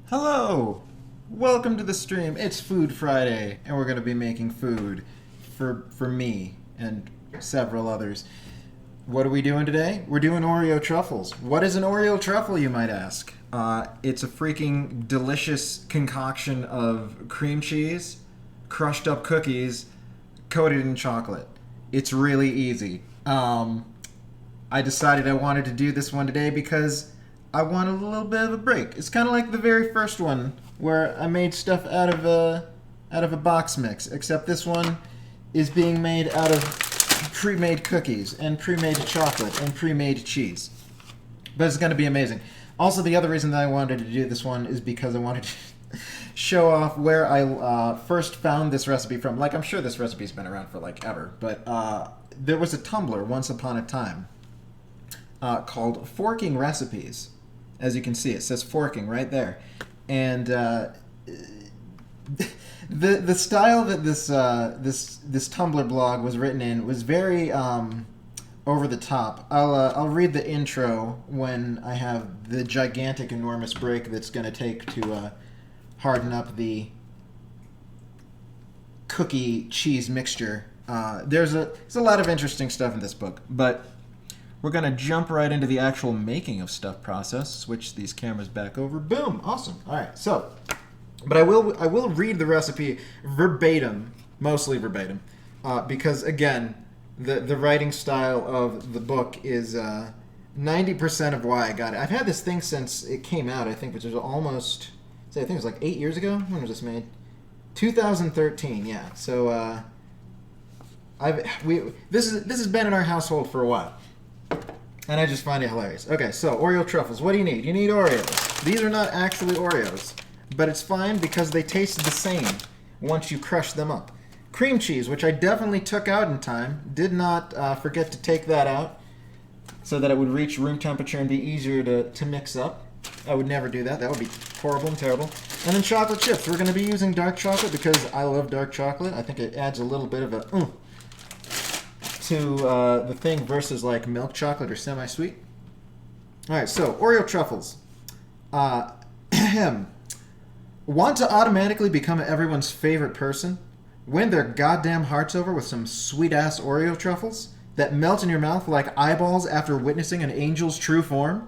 Hello! Welcome to the stream. It's Food Friday, and we're going to be making food for me and several others. What are we doing today? We're doing Oreo truffles. What is an Oreo truffle, you might ask? It's a freaking delicious concoction of cream cheese, crushed up cookies, coated in chocolate. It's really easy. I decided I wanted to do this one today because I wanted a little bit of a break. It's kind of like the very first one where I made stuff out of a box mix, except this one is being made out of pre-made cookies and pre-made chocolate and pre-made cheese. But it's going to be amazing. Also, the other reason that I wanted to do this one is because I wanted to show off where I first found this recipe from. Like, I'm sure this recipe's been around for like ever, but there was a Tumblr once upon a time called Forking Recipes. As you can see, it says forking right there, and the style that this Tumblr blog was written in was very over the top. I'll read the intro when I have the gigantic, enormous break that's going to take to harden up the cookie cheese mixture. There's a lot of interesting stuff in this book, but we're going to jump right into the actual making of stuff process. Switch these cameras back over. Boom! Awesome. All right. So, but I will read the recipe verbatim, mostly verbatim, because again, the writing style of the book is 90% of why I got it. I've had this thing since it came out. I think, which was almost, I think it was like 8 years ago. When was this made? 2013. Yeah. So this has been in our household for a while. And I just find it hilarious. Okay, so Oreo truffles. What do you need? You need Oreos. These are not actually Oreos, but it's fine because they taste the same once you crush them up. Cream cheese, which I definitely took out in time. Did not forget to take that out so that it would reach room temperature and be easier to mix up. I would never do that. That would be horrible and terrible. And then chocolate chips. We're going to be using dark chocolate because I love dark chocolate. I think it adds a little bit of a to the thing versus like milk chocolate or semi-sweet. All right, so Oreo truffles. Want to automatically become everyone's favorite person? Win their goddamn hearts over with some sweet-ass Oreo truffles that melt in your mouth like eyeballs after witnessing an angel's true form?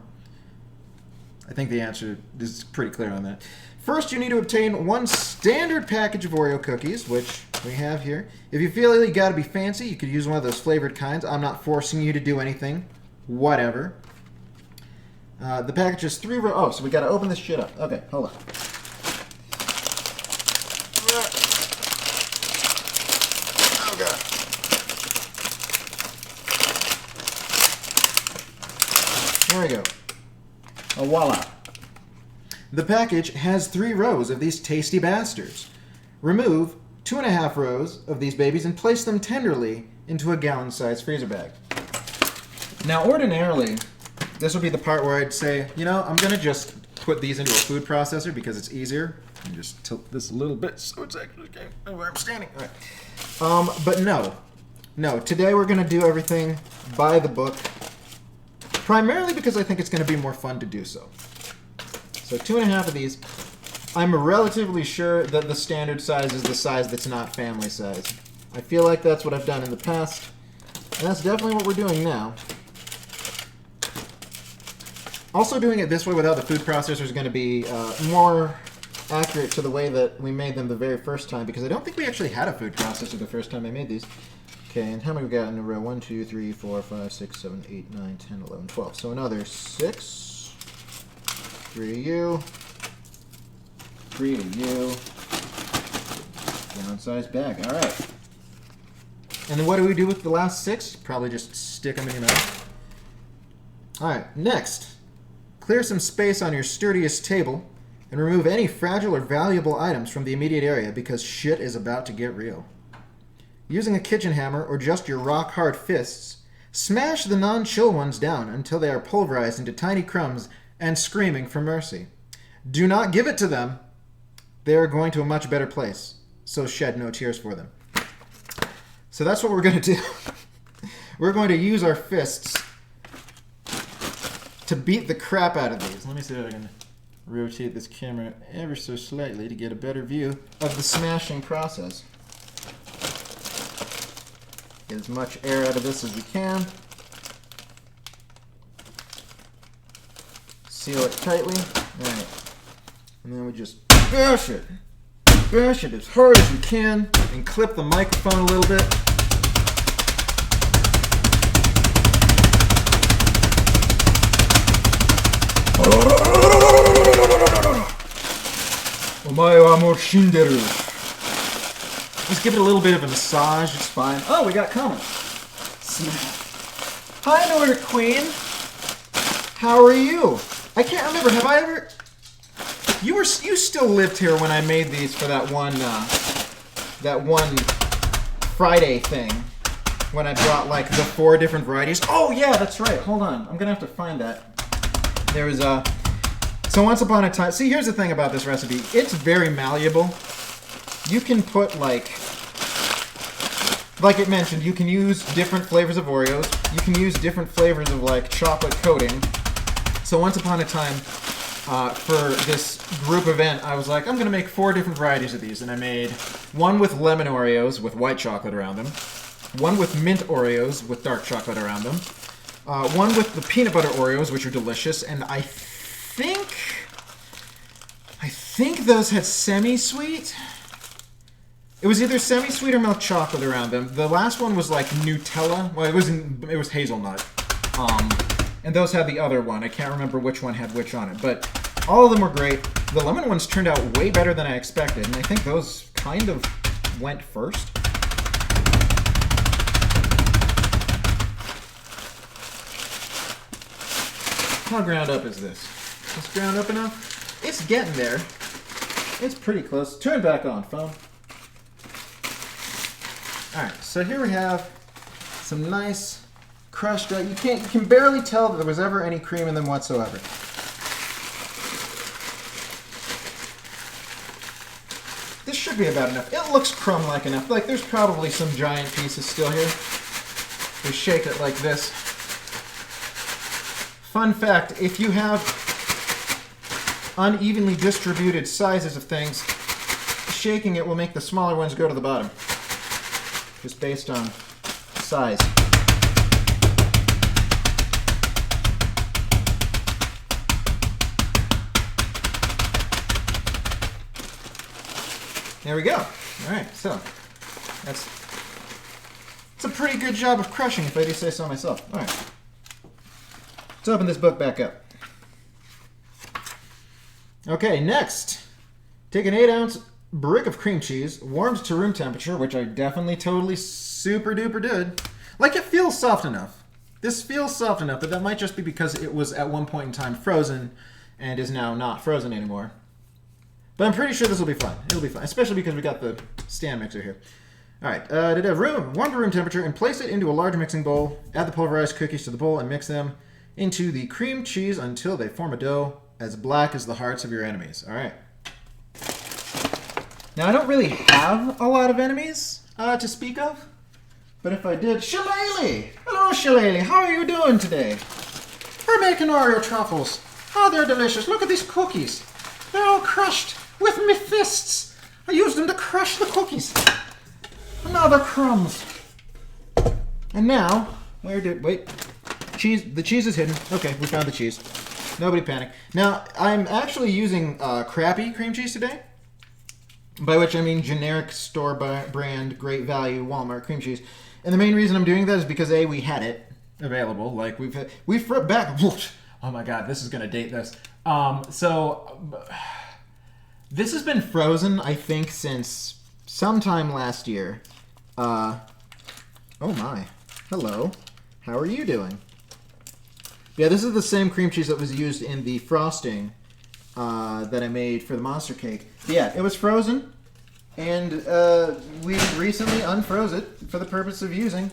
I think the answer is pretty clear on that. First, you need to obtain one standard package of Oreo cookies, which we have here. If you feel you gotta be fancy, you could use one of those flavored kinds. I'm not forcing you to do anything. Whatever. The package is 3 rows. Oh, so we gotta open this shit up. Okay, hold on. Oh, God. There we go. Oh, voila. The package has 3 rows of these tasty bastards. Remove 2.5 rows of these babies and place them tenderly into a gallon-sized freezer bag. Now, ordinarily, this would be the part where I'd say, you know, I'm going to just put these into a food processor because it's easier. And just tilt this a little bit so it's actually where I'm standing. All right. But no. No, today we're going to do everything by the book, primarily because I think it's going to be more fun to do so. So 2.5 of these. I'm relatively sure that the standard size is the size that's not family size. I feel like that's what I've done in the past, and that's definitely what we're doing now. Also, doing it this way without the food processor is going to be more accurate to the way that we made them the very first time, because I don't think we actually had a food processor the first time I made these. Okay, and how many we got in a row? 1, 2, 3, 4, 5, 6, 7, 8, 9, 10, 11, 12. So another 6. 3 of you. 3 of you. Gallon-sized bag. All right. And then what do we do with the last 6? Probably just stick them in your mouth. All right. Next, clear some space on your sturdiest table and remove any fragile or valuable items from the immediate area because shit is about to get real. Using a kitchen hammer or just your rock-hard fists, smash the non-chill ones down until they are pulverized into tiny crumbs and screaming for mercy. Do not give it to them. They are going to a much better place, so shed no tears for them. So that's what we're going to do. We're going to use our fists to beat the crap out of these. Let me see if I can rotate this camera ever so slightly to get a better view of the smashing process. Get as much air out of this as we can. Seal it tightly. Alright. And then we just bash it. Bash it as hard as we can and clip the microphone a little bit. Omae wa mo shinderu. Just give it a little bit of a massage, it's fine. Oh, we got comments. Hi, Nordic Queen. How are you? I can't remember, have I ever... You still lived here when I made these for that one Friday thing. When I brought like the 4 different varieties. Oh yeah, that's right. Hold on. I'm gonna have to find that. There was so once upon a time, see, here's the thing about this recipe. It's very malleable. You can put like it mentioned, you can use different flavors of Oreos. You can use different flavors of like chocolate coating. So once upon a time, for this group event, I was like, I'm gonna make 4 different varieties of these, and I made one with lemon Oreos with white chocolate around them, one with mint Oreos with dark chocolate around them, one with the peanut butter Oreos, which are delicious, and I think those had semi-sweet. It was either semi-sweet or milk chocolate around them. The last one was like Nutella. Well, it was hazelnut. And those had the other one. I can't remember which one had which on it, but all of them were great. The lemon ones turned out way better than I expected, and I think those kind of went first. How ground up is this? Is this ground up enough? It's getting there. It's pretty close. Turn it back on, phone. Alright, so here we have some nice crushed out. You can barely tell that there was ever any cream in them whatsoever. This should be about enough. It looks crumb-like enough. Like there's probably some giant pieces still here. We shake it like this. Fun fact, if you have unevenly distributed sizes of things, shaking it will make the smaller ones go to the bottom. Just based on size. There we go. All right, so it's a pretty good job of crushing, if I do say so myself. All right, let's open this book back up. Okay, next, take an 8-ounce brick of cream cheese, warmed to room temperature, which I definitely totally super duper did. Like, it feels soft enough. This feels soft enough, but that might just be because it was at one point in time frozen and is now not frozen anymore. But I'm pretty sure this will be fine. It'll be fine, especially because we got the stand mixer here. All right, did have warm to room temperature, and place it into a large mixing bowl. Add the pulverized cookies to the bowl and mix them into the cream cheese until they form a dough as black as the hearts of your enemies. All right. Now, I don't really have a lot of enemies to speak of, but if I did... Shillelagh! Hello, Shillelagh. How are you doing today? We're making Oreo truffles. Oh, they're delicious. Look at these cookies. They're all crushed with my fists. I used them to crush the cookies. And now they're crumbs. And now, wait. Cheese, the cheese is hidden. Okay, we found the cheese. Nobody panic. Now, I'm actually using crappy cream cheese today. By which I mean generic store brand, great value, Walmart cream cheese. And the main reason I'm doing that is because A, we had it available. Like we've back. Oh my God, this is gonna date this. This has been frozen, I think, since sometime last year. Oh my. Hello. How are you doing? Yeah, this is the same cream cheese that was used in the frosting that I made for the monster cake. Yeah, it was frozen, and we recently unfroze it for the purpose of using.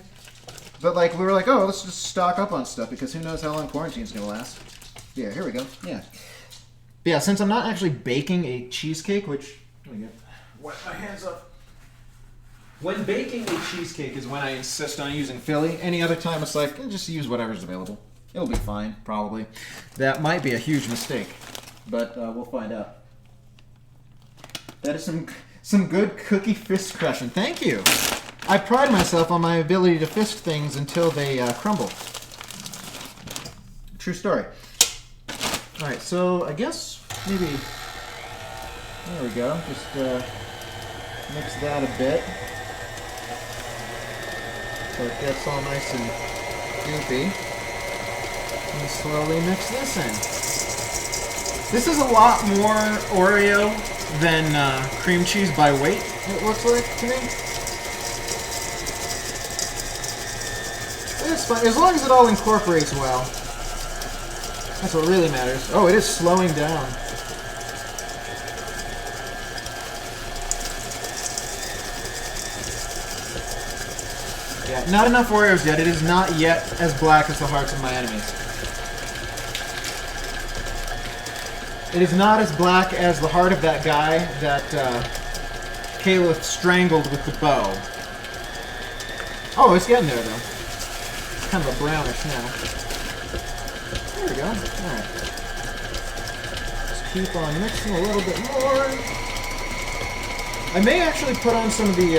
But like, we were like, oh, let's just stock up on stuff because who knows how long quarantine's gonna last. Yeah, here we go. Yeah. But yeah, since I'm not actually baking a cheesecake, which let me wet my hands up. When baking a cheesecake is when I insist on using Philly. Any other time, it's like just use whatever's available. It'll be fine, probably. That might be a huge mistake. but we'll find out. That is some good cookie fist crushing. Thank you. I pride myself on my ability to fist things until they crumble. True story. All right, so I guess maybe there we go. Just mix that a bit so it gets all nice and goopy. And slowly mix this in. This is a lot more Oreo than cream cheese by weight, it looks like to me. It's fine, as long as it all incorporates well. That's what really matters. Oh, it is slowing down. Yeah, not enough Oreos yet. It is not yet as black as the hearts of my enemies. It is not as black as the heart of that guy that Caliph strangled with the bow. Oh, it's getting there, though. It's kind of a brownish now. There we go. Alright. Just keep on mixing a little bit more. I may actually put on some of the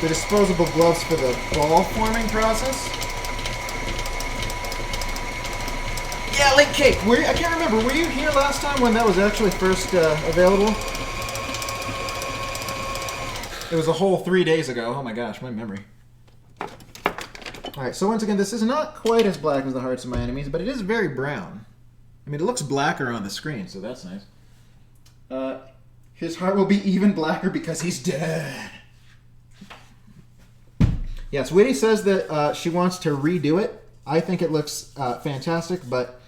disposable gloves for the ball forming process. Yeah, Link Cake! I can't remember, were you here last time when that was actually first available? It was a whole 3 days ago. Oh my gosh, my memory. Alright, so once again, this is not quite as black as the hearts of my enemies, but it is very brown. I mean, it looks blacker on the screen, so that's nice. His heart will be even blacker because he's dead. Yes, Whitty says that she wants to redo it. I think it looks fantastic, but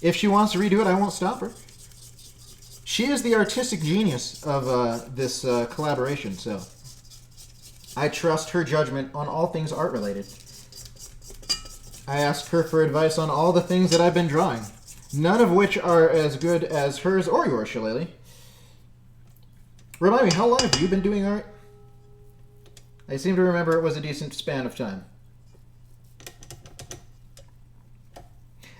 if she wants to redo it, I won't stop her. She is the artistic genius of this collaboration, so I trust her judgment on all things art-related. I asked her for advice on all the things that I've been drawing, none of which are as good as hers or yours, Shillelagh. Remind me, how long have you been doing art? I seem to remember it was a decent span of time.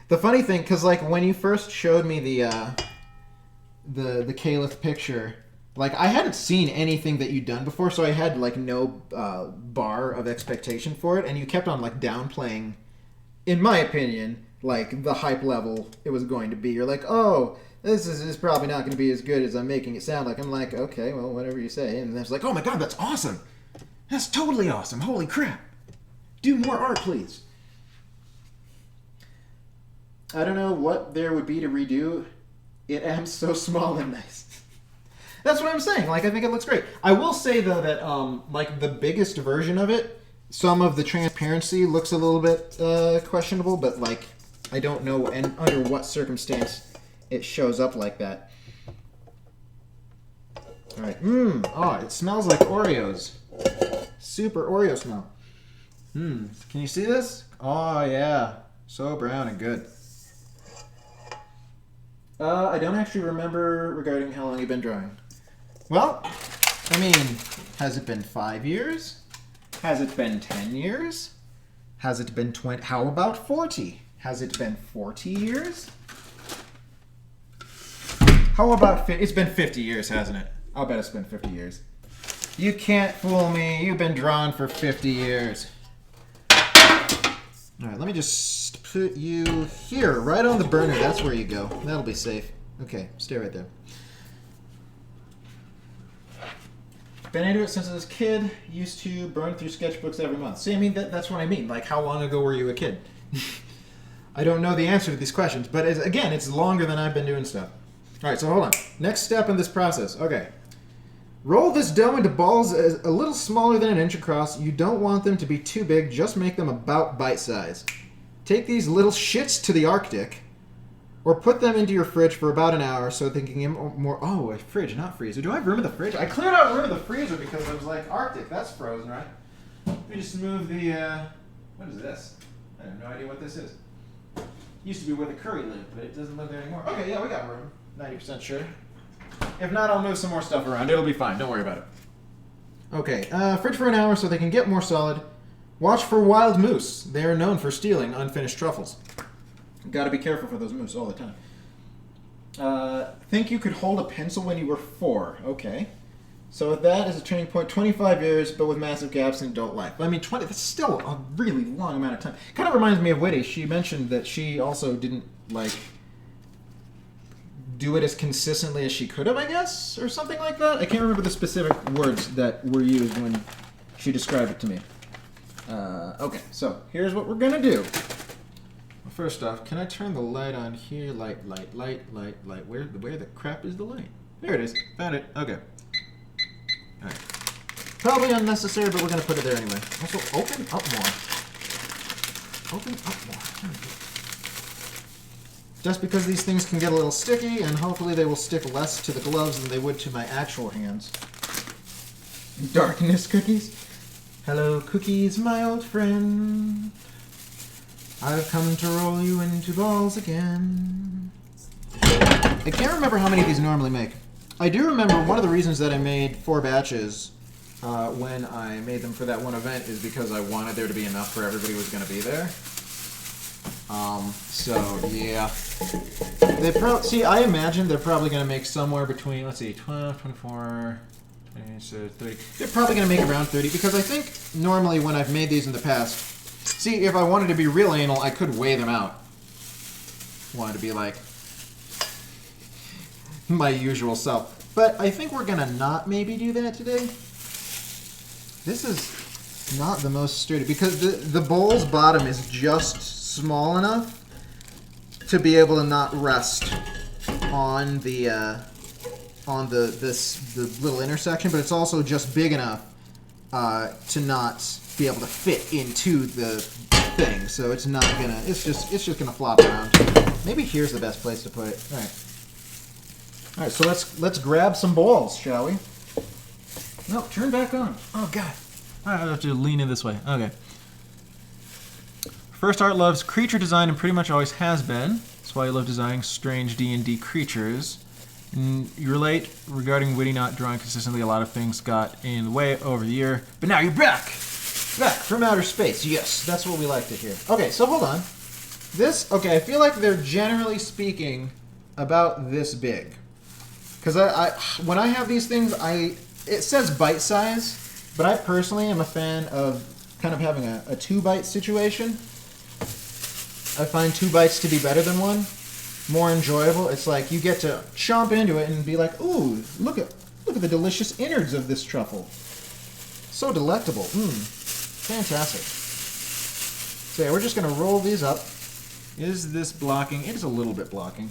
The funny thing, because like when you first showed me the Caliph picture, like I hadn't seen anything that you'd done before, so I had like no bar of expectation for it, and you kept on like downplaying, in my opinion, like the hype level it was going to be. You're like, oh, this is probably not going to be as good as I'm making it sound like. I'm like, okay, well, whatever you say. And then it's like, oh my god, that's awesome. That's totally awesome. Holy crap. Do more art, please. I don't know what there would be to redo. It am so small and nice. That's what I'm saying. Like, I think it looks great. I will say, though, that, like, the biggest version of it, some of the transparency looks a little bit questionable, but, like, I don't know under what circumstance it shows up like that. All right. Oh, it smells like Oreos. Super Oreo smell. Can you see this? Oh, yeah. So brown and good. I don't actually remember regarding how long you've been drawing. Well, I mean, has it been 5 years? Has it been 10 years? Has it been 20? How about 40? Has it been 40 years? How about it's been 50 years, hasn't it? I'll bet it's been 50 years. You can't fool me. You've been drawn for 50 years. All right, let me just put you here, right on the burner. That's where you go. That'll be safe. Okay, stay right there. Been into it since I was a kid. Used to burn through sketchbooks every month. See, I mean, that's what I mean. Like, how long ago were you a kid? I don't know the answer to these questions, but again, it's longer than I've been doing stuff. All right, so hold on. Next step in this process. Okay. Roll this dough into balls a little smaller than an inch across. You don't want them to be too big. Just make them about bite size. Take these little shits to the Arctic, or put them into your fridge for about an hour so they can get more... Oh, a fridge, not freezer. Do I have room in the fridge? I cleared out room in the freezer because I was like, Arctic, that's frozen, right? Let me just move the... What is this? I have no idea what this is. Used to be where the curry lived, but it doesn't live there anymore. Okay, yeah, we got room. 90% sure. If not, I'll move some more stuff around. It'll be fine. Don't worry about it. Okay, fridge for an hour so they can get more solid. Watch for wild moose. They are known for stealing unfinished truffles. Got to be careful for those moves all the time. Think you could hold a pencil when you were 4. Okay. So that is a turning point. 25 years, but with massive gaps in adult life. I mean, 20. That's still a really long amount of time. Kind of reminds me of Whitty. She mentioned that she also didn't, like, do it as consistently as she could have, I guess, or something like that. I can't remember the specific words that were used when she described it to me. Okay, so here's what we're going to do. Well, first off, can I turn the light on here? Light. Where the crap is the light? There it is. Found it. Okay. All right. Probably unnecessary, but we're going to put it there anyway. Also, open up more. Open up more. Just because these things can get a little sticky, and hopefully they will stick less to the gloves than they would to my actual hands. Darkness cookies. Hello, cookies, my old friend. I've come to roll you into balls again. I can't remember how many of these normally make. I do remember one of the reasons that I made 4 batches when I made them for that one event is because I wanted there to be enough for everybody who was going to be there. So, yeah. See, I imagine they're probably going to make somewhere between, let's see, 12, 24, 20, 30. They're probably going to make around 30 because I think normally when I've made these in the past, see, if I wanted to be real anal, I could weigh them out. Wanted to be like my usual self. But I think we're going to not maybe do that today. This is not the most sturdy because the bowl's bottom is just small enough to be able to not rest on the little intersection, but it's also just big enough to not be able to fit into the thing. So it's not gonna. It's just gonna flop around. Maybe here's the best place to put it. All right. All right. So let's grab some balls, shall we? No, turn back on. Oh God. I have to lean in this way. Okay. First Art loves creature design and pretty much always has been. That's why you love designing strange D&D creatures. And you relate regarding Whitty not drawing consistently. A lot of things got in the way over the year. But now you're back! Back from outer space. Yes, that's what we like to hear. Okay, so hold on. Okay, I feel like they're generally speaking about this big. Because when I have these things, it says bite size, but I personally am a fan of kind of having a 2-bite situation. I find 2 bites to be better than 1. More enjoyable. It's like you get to chomp into it and be like, ooh, look at the delicious innards of this truffle. So delectable. Fantastic. So yeah, we're just going to roll these up. Is this blocking? It is a little bit blocking.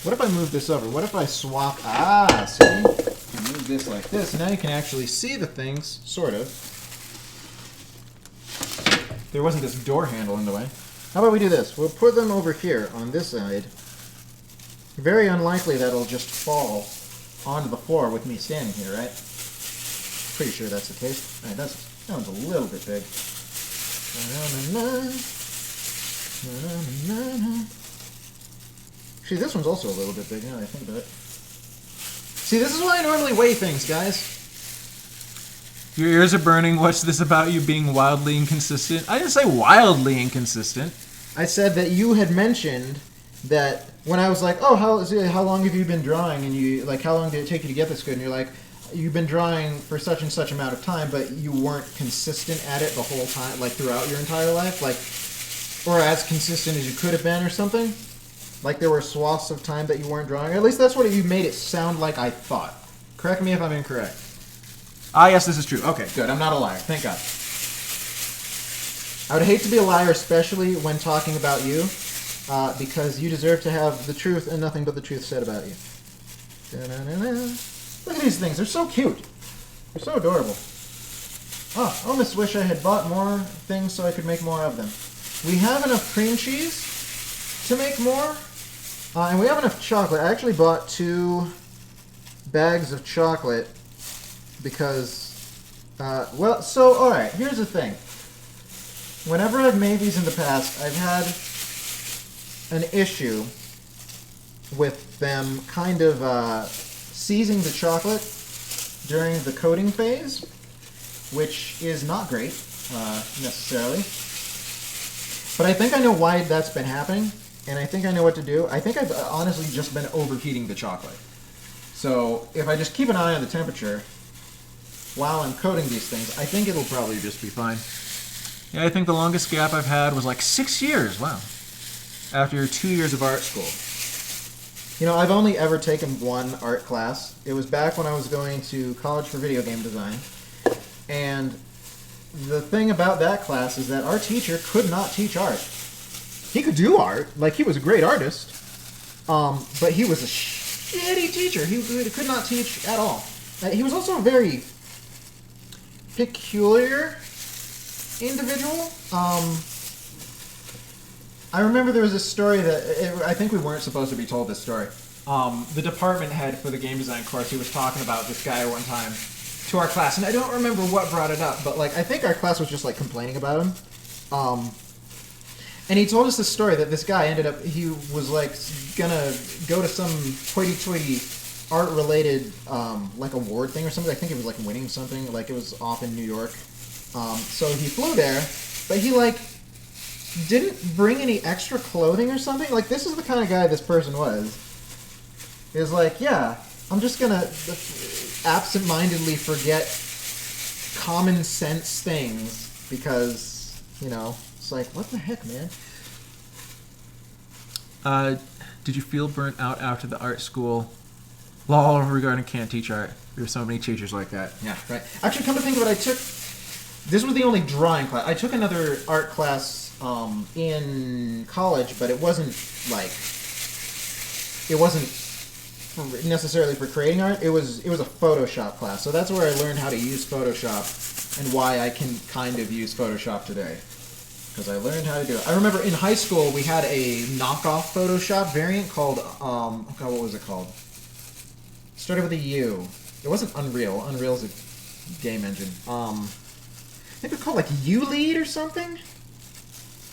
What if I move this over? What if I swap? Ah, see? I move this like this. Now you can actually see the things, sort of. There wasn't this door handle in the way. How about we do this? We'll put them over here on this side. Very unlikely that it'll just fall onto the floor with me standing here, right? Pretty sure that's the case. All right, that one's a little bit big. See, this one's also a little bit big now that I think about it. See, this is why I normally weigh things, guys. Your ears are burning. What's this about you being wildly inconsistent? I didn't say wildly inconsistent. I said that you had mentioned that when I was like, oh, how long have you been drawing? And you, like, how long did it take you to get this good? And you're like, you've been drawing for such and such amount of time, but you weren't consistent at it the whole time, like throughout your entire life, like, or as consistent as you could have been or something. Like there were swaths of time that you weren't drawing. At least that's what you made it sound like I thought. Correct me if I'm incorrect. Ah, yes, this is true. Okay, good. I'm not a liar. Thank God. I would hate to be a liar, especially when talking about you, because you deserve to have the truth and nothing but the truth said about you. Da-na-na-na. Look at these things. They're so cute. They're so adorable. Oh, I almost wish I had bought more things so I could make more of them. We have enough cream cheese to make more, and we have enough chocolate. I actually bought 2 bags of chocolate because, well, so, alright, here's the thing. Whenever I've made these in the past, I've had an issue with them kind of seizing the chocolate during the coating phase, which is not great, necessarily. But I think I know why that's been happening, and I think I know what to do. I think I've honestly just been overheating the chocolate. So if I just keep an eye on the temperature while I'm coating these things, I think it'll probably just be fine. Yeah, I think the longest gap I've had was like 6 years. Wow. After 2 years of art school. You know, I've only ever taken one art class. It was back when I was going to college for video game design. And the thing about that class is that our teacher could not teach art. He could do art. Like, he was a great artist. But he was a shitty teacher. He could not teach at all. He was also a very peculiar individual. I remember there was a story that, I think we weren't supposed to be told this story. The department head for the game design course, he was talking about this guy one time to our class, and I don't remember what brought it up, but like I think our class was just like complaining about him. And he told us this story that this guy ended up, he was like gonna go to some hoity-toity art-related like award thing or something. I think it was like winning something, like it was off in New York. So he flew there, but he like didn't bring any extra clothing or something. Like, this is the kind of guy this person was. He was like, yeah, I'm just gonna absent-mindedly forget common sense things because, you know, it's like, what the heck, man? Did you feel burnt out after the art school? Lol, regarding can't teach art. There's so many teachers like that. Yeah, right. Actually, come to think of it, this was the only drawing class. I took another art class in college, but it wasn't necessarily for creating art. It was a Photoshop class. So that's where I learned how to use Photoshop and why I can kind of use Photoshop today. Because I learned how to do it. I remember in high school we had a knockoff Photoshop variant called, oh God, what was it called? It started with a U. It wasn't Unreal. Unreal's a game engine. I think it was called like U-Lead or something?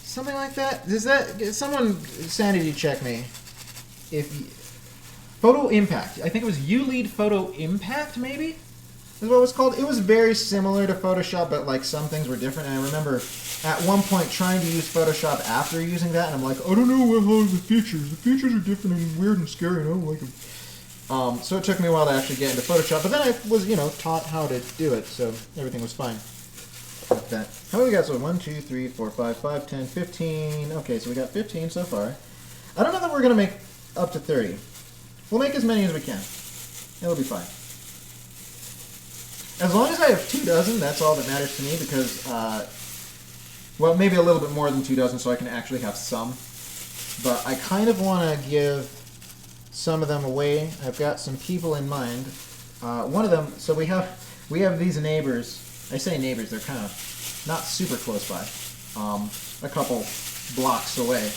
Something like that. Someone sanity check me? Photo Impact. I think it was U-Lead Photo Impact, maybe? Is what it was called. It was very similar to Photoshop, but like some things were different. And I remember at one point trying to use Photoshop after using that, and I'm like, I don't know what are the features. The features are different and weird and scary, and I don't like them. So it took me a while to actually get into Photoshop, but then I was, taught how to do it, so everything was fine. Like that. How many we got? So 1, 2, 3, 4, 5, 5, 10, 15. Okay, so we got 15 so far. I don't know that we're going to make up to 30. We'll make as many as we can. It'll be fine. As long as I have 2 dozen, that's all that matters to me because, well, maybe a little bit more than 2 dozen so I can actually have some. But I kind of want to give some of them away. I've got some people in mind. One of them, so we have these neighbors. I say neighbors, they're kind of not super close by. A couple blocks away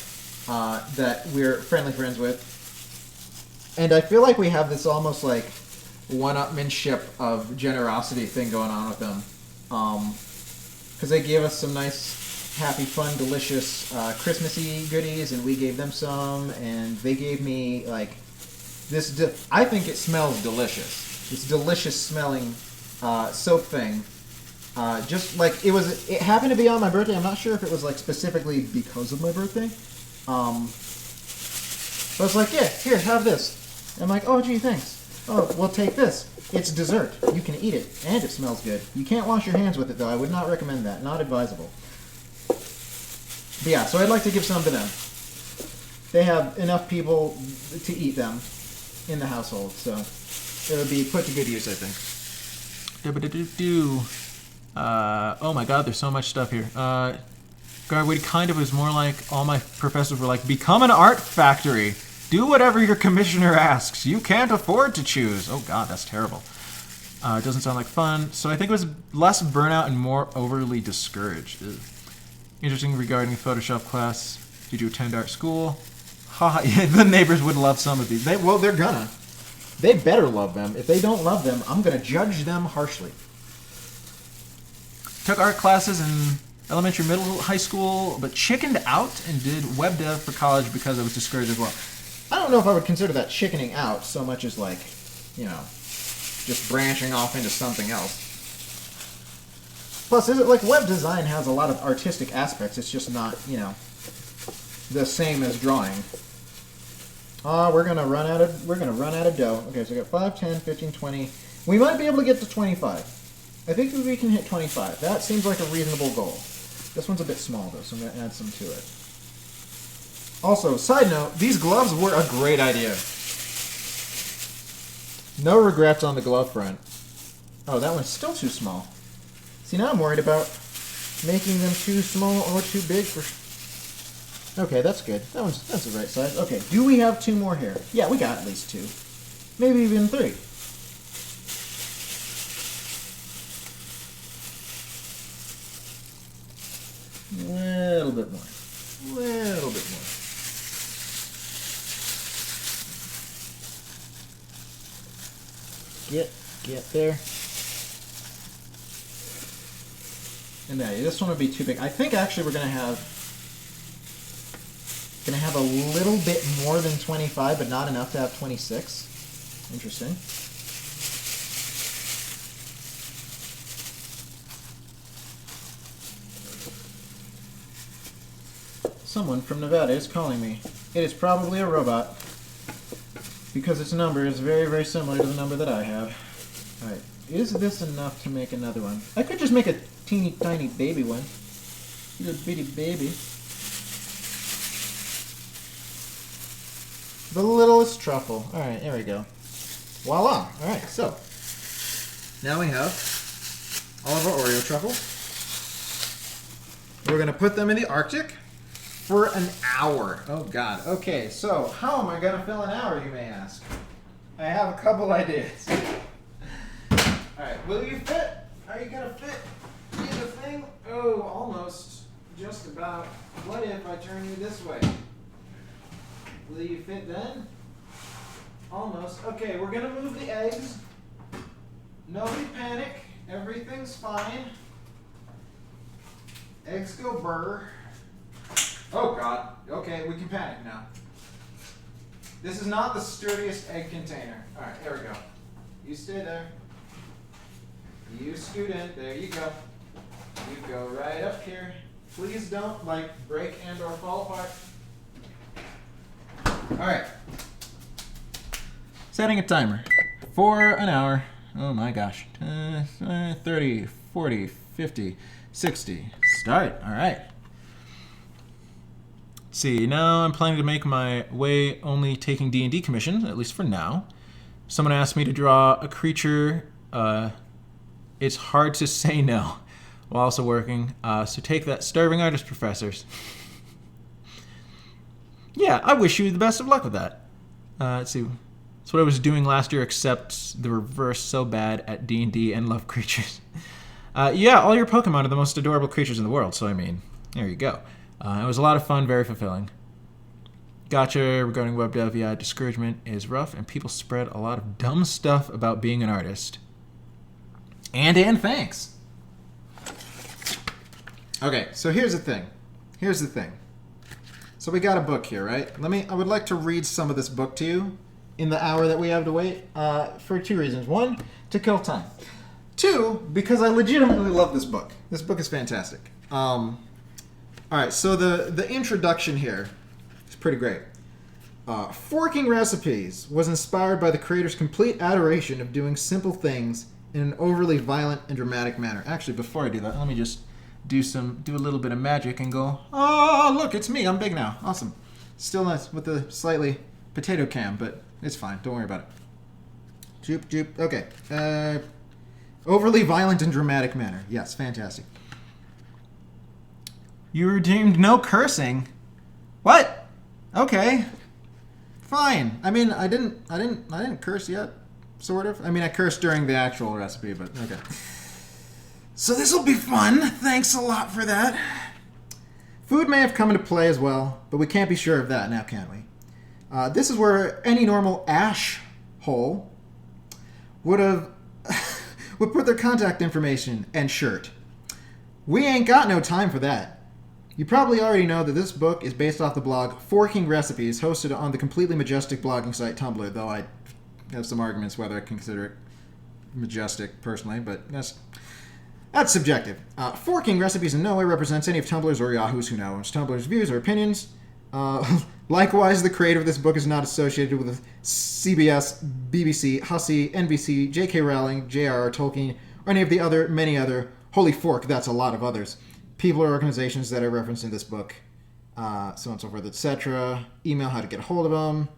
that we're friendly friends with. And I feel like we have this almost like one-upmanship of generosity thing going on with them. Because they gave us some nice, happy, fun, delicious Christmassy goodies, and we gave them some, and they gave me like this, I think it smells delicious. This delicious smelling soap thing. Just like it happened to be on my birthday. I'm not sure if it was like specifically because of my birthday. But I was like, yeah, here, have this. And I'm like, oh, gee, thanks. Oh, well, take this. It's dessert. You can eat it, and it smells good. You can't wash your hands with it, though. I would not recommend that. Not advisable. But yeah, so I'd like to give some to them. They have enough people to eat them in the household, so it would be put to good use, I think. Oh my God, there's so much stuff here. Garwood kind of was more like all my professors were like, become an art factory. Do whatever your commissioner asks. You can't afford to choose. Oh God, that's terrible. It doesn't sound like fun. So I think it was less burnout and more overly discouraged. Ugh. Interesting regarding Photoshop class. Did you attend art school? Haha, yeah, the neighbors would love some of these. They're gonna. They better love them. If they don't love them, I'm gonna judge them harshly. Took art classes in elementary, middle, high school, but chickened out and did web dev for college because I was discouraged as well. I don't know if I would consider that chickening out so much as like, just branching off into something else. Plus, is it like web design has a lot of artistic aspects. It's just not, the same as drawing. We're gonna run out of dough. Okay, so we got 5, 10, 15, 20. We might be able to get to 25. I think we can hit 25. That seems like a reasonable goal. This one's a bit small though, so I'm gonna add some to it. Also, side note, these gloves were a great idea. No regrets on the glove front. Oh, that one's still too small. See, now I'm worried about making them too small or too big for... Okay, that's good. That's the right size. Okay, do we have 2 more here? Yeah, we got at least 2. Maybe even 3. Little bit more. Little bit more. Get there. And this one would be too big. I think actually we're gonna have a little bit more than 25, but not enough to have 26. Interesting. Someone from Nevada is calling me. It is probably a robot, because its number is very, very similar to the number that I have. Alright, is this enough to make another one? I could just make a teeny tiny baby one. Little bitty baby. The littlest truffle. Alright, there we go. Voila! Alright, so now we have all of our Oreo truffles. We're going to put them in the Arctic for an hour. Oh god. Okay, so how am I going to fill an hour, you may ask? I have a couple ideas. Alright, will you fit? Are you going to fit in the thing? Oh, almost. Just about. What if I turn you this way? Will you fit then? Almost. Okay, we're going to move the eggs. Nobody panic. Everything's fine. Eggs go burr. Oh god. Okay, we can panic now. This is not the sturdiest egg container. Alright, there we go. You stay there. You scoot in. There you go. You go right up here. Please don't, break and or fall apart. Alright. Setting a timer for an hour. Oh my gosh. 30, 40, 50, 60. Start. Alright. Let's see. Now I'm planning to make my way only taking D&D commissions, at least for now. Someone asked me to draw a creature. It's hard to say no while also working. So take that, starving artist professors. Yeah, I wish you the best of luck with that. Let's see. That's what I was doing last year, except the reverse. So bad at D&D and love creatures. Yeah, all your Pokemon are the most adorable creatures in the world, so I mean, there you go. It was a lot of fun, very fulfilling. Gotcha, regarding web dev, yeah, discouragement is rough, and people spread a lot of dumb stuff about being an artist. And thanks. Okay, so here's the thing. So we got a book here, right? I would like to read some of this book to you in the hour that we have to wait for 2 reasons. 1, to kill time. 2, because I legitimately love this book. This book is fantastic. All right, so the introduction here is pretty great. Forking Recipes was inspired by the creator's complete adoration of doing simple things in an overly violent and dramatic manner. Actually, before I do that, let me just do a little bit of magic and go, oh, look, it's me. I'm big now. Awesome. Still nice with the slightly potato cam, but it's fine. Don't worry about it. Joop, joop. Okay. Overly violent and dramatic manner. Yes, fantastic. You were deemed no cursing. What? Okay. Fine. I mean, I didn't curse yet, sort of. I mean, I cursed during the actual recipe, but okay. So this will be fun. Thanks a lot for that. Food may have come into play as well, but we can't be sure of that now, can we? This is where any normal ash hole would put their contact information and shirt. We ain't got no time for that. You probably already know that this book is based off the blog Forking Recipes, hosted on the completely majestic blogging site Tumblr, though I have some arguments whether I consider it majestic personally, but that's subjective. Forking Recipes in no way represents any of Tumblr's or Yahoo's Who Knows. Tumblr's views or opinions Likewise, the creator of this book is not associated with CBS, BBC, Hussey, NBC, J.K. Rowling, J.R.R. Tolkien, or any of the many other, holy fork, that's a lot of others, people or organizations that are referenced in this book, so on and so forth, etc. Email how to get a hold of them.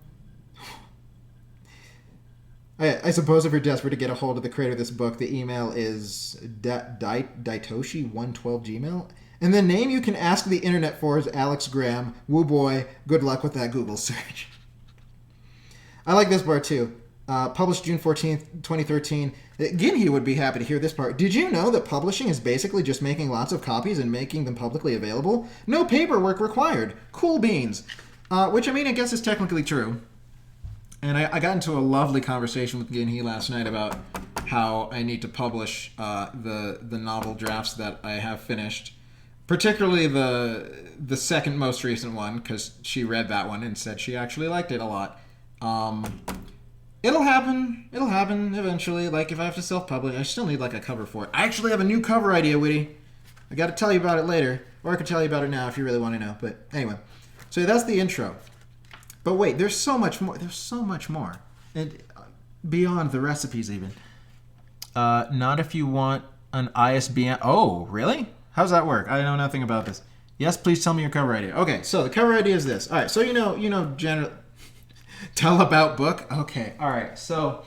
I suppose if you're desperate to get a hold of the creator of this book, the email is daitoshi112gmail. And the name you can ask the internet for is Alex Graham. Woo boy, good luck with that Google search. I like this part too. Published June 14th, 2013. Again, he would be happy to hear this part. Did you know that publishing is basically just making lots of copies and making them publicly available? No paperwork required. Cool beans. Which, I mean, I guess is technically true. And I got into a lovely conversation with Ginhee last night about how I need to publish the novel drafts that I have finished. Particularly the second most recent one, because she read that one and said she actually liked it a lot. It'll happen eventually. Like, if I have to self-publish, I still need, like, a cover for it. I actually have a new cover idea, Witty. I got to tell you about it later. Or I could tell you about it now if you really want to know. But anyway. So that's the intro. But wait, there's so much more. There's so much more. And beyond the recipes, even. Not if you want an ISBN. Oh, really? How's that work? I know nothing about this. Yes, please tell me your cover idea. Okay, so the cover idea is this. All right, so you know, tell about book. Okay, all right. So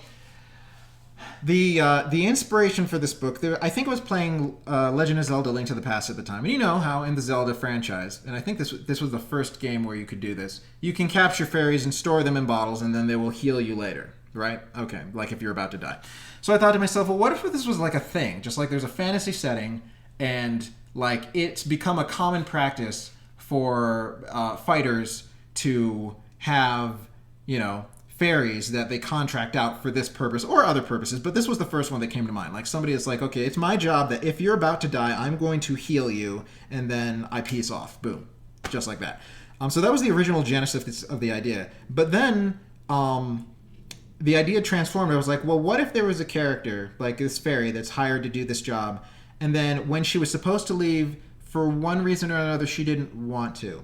the inspiration for this book, I think I was playing Legend of Zelda: Link to the Past at the time, and you know how in the Zelda franchise, and I think this was the first game where you could do this. You can capture fairies and store them in bottles, and then they will heal you later, right? Okay, like if you're about to die. So I thought to myself, well, what if this was like a thing, just like there's a fantasy setting. And like it's become a common practice for fighters to have, fairies that they contract out for this purpose or other purposes. But this was the first one that came to mind. Like somebody is like, okay, it's my job that if you're about to die, I'm going to heal you, and then I peace off. Boom, just like that. So that was the original genesis of the idea. But then the idea transformed. I was like, well, what if there was a character like this fairy that's hired to do this job? And then when she was supposed to leave, for one reason or another, she didn't want to.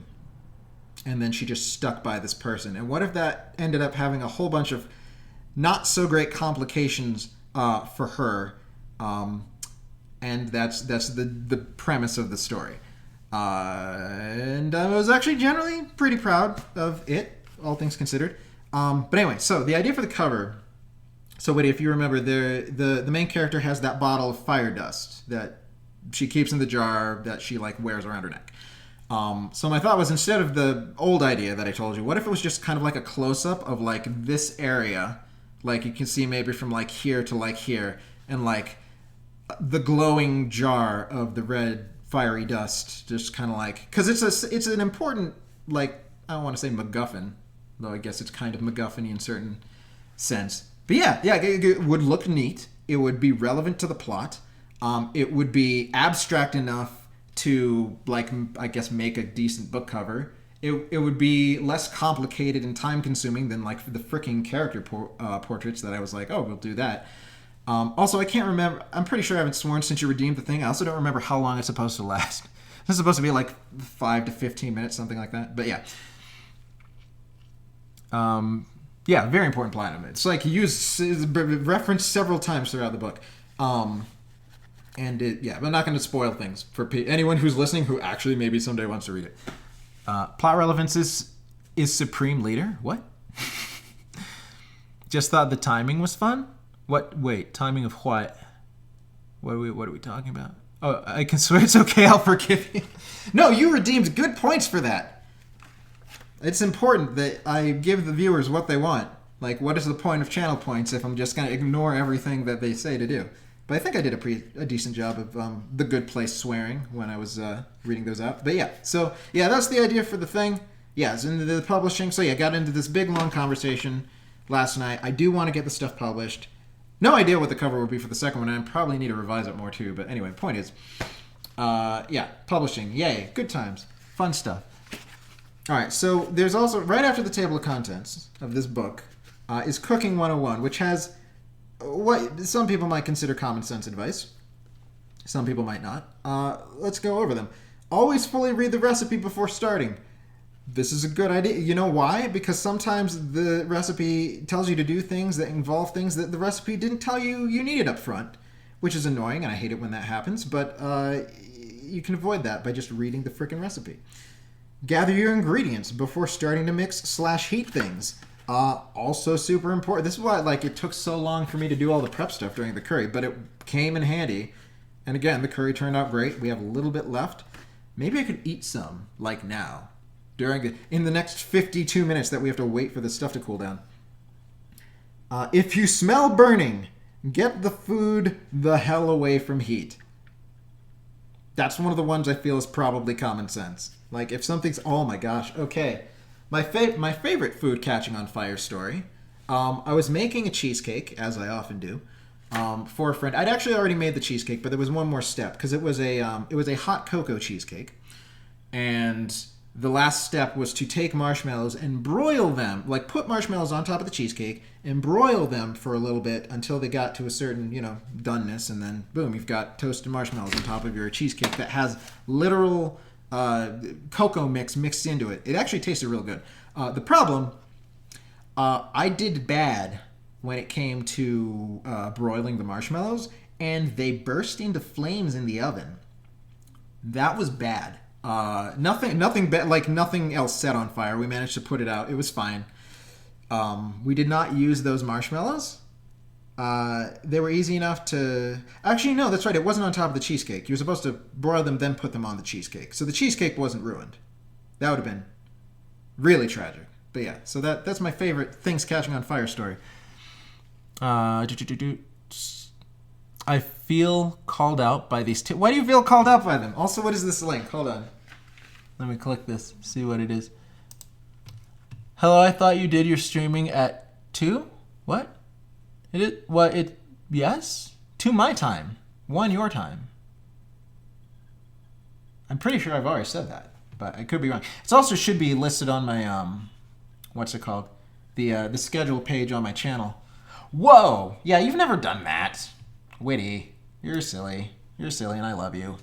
And then she just stuck by this person. And what if that ended up having a whole bunch of not so great complications for her? And that's the premise of the story. And I was actually generally pretty proud of it, all things considered. But anyway, so the idea for the cover. So, Whitty, if you remember, the main character has that bottle of fire dust that she keeps in the jar that she, like, wears around her neck. So my thought was, instead of the old idea that I told you, what if it was just kind of like a close-up of, like, this area? Like, you can see maybe from, like, here to, like, here. And, like, the glowing jar of the red fiery dust. Just kind of like... Because it's an important, like, I don't want to say MacGuffin, though I guess it's kind of MacGuffin-y in certain sense. But yeah, it would look neat. It would be relevant to the plot. It would be abstract enough to, like, I guess, make a decent book cover. It would be less complicated and time-consuming than, like, the freaking character portraits that I was like, oh, we'll do that. Also, I can't remember. I'm pretty sure I haven't sworn since you redeemed the thing. I also don't remember how long it's supposed to last. It's supposed to be, like, 5 to 15 minutes, something like that. But yeah. Yeah, very important plot element. It's like referenced several times throughout the book. I'm not going to spoil things for anyone who's listening who actually maybe someday wants to read it. Plot relevance is Supreme Leader? What? Just thought the timing was fun? What? Wait, timing of what? What are we talking about? Oh, I can swear it's okay, I'll forgive you. No, you redeemed good points for that. It's important that I give the viewers what they want. Like, what is the point of channel points if I'm just going to ignore everything that they say to do? But I think I did a decent job of the good place swearing when I was reading those out. But yeah, so yeah, that's the idea for the thing. Yeah, it's into the publishing. So yeah, got into this big long conversation last night. I do want to get the stuff published. No idea what the cover will be for the second one, and I probably need to revise it more too. But anyway, point is, publishing. Yay, good times. Fun stuff. All right, so there's also, right after the table of contents of this book, is Cooking 101, which has what some people might consider common sense advice. Some people might not. Let's go over them. Always fully read the recipe before starting. this is a good idea. You know why? Because sometimes the recipe tells you to do things that involve things that the recipe didn't tell you you needed up front, which is annoying, and I hate it when that happens, but you can avoid that by just reading the frickin' recipe. Gather your ingredients before starting to mix/heat things. Also super important. This is why it took so long for me to do all the prep stuff during the curry, but it came in handy. And again, the curry turned out great. We have a little bit left. Maybe I could eat some, now, in the next 52 minutes that we have to wait for the stuff to cool down. If you smell burning, get the food the hell away from heat. That's one of the ones I feel is probably common sense. If something's... Oh my gosh, okay. My favorite food catching on fire story. I was making a cheesecake, as I often do, for a friend. I'd actually already made the cheesecake, but there was one more step, because it was a hot cocoa cheesecake. And the last step was to take marshmallows and broil them. Put marshmallows on top of the cheesecake and broil them for a little bit until they got to a certain, doneness. And then, boom, you've got toasted marshmallows on top of your cheesecake that has literal cocoa mixed into it. It actually tasted real good. The problem, I did bad when it came to broiling the marshmallows, and they burst into flames in the oven. That was bad. Nothing else set on fire. We managed to put it out. It was fine. We did not use those marshmallows. They were easy enough to... Actually, no, that's right. It wasn't on top of the cheesecake. You were supposed to broil them, then put them on the cheesecake. So the cheesecake wasn't ruined. That would have been really tragic. But yeah, so that's my favorite things catching on fire story. I feel called out by these two. Why do you feel called out by them? Also, what is this link? Hold on. Let me click this, see what it is. Hello, I thought you did your streaming at 2? What? Yes? 2 my time. 1 your time. I'm pretty sure I've already said that, but I could be wrong. It also should be listed on my, what's it called? The schedule page on my channel. Whoa! Yeah, you've never done that. Witty. You're silly. You're silly and I love you.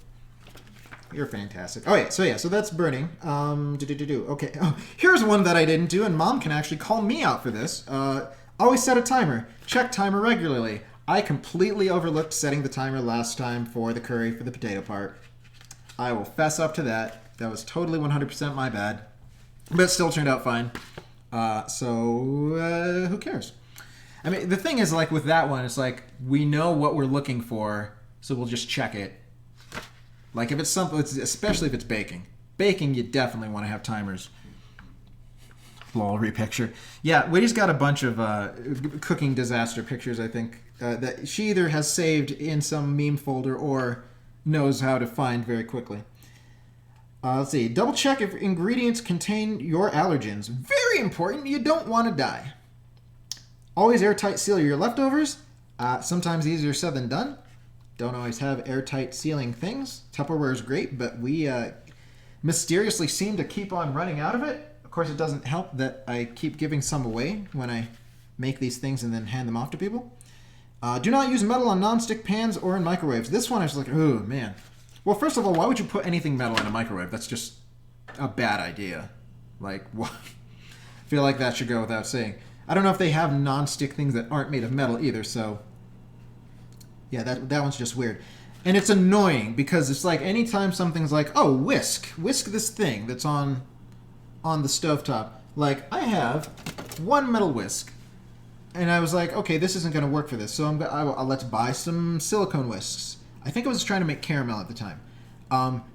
You're fantastic. Oh yeah, so that's burning. Okay. Oh, here's one that I didn't do, and Mom can actually call me out for this. Always set a timer. Check timer regularly. I completely overlooked setting the timer last time for the curry, for the potato part. I will fess up to that. That was totally 100% my bad. But it still turned out fine. So who cares? I mean, the thing is, with that one, it's we know what we're looking for, so we'll just check it. If it's something, especially if it's baking. Baking, you definitely want to have timers. Lol, repicture. Yeah, Witty's got a bunch of cooking disaster pictures, I think, that she either has saved in some meme folder or knows how to find very quickly. Let's see. Double check if ingredients contain your allergens. Very important. You don't want to die. Always airtight seal your leftovers. Sometimes easier said than done. Don't always have airtight sealing things. Tupperware is great, but we mysteriously seem to keep on running out of it. Of course, it doesn't help that I keep giving some away when I make these things and then hand them off to people. Do not use metal on nonstick pans or in microwaves. This one I was oh man. Well, first of all, why would you put anything metal in a microwave? That's just a bad idea. What? I feel like that should go without saying. I don't know if they have non-stick things that aren't made of metal either, so... Yeah, that one's just weird. And it's annoying, because it's anytime something's oh, whisk this thing that's on the stovetop. I have one metal whisk, and I was okay, this isn't going to work for this, so let's buy some silicone whisks. I think I was trying to make caramel at the time.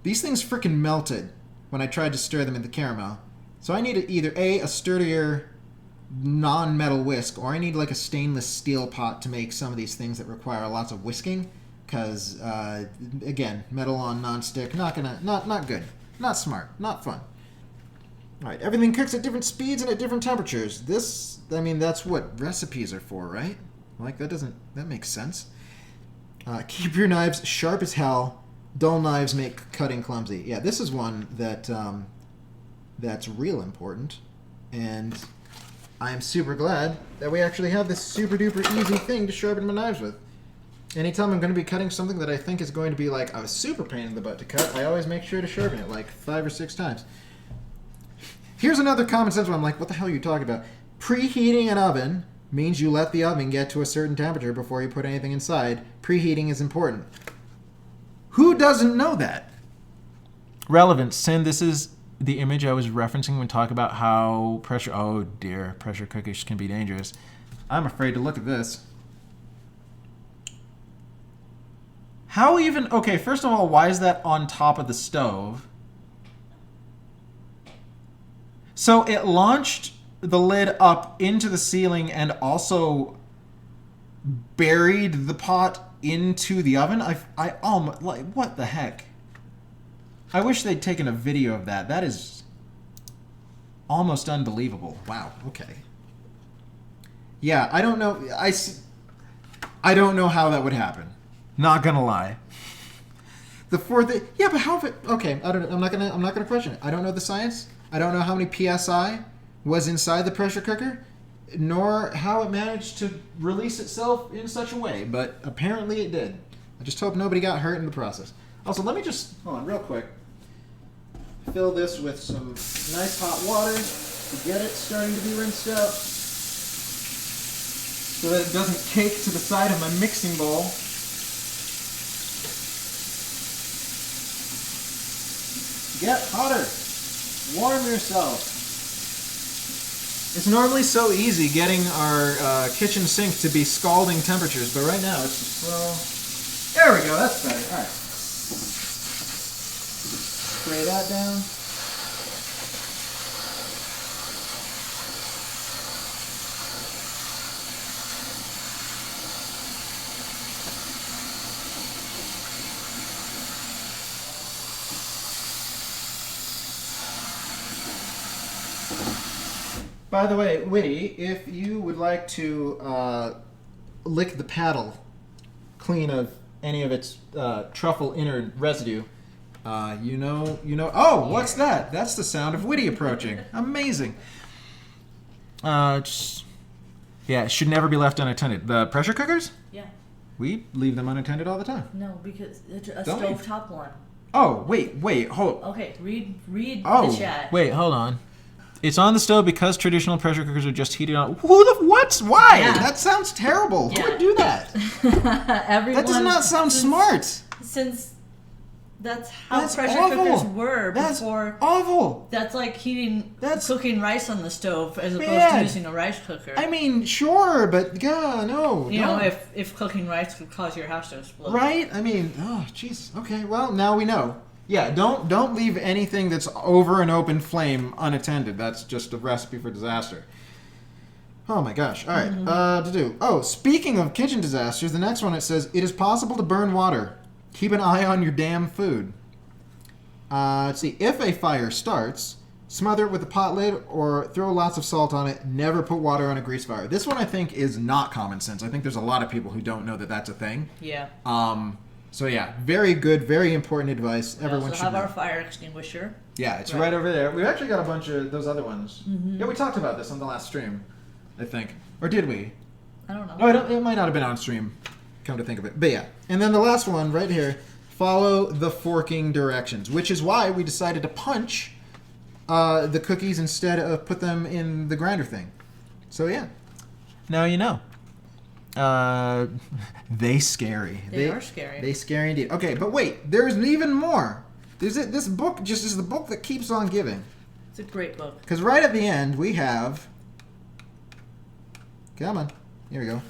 These things frickin' melted when I tried to stir them in the caramel. So I needed either a sturdier non-metal whisk, or I need a stainless steel pot to make some of these things that require lots of whisking, because again, metal on non-stick, not good, not smart, not fun. All right, everything cooks at different speeds and at different temperatures. That's what recipes are for, right? That makes sense. Keep your knives sharp as hell. Dull knives make cutting clumsy. Yeah, this is one that's real important, and I am super glad that we actually have this super duper easy thing to sharpen my knives with. Anytime I'm going to be cutting something that I think is going to be a super pain in the butt to cut, I always make sure to sharpen it 5 or 6 times. Here's another common sense one. I'm like, what the hell are you talking about? Preheating an oven means you let the oven get to a certain temperature before you put anything inside. Preheating is important. Who doesn't know that? Relevance. Sin, this is the image I was referencing when talking about how pressure cookers can be dangerous. I'm afraid to look at this. How even... Okay, first of all, why is that on top of the stove? So it launched the lid up into the ceiling and also buried the pot into the oven? I almost... Like, what the heck? I wish they'd taken a video of that. That is almost unbelievable. Wow, okay. Yeah, I don't know. I don't know how that would happen. Not gonna lie. The fourth, yeah, but how? Okay, I don't know. I'm not gonna question it. I don't know the science. I don't know how many psi was inside the pressure cooker, nor how it managed to release itself in such a way. But apparently it did. I just hope nobody got hurt in the process. Also, let me just hold on real quick. Fill this with some nice hot water to get it starting to be rinsed out, so that it doesn't cake to the side of my mixing bowl. Get hotter. Warm yourself. It's normally so easy getting our kitchen sink to be scalding temperatures, but right now it's just slow. There we go, that's better. All right. Spray that down. By the way, Witty, if you would like to lick the paddle clean of any of its truffle inner residue, you know. Oh, what's that? That's the sound of Witty approaching. Amazing. Yeah, it should never be left unattended. The pressure cookers? Yeah. We leave them unattended all the time. No, because it's a Don't we? stovetop one. Oh, wait, hold. Okay, read Oh, the chat. Wait, hold on. It's on the stove because traditional pressure cookers are just heated on. Who the what? Why? Yeah. That sounds terrible. Yeah. Who would do that? Everyone, That does not sound smart. Since that's how That's pressure awful. cookers were That's before. awful. That's like That's cooking rice on the stove as opposed bad. to using a rice cooker. I mean, sure, but God, no. you know, don't. if cooking rice could cause your house to explode. Right? I mean, oh, jeez. Okay, well, now we know. Yeah, don't leave anything that's over an open flame unattended. That's just a recipe for disaster. Oh my gosh. All right. Oh, speaking of kitchen disasters, the next one it says, it is possible to burn water. Keep an eye on your damn food. Let's see. If a fire starts, smother it with a pot lid or throw lots of salt on it. Never put water on a grease fire. This one I think is not common sense. I think there's a lot of people who don't know that that's a thing. Yeah. So yeah, very good, very important advice. We Everyone also should have know. our fire extinguisher. Yeah, it's right over there. We've actually got a bunch of those other ones. Mm-hmm. Yeah, we talked about this on the last stream, I think. Or did we? I don't know. No, it might not have been on stream, come to think of it. But yeah. And then the last one right here, follow the forking directions, which is why we decided to punch the cookies instead of put them in the grinder thing. So yeah. Now you know. They scary. They are scary. They scary indeed. Okay, but wait, there's even more. This book just is the book that keeps on giving. It's a great book. Because right at the end we have, come on, here we go.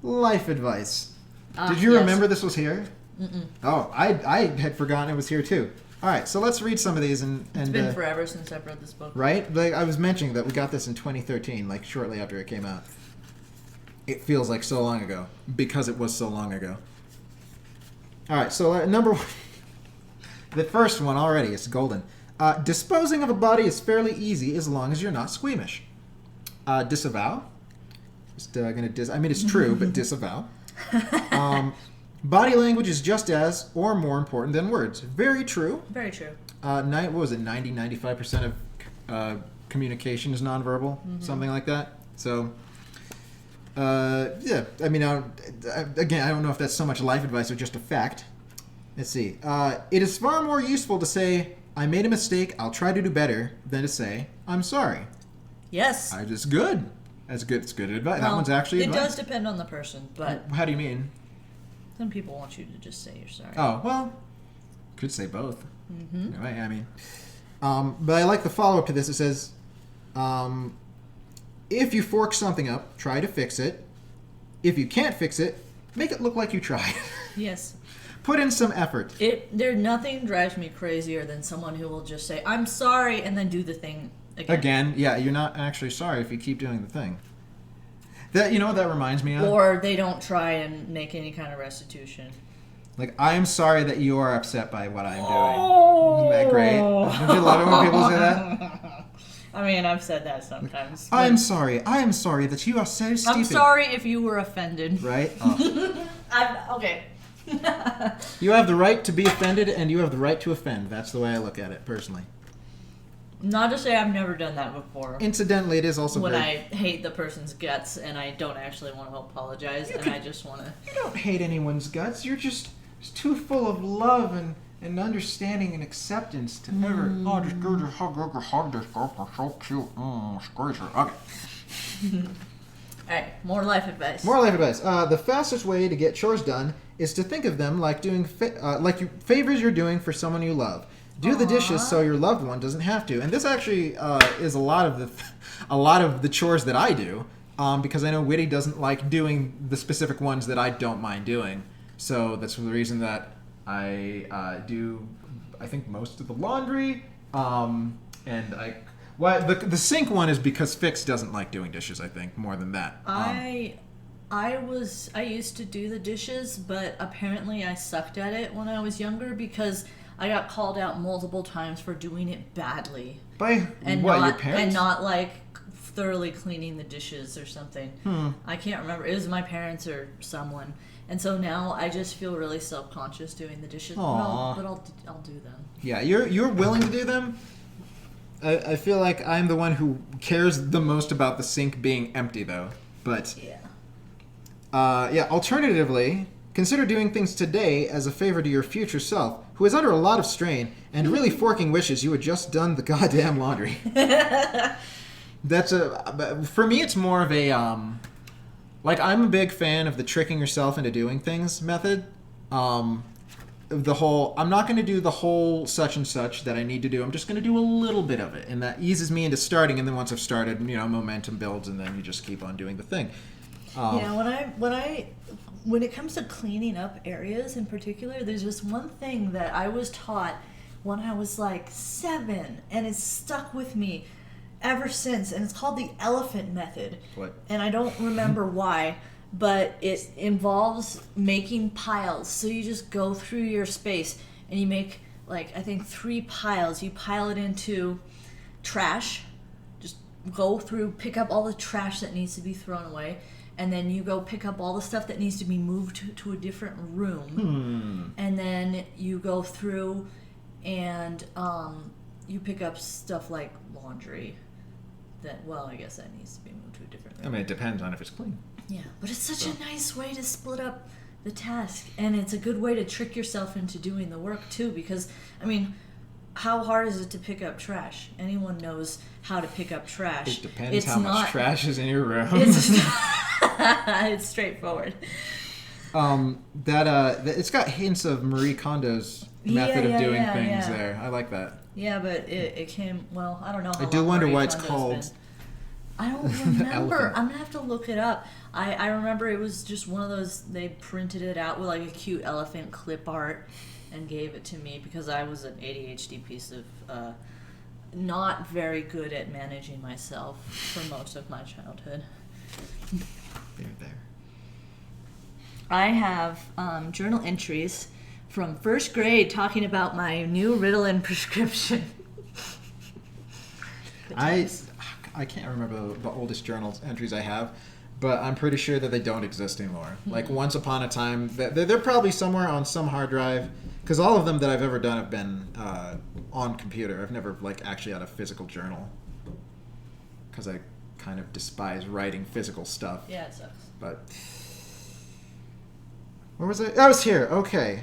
Life advice. Did you remember this was here? Mm-mm. Oh, I had forgotten it was here too. All right, so let's read some of these and It's been forever since I've read this book. right? Like I was mentioning that we got this in 2013, like shortly after it came out. It feels like so long ago because it was so long ago. All right, so number one, the first one already is golden. Disposing of a body is fairly easy as long as you're not squeamish. Disavow. Just gonna I mean, it's true, but disavow. Body language is just as or more important than words. Very true. Very true. What was it? 95% of communication is nonverbal, something like that. So. Yeah, I mean, again, I don't know if that's so much life advice or just a fact. Let's see. It is far more useful to say, I made a mistake. I'll try to do better than to say, I'm sorry. Yes. I just good. That's good. It's good advice. That Well, one's actually it advice. does depend on the person, but How do you mean? some people want you to just say you're sorry. Oh, well, could say both. Mm-hmm. Anyway, I mean, but I like the follow-up to this. It says, if you fork something up, try to fix it. If you can't fix it, make it look like you tried. Yes. Put in some effort. Nothing drives me crazier than someone who will just say, I'm sorry, and then do the thing again. Again, yeah, you're not actually sorry if you keep doing the thing. That, you know what that reminds me of? Or they don't try and make any kind of restitution. Like, I am sorry that you are upset by what I'm doing. Isn't that great? Don't you love it when people say that? I mean, I've said that sometimes. I am sorry that you are so stupid. I'm sorry if you were offended. Right? Oh. Okay. You have the right to be offended, and you have the right to offend. That's the way I look at it, personally. Not to say I've never done that before. Incidentally, it is also when very... I hate the person's guts and I don't actually want to apologize I just want to... You don't hate anyone's guts. You're just too full of love and understanding and acceptance to ever... Oh, just go to hug this girl. We're so cute. Squeeze her. Okay. Alright, more life advice. More life advice. The fastest way to get chores done is to think of them like doing favors you're doing for someone you love. Do the dishes so your loved one doesn't have to. And this actually is a lot of the chores that I do, because I know Whitty doesn't like doing the specific ones that I don't mind doing. So that's the reason that I do, I think, most of the laundry. The sink one is because Fix doesn't like doing dishes, I think, more than that. I used to do the dishes, but apparently I sucked at it when I was younger because I got called out multiple times for doing it badly. By your parents? And not like thoroughly cleaning the dishes or something. I can't remember. It was my parents or someone. And so now I just feel really self-conscious doing the dishes. But I'll do them. Yeah, you're willing to do them? I feel like I'm the one who cares the most about the sink being empty, though. But alternatively, consider doing things today as a favor to your future self, who is under a lot of strain and really forking wishes you had just done the goddamn laundry. For me, it's more of a I'm a big fan of the tricking yourself into doing things method. I'm not going to do the whole such and such that I need to do. I'm just going to do a little bit of it, and that eases me into starting. And then once I've started, momentum builds, and then you just keep on doing the thing. When it comes to cleaning up areas in particular, there's this one thing that I was taught when I was like 7, and it's stuck with me ever since, and it's called the elephant method. What? And I don't remember why, but it involves making piles. So you just go through your space and you make, I think 3 piles. You pile it into trash. Just go through, pick up all the trash that needs to be thrown away. And then you go pick up all the stuff that needs to be moved to a different room. And then you go through and you pick up stuff like laundry I guess that needs to be moved to a different room. I mean, it depends on if it's clean. Yeah, but it's such a nice way to split up the task. And it's a good way to trick yourself into doing the work, too, because, how hard is it to pick up trash? Anyone knows how to pick up trash. It depends how much trash is in your room. It's straightforward. It's got hints of Marie Kondo's method of doing things there. I like that. Yeah, but it came, I don't know how I do wonder why it's Kondo's called... been. I don't remember. I'm going to have to look it up. I remember it was just one of those, they printed it out with a cute elephant clip art and gave it to me because I was an ADHD piece of not very good at managing myself for most of my childhood. There. I have journal entries from first grade talking about my new Ritalin prescription. I can't remember the oldest journal entries I have, but I'm pretty sure that they don't exist anymore. Once upon a time, they're probably somewhere on some hard drive, because all of them that I've ever done have been on computer. I've never actually had a physical journal, because I kind of despise writing physical stuff. Yeah, it sucks. But where was I? I was here. Okay.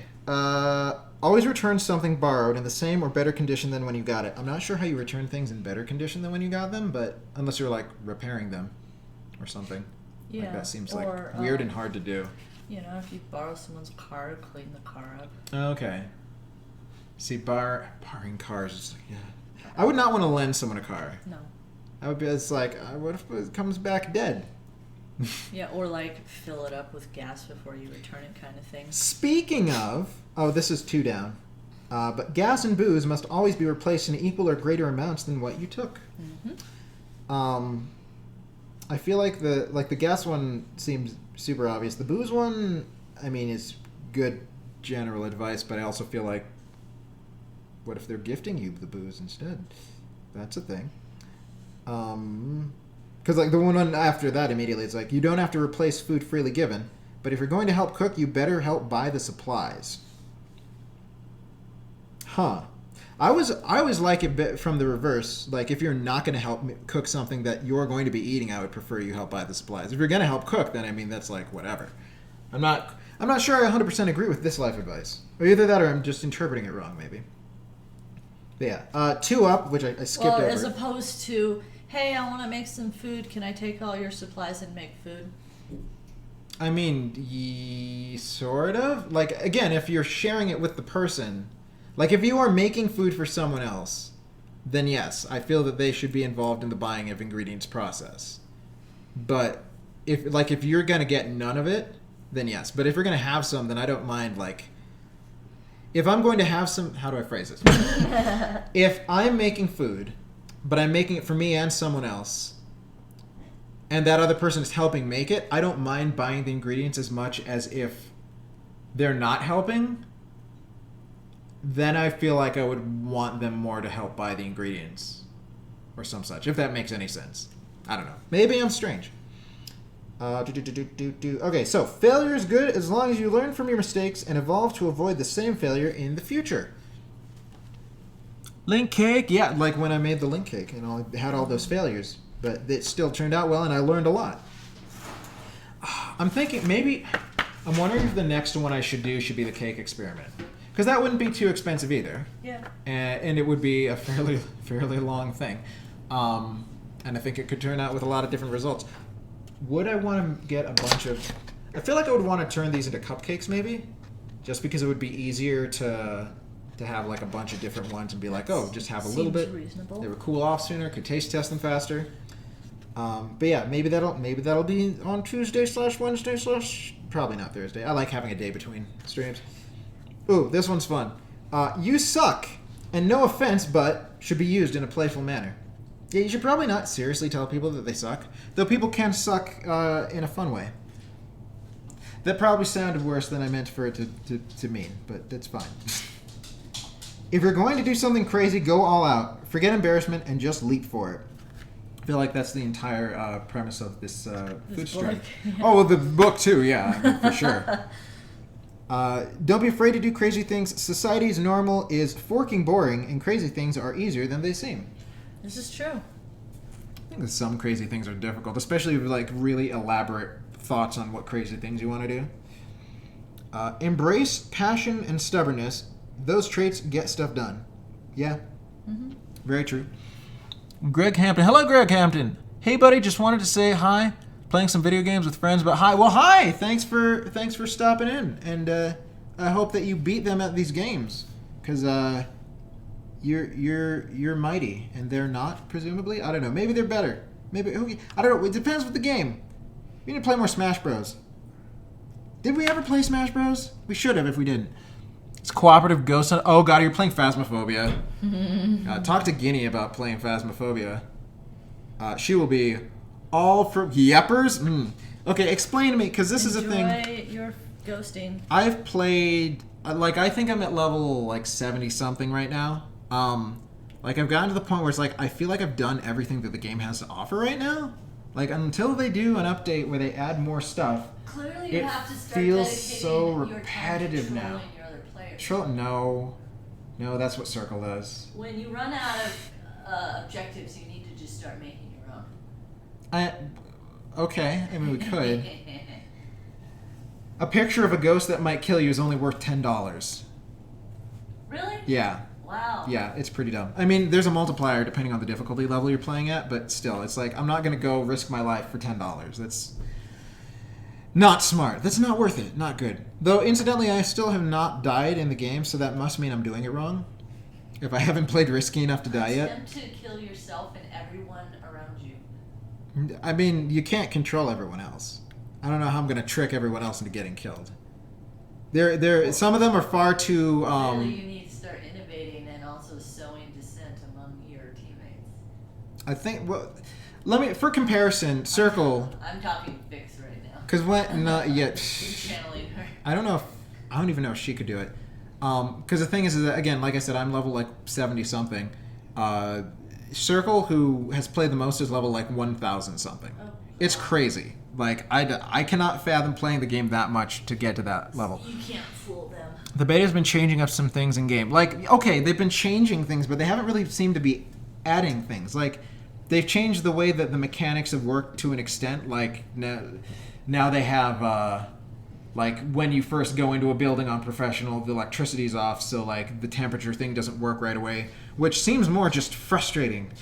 Always return something borrowed in the same or better condition than when you got it. I'm not sure how you return things in better condition than when you got them, but unless you're like repairing them or something. Yeah. Like that seems or, like weird and hard to do. You know, if you borrow someone's car, clean the car up. Okay. See, borrowing cars is like, yeah. I would not want to lend someone a car. No. I would be, it's like, what if it comes back dead? Yeah, or like fill it up with gas before you return it kind of thing. Speaking of, this is 2 down. But gas and booze must always be replaced in equal or greater amounts than what you took. Mm-hmm. I feel like the gas one seems super obvious. The booze one, I mean, is good general advice, but I also feel like, what if they're gifting you the booze instead? That's a thing. Because like the one after that immediately, it's like, you don't have to replace food freely given, but if you're going to help cook, you better help buy the supplies. Huh. I always like it bit from the reverse. Like, if you're not going to help cook something that you're going to be eating, I would prefer you help buy the supplies. If you're going to help cook, then I mean, that's like whatever. I'm not sure I 100% agree with this life advice. Or either that or I'm just interpreting it wrong, maybe. But yeah. 2 up, which I skipped over. Well, as opposed to, hey, I want to make some food. Can I take all your supplies and make food? I mean, sort of. Like, again, if you're sharing it with the person, like if you are making food for someone else, then yes, I feel that they should be involved in the buying of ingredients process. But if you're going to get none of it, then yes. But if you're going to have some, then I don't mind, like, if I'm going to have some, how do I phrase this? If I'm making food, but I'm making it for me and someone else, and that other person is helping make it, I don't mind buying the ingredients as much as if they're not helping. Then I feel like I would want them more to help buy the ingredients or some such, if that makes any sense. I don't know. Maybe I'm strange. Okay, so failure is good as long as you learn from your mistakes and evolve to avoid the same failure in the future. Link cake? Yeah, like when I made the link cake and I had all those failures. But it still turned out well and I learned a lot. I'm wondering if the next one I should do should be the cake experiment. Because that wouldn't be too expensive either. Yeah. And it would be a fairly long thing. And I think it could turn out with a lot of different results. Would I want to get a bunch of... I feel like I would want to turn these into cupcakes maybe. Just because it would be easier to have like a bunch of different ones and be like, oh, just have a little bit. Reasonable. They would cool off sooner, could taste test them faster. But yeah, maybe that'll be on Tuesday/Wednesday/ probably not Thursday. I like having a day between streams. Ooh, this one's fun. You suck, and no offense, but should be used in a playful manner. Yeah, you should probably not seriously tell people that they suck, though people can suck in a fun way. That probably sounded worse than I meant for it to mean, but that's fine. If you're going to do something crazy, go all out. Forget embarrassment and just leap for it. I feel like that's the entire premise of this food stream. Oh, well, the book too, yeah, I mean, for sure. Don't be afraid to do crazy things. Society's normal is forking boring, and crazy things are easier than they seem. This is true. I think that some crazy things are difficult, especially with like really elaborate thoughts on what crazy things you want to do. Embrace passion and stubbornness. Those traits get stuff done. Yeah. Mm-hmm. Very true. Greg Hampton. Hello, Greg Hampton. Hey, buddy. Just wanted to say hi. Playing some video games with friends, but hi. Well, hi. Thanks for stopping in, and I hope that you beat them at these games, because you're mighty, and they're not, presumably. I don't know. Maybe they're better. Maybe I don't know. It depends with the game. We need to play more Smash Bros. Did we ever play Smash Bros? We should have if we didn't. It's cooperative ghost hunt. Oh god, you're playing Phasmophobia. Talk to Guinea about playing Phasmophobia. She will be all for yeppers. Okay, explain to me, because this is a thing. Enjoy your ghosting. I've played, I think I'm at level 70 something right now. I've gotten to the point where it's like I feel like I've done everything that the game has to offer right now. Until they do an update where they add more stuff. Clearly, you have to start feels dedicating so your time to repetitive now. Your other players. No, that's what Circle does. When you run out of objectives, you need to just start making your own. Okay, I mean we could. A picture of a ghost that might kill you is only worth $10. Really? Yeah. Wow. Yeah, it's pretty dumb. I mean, there's a multiplier depending on the difficulty level you're playing at, but still, it's like, I'm not going to go risk my life for $10. That's not smart. That's not worth it. Not good. Though, incidentally, I still have not died in the game, so that must mean I'm doing it wrong. If I haven't played risky enough to die yet. Attempt to kill yourself and everyone around you. I mean, you can't control everyone else. I don't know how I'm going to trick everyone else into getting killed. Some of them are far too... Really, you need to start innovating and also sowing dissent among your teammates. I think... Well, for comparison, Circle... I'm talking Vix right now. Because when... Not yet. Channeling her. I don't even know if she could do it. Because the thing is that, again, like I said, I'm level like 70 something. Circle, who has played the most, is level like 1,000 something. Oh. It's crazy. Like I cannot fathom playing the game that much to get to that level. You can't fool them. The beta's been changing up some things in game. Like, okay, they've been changing things, but they haven't really seemed to be adding things. Like, they've changed the way that the mechanics have worked to an extent. Like now they have. Like, when you first go into a building on professional, the electricity's off, so, like, the temperature thing doesn't work right away, which seems more just frustrating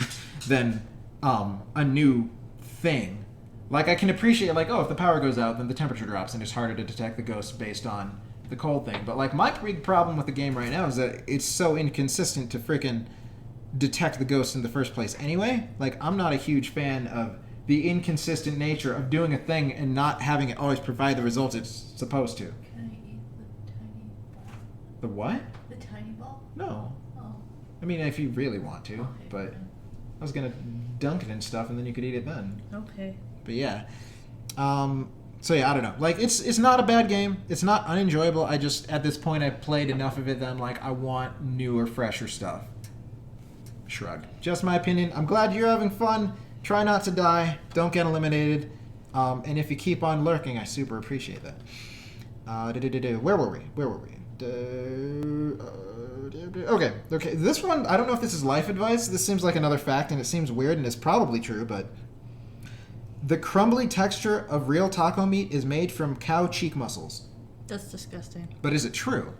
than a new thing. Like, I can appreciate, like, oh, if the power goes out, then the temperature drops, and it's harder to detect the ghosts based on the cold thing. But, like, my big problem with the game right now is that it's so inconsistent to freaking detect the ghosts in the first place anyway. Like, I'm not a huge fan of the inconsistent nature of doing a thing and not having it always provide the results it's supposed to. Can I eat the tiny ball? The what? The tiny ball? No. Oh. I mean, if you really want to, Okay. but I was going to dunk it and stuff and then you could eat it then. Okay. But yeah. So yeah, I don't know. Like, it's not a bad game. It's not unenjoyable. I just, at this point, I've played enough of it that I'm like, I want newer, fresher stuff. Shrug. Just my opinion. I'm glad you're having fun. Try not to die. Don't get eliminated. And if you keep on lurking, I super appreciate that. Where were we? Okay. This one, I don't know if this is life advice. This seems like another fact, and it seems weird, and it's probably true, but the crumbly texture of real taco meat is made from cow cheek muscles. That's disgusting. But is it true?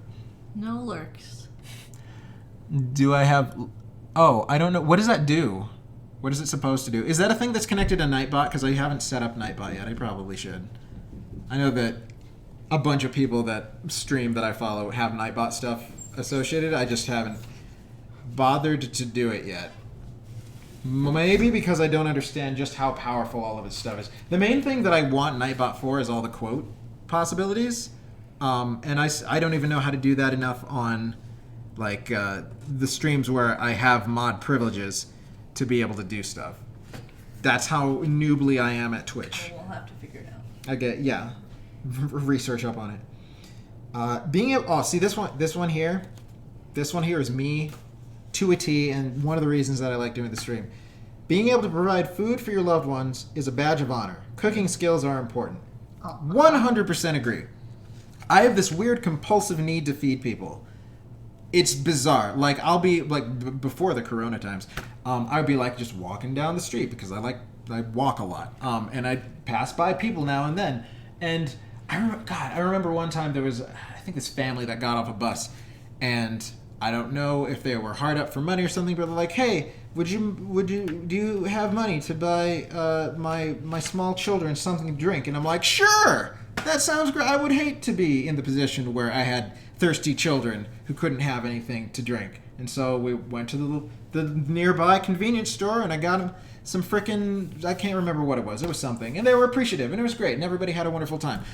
No lurks. Do I have... Oh, I don't know. What does that do? What is it supposed to do? Is that a thing that's connected to Nightbot? Because I haven't set up Nightbot yet. I probably should. I know that a bunch of people that stream that I follow have Nightbot stuff associated. I just haven't bothered to do it yet. Maybe because I don't understand just how powerful all of his stuff is. The main thing that I want Nightbot for is all the quote possibilities. And I don't even know how to do that enough on like the streams where I have mod privileges to be able to do stuff. That's how noobly I am at Twitch. We'll have to figure it out. I get, yeah. Research up on it. Being able, see this one here is me to a T, and one of the reasons that I like doing the stream. Being able to provide food for your loved ones is a badge of honor. Cooking skills are important. 100% agree. I have this weird compulsive need to feed people. It's bizarre. Like, I'll be, like, before the corona times, I would be, like, just walking down the street because I walk a lot. And I'd pass by people now and then. And I remember one time there was, I think, this family that got off a bus. And I don't know if they were hard up for money or something, but they're like, hey, do you have money to buy my small children something to drink? And I'm like, sure! That sounds great. I would hate to be in the position where I had thirsty children who couldn't have anything to drink. And so we went to the nearby convenience store, and I got them some frickin', I can't remember what it was. It was something. And they were appreciative, and it was great, and everybody had a wonderful time.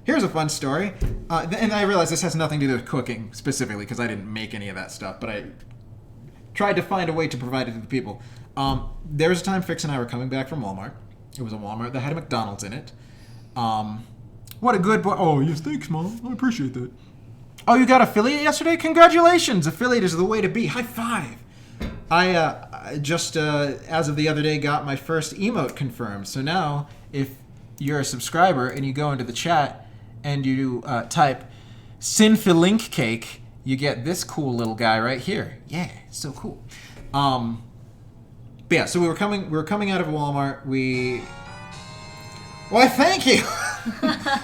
Here's a fun story. And I realize this has nothing to do with cooking specifically, because I didn't make any of that stuff, but I tried to find a way to provide it to the people. There was a time Fix and I were coming back from Walmart. It was a Walmart that had a McDonald's in it. What a good boy. Oh, yes, thanks, Mom. I appreciate that. Oh, you got affiliate yesterday? Congratulations. Affiliate is the way to be. High five. I just, as of the other day, got my first emote confirmed. So now, if you're a subscriber and you go into the chat and you type Sinfilink Cake, you get this cool little guy right here. Yeah, so cool. But yeah, so we were coming out of Walmart. Why, thank you.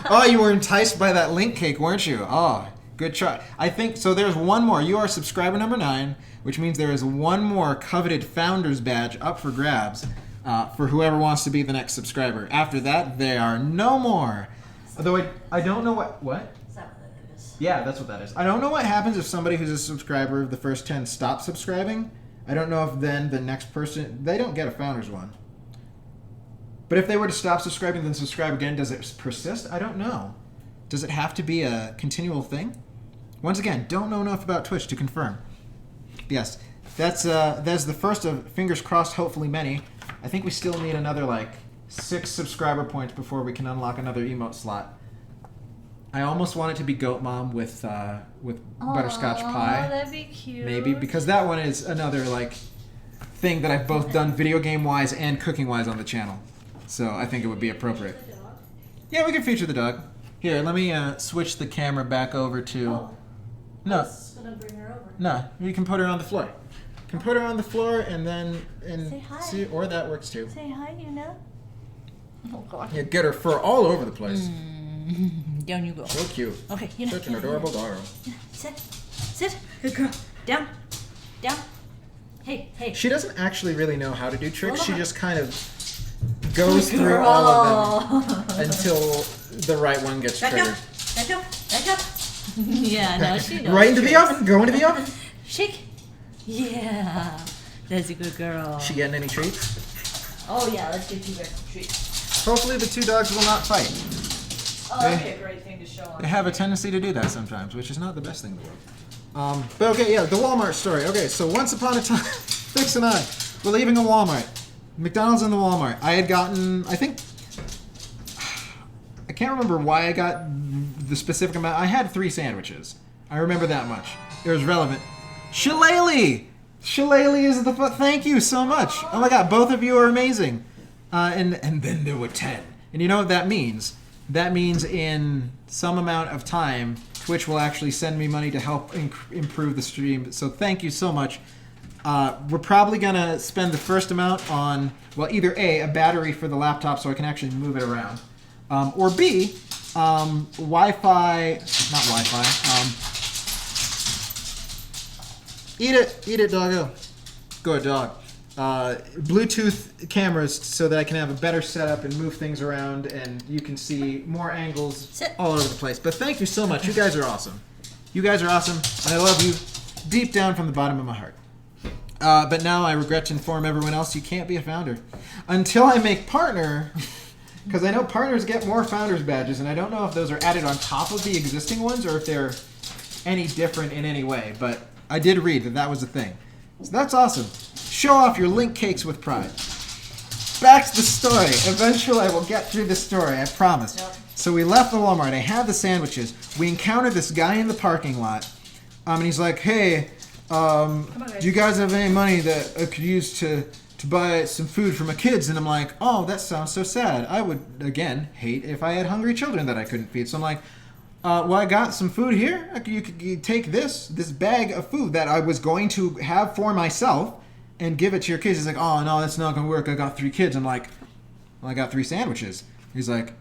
Oh, you were enticed by that link cake, weren't you? Oh, Good try. I think so. There's one more. You are subscriber number 9, which means there is one more coveted Founders Badge up for grabs for whoever wants to be the next subscriber. After that, there are no more. Although I don't know what. Is that what that is? Yeah, that's what that is. I don't know what happens if somebody who's a subscriber of the first 10 stops subscribing. I don't know if then the next person, they don't get a Founders one. But if they were to stop subscribing then subscribe again, does it persist? I don't know. Does it have to be a continual thing? Once again, don't know enough about Twitch to confirm. Yes, that's the first of, fingers crossed, hopefully many. I think we still need another like 6 subscriber points before we can unlock another emote slot. I almost want it to be Goat Mom with butterscotch pie. Oh, that'd be cute. Maybe, because that one is another like thing that I've both done video game wise and cooking wise on the channel. So I think it would be appropriate. Yeah, we can feature the dog. Here, let me switch the camera back over to. Oh, I No, was gonna bring her over. no, you can put her on the floor. You can put her on the floor and then Say hi. see, or that works too. Say hi, Una. Oh God. Yeah, get her fur all over the place. Down you go. So cute. Okay, Una. Such an adorable dog. Sit. Sit. Good girl. Down. Down. Hey, hey. She doesn't actually really know how to do tricks. She Hold on. just kind of goes through all of them until the right one gets Back triggered. up. Back up. Back up. Yeah, no, she knows. Right into the oven. Go into the oven. Shake. Yeah. That's a good girl. She getting any treats? Oh yeah, let's get you guys some treats. Hopefully the 2 dogs will not fight. Oh, that'd be a great thing to show on. They have a tendency to do that sometimes, which is not the best thing in the world. But okay, yeah, the Walmart story. Okay, so once upon a time, Fix and I were leaving a Walmart. McDonald's and the Walmart. I had gotten, I can't remember why I got the specific amount. I had 3 sandwiches. I remember that much. It was relevant. Shillelagh! Shillelagh is the thank you so much. Oh my god, both of you are amazing. And then there were 10. And you know what that means? That means in some amount of time, Twitch will actually send me money to help improve the stream. So thank you so much. We're probably going to spend the first amount on, well, either A, a battery for the laptop so I can actually move it around, or B, Wi-Fi, not Wi-Fi, eat it, doggo. Good dog. Bluetooth cameras so that I can have a better setup and move things around and you can see more angles Sit. all over the place. But thank you so much. You guys are awesome. You guys are awesome, and I love you deep down from the bottom of my heart. But now I regret to inform everyone else you can't be a founder until I make partner, because I know partners get more founders badges, and I don't know if those are added on top of the existing ones or if they're any different in any way. But I did read that that was a thing. So that's awesome. Show off your link cakes with pride. Back to the story. Eventually I will get through the story, I promise. Yep. So we left the Walmart. I had the sandwiches. We encountered this guy in the parking lot. And he's like, hey, do you guys have any money that I could use to buy some food for my kids? And I'm like, oh, that sounds so sad. I would, again, hate if I had hungry children that I couldn't feed. So I'm like, well, I got some food here. You could take this bag of food that I was going to have for myself and give it to your kids. He's like, oh, no, that's not going to work. I got 3 kids. I'm like, well, I got 3 sandwiches. He's like,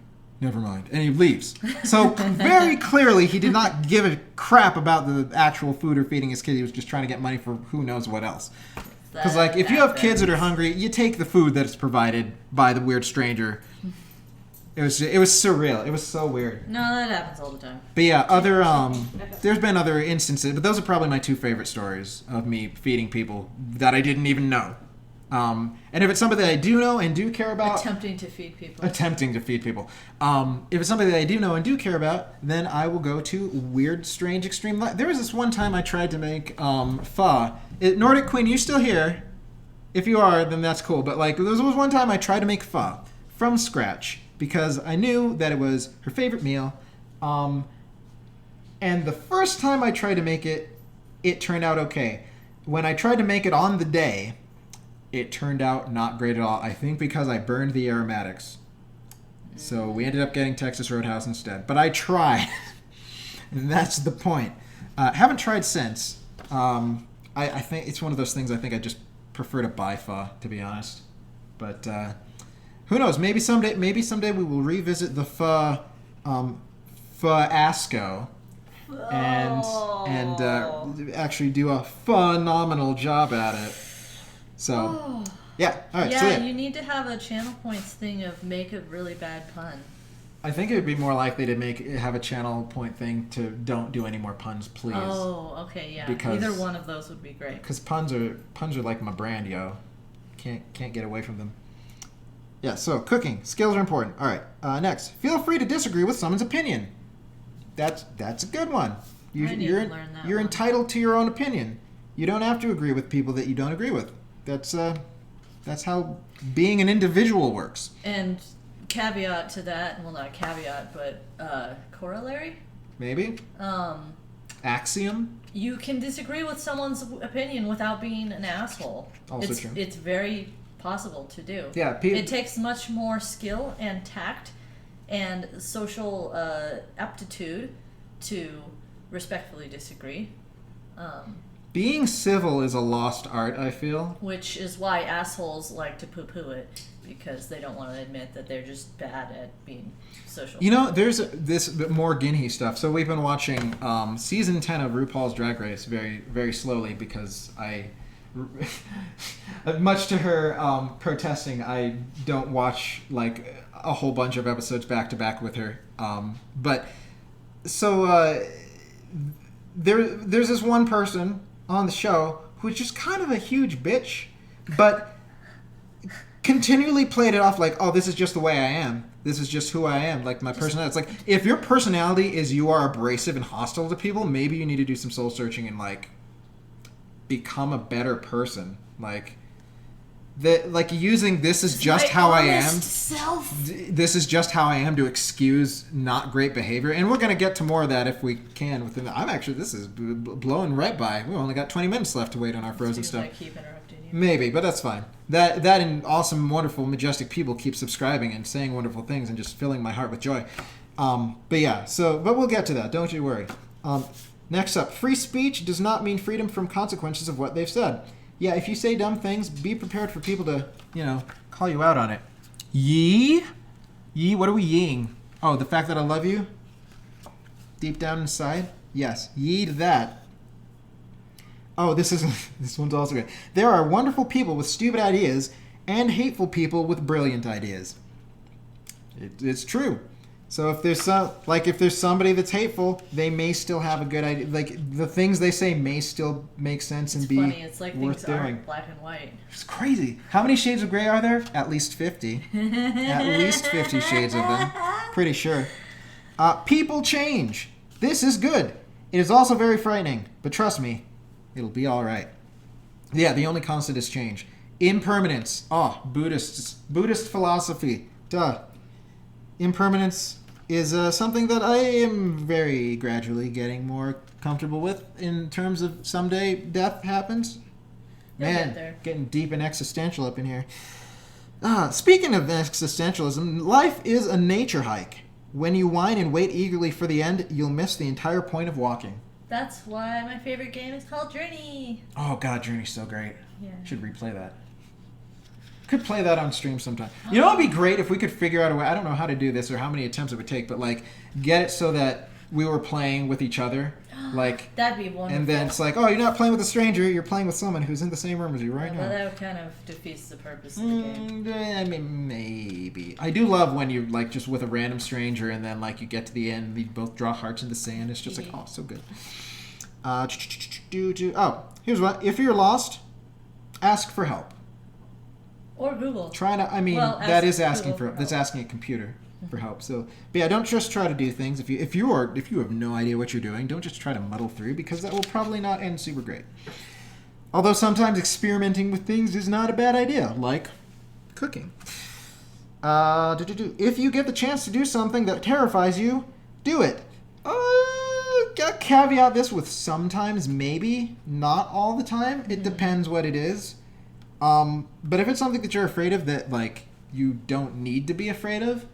never mind. And he leaves. So very clearly he did not give a crap about the actual food or feeding his kids. He was just trying to get money for who knows what else. Because, like, if you have kids that are hungry, you take the food that is provided by the weird stranger. It was surreal. It was so weird. No, that happens all the time. But yeah, there's been other instances, but those are probably my 2 favorite stories of me feeding people that I didn't even know. And if it's somebody that I do know and do care about, Attempting to feed people. If it's somebody that I do know and do care about, then I will go to weird, strange, extreme. There was this one time I tried to make pho. Nordic Queen, you still here? If you are, then that's cool. But like, there was one time I tried to make pho from scratch, because I knew that it was her favorite meal. And the first time I tried to make it, it turned out okay. When I tried to make it on the day, it turned out not great at all. I think because I burned the aromatics. So we ended up getting Texas Roadhouse instead. But I tried. And that's the point. Haven't tried since. I think it's one of those things I think I just prefer to buy pho, to be honest. But who knows? Maybe someday we will revisit the pho asco. and actually do a phenomenal job at it. So, yeah. All right. Yeah, So you need to have a channel points thing of make a really bad pun. I think it would be more likely to have a channel point thing to don't do any more puns, please. Oh, okay, yeah. Because- Either one of those would be great. Because puns are like my brand, yo. Can't get away from them. Yeah. So cooking skills are important. All right. Next, feel free to disagree with someone's opinion. That's a good one. I need to learn that You're one. entitled to your own opinion. You don't have to agree with people that you don't agree with. That's how being an individual works. And caveat to that, well, not caveat, but corollary. Maybe axiom. You can disagree with someone's opinion without being an asshole. Also true. It's very possible to do. Yeah. It takes much more skill and tact and social aptitude to respectfully disagree. Being civil is a lost art, I feel. Which is why assholes like to poo-poo it, because they don't want to admit that they're just bad at being social. You know, there's this more Guinea stuff. So we've been watching season 10 of RuPaul's Drag Race very, very slowly because much to her protesting, I don't watch like a whole bunch of episodes back to back with her. There's this one person on the show who's just kind of a huge bitch, but continually played it off like, oh, this is just the way I am. This is just who I am, like my personality. It's like, if your personality is you are abrasive and hostile to people, maybe you need to do some soul searching and like become a better person. Using this is just how I am. This is just how I am to excuse not great behavior, and we're gonna get to more of that if we can. This is blowing right by. We only got 20 minutes left to wait on our frozen stuff. I keep interrupting you. Maybe, but that's fine. That and awesome, wonderful, majestic people keep subscribing and saying wonderful things and just filling my heart with joy. But we'll get to that. Don't you worry. Next up, free speech does not mean freedom from consequences of what they've said. Yeah, if you say dumb things, be prepared for people to, call you out on it. Yee? Yee? What are we yeeing? Oh, the fact that I love you? Deep down inside? Yes. Yee to that. Oh, this one's also good. There are wonderful people with stupid ideas and hateful people with brilliant ideas. It's true. So if there's somebody that's hateful, they may still have a good idea. Like the things they say may still make sense and be funny. It's like worth things doing. aren't black and white. It's crazy. How many shades of gray are there? At least 50. At least 50 shades of them. Pretty sure. People change. This is good. It is also very frightening, but trust me, it'll be all right. Yeah, the only constant is change. Impermanence. Oh, Buddhist philosophy. Duh. Impermanence is something that I am very gradually getting more comfortable with in terms of someday death happens. You'll Man, get there. getting deep and existential up in here. Speaking of existentialism, life is a nature hike. When you whine and wait eagerly for the end, you'll miss the entire point of walking. That's why my favorite game is called Journey. Oh God, Journey's so great. Yeah. Should replay that. Could play that on stream sometime. You know, it'd be great if we could figure out a way. I don't know how to do this or how many attempts it would take, but like get it so that we were playing with each other, like. That'd be wonderful. And then it's like, oh, you're not playing with a stranger. You're playing with someone who's in the same room as you right Well, now. that kind of defeats the purpose of the game. I mean, maybe. I do love when you're like just with a random stranger, and then like you get to the end, and you both draw hearts in the sand. It's just like, oh, so good. Here's what: if you're lost, ask for help. Or Google. That is asking Google that's asking a computer for help. So, but yeah, don't just try to do things. If you have no idea what you're doing, don't just try to muddle through, because that will probably not end super great. Although sometimes experimenting with things is not a bad idea, like cooking. If you get the chance to do something that terrifies you, do it. Gotta caveat this with sometimes, maybe, not all the time. It depends what it is. But if it's something that you're afraid of that, like, you don't need to be afraid of,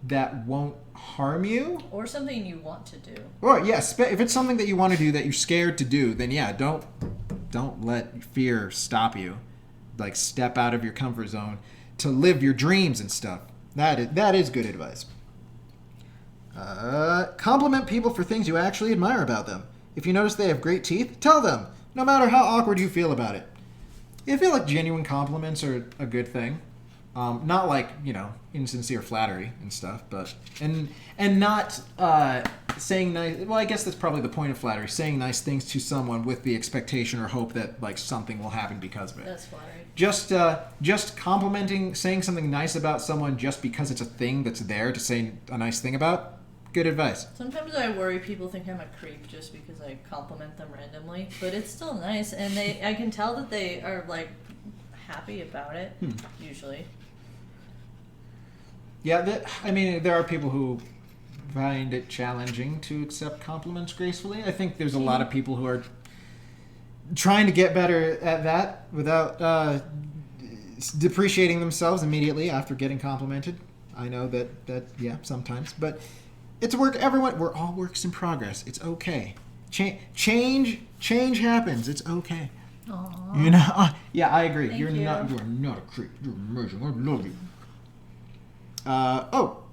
that won't harm you. Or something you want to do. Or, yes, if it's something that you want to do that you're scared to do, then yeah, don't let fear stop you. Like, step out of your comfort zone to live your dreams and stuff. That is good advice. Compliment people for things you actually admire about them. If you notice they have great teeth, tell them, no matter how awkward you feel about it. I feel like genuine compliments are a good thing. Not like, insincere flattery and stuff, but and not saying nice. Well, I guess that's probably the point of flattery: saying nice things to someone with the expectation or hope that like something will happen because of it. That's flattery. Just complimenting, saying something nice about someone just because it's a thing that's there to say a nice thing about. Good advice. Sometimes I worry people think I'm a creep just because I compliment them randomly, but it's still nice, and I can tell that they are like happy about it. Usually. Yeah, there are people who find it challenging to accept compliments gracefully. I think there's a lot of people who are trying to get better at that without depreciating themselves immediately after getting complimented. I know that sometimes, but it's work. We're all works in progress. It's okay. Change happens. It's okay. Aww. Yeah, I agree. Thank You are not a creep. You're amazing. I love you.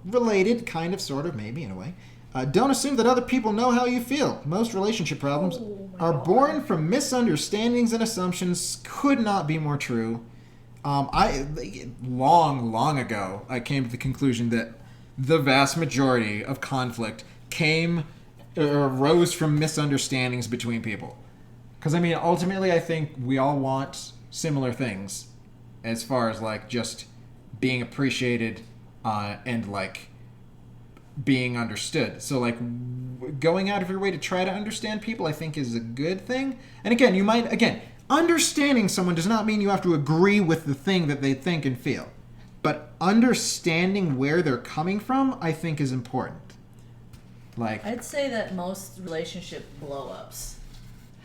Related, kind of, sort of, maybe in a way. Don't assume that other people know how you feel. Most relationship problems are born from misunderstandings and assumptions. Could not be more true. Long ago, I came to the conclusion that the vast majority of conflict arose from misunderstandings between people. Because, ultimately, I think we all want similar things as far as, like, just being appreciated and, like, being understood. So, like, going out of your way to try to understand people, I think, is a good thing. And again, understanding someone does not mean you have to agree with the thing that they think and feel. But understanding where they're coming from, I think, is important. Like, I'd say that most relationship blow-ups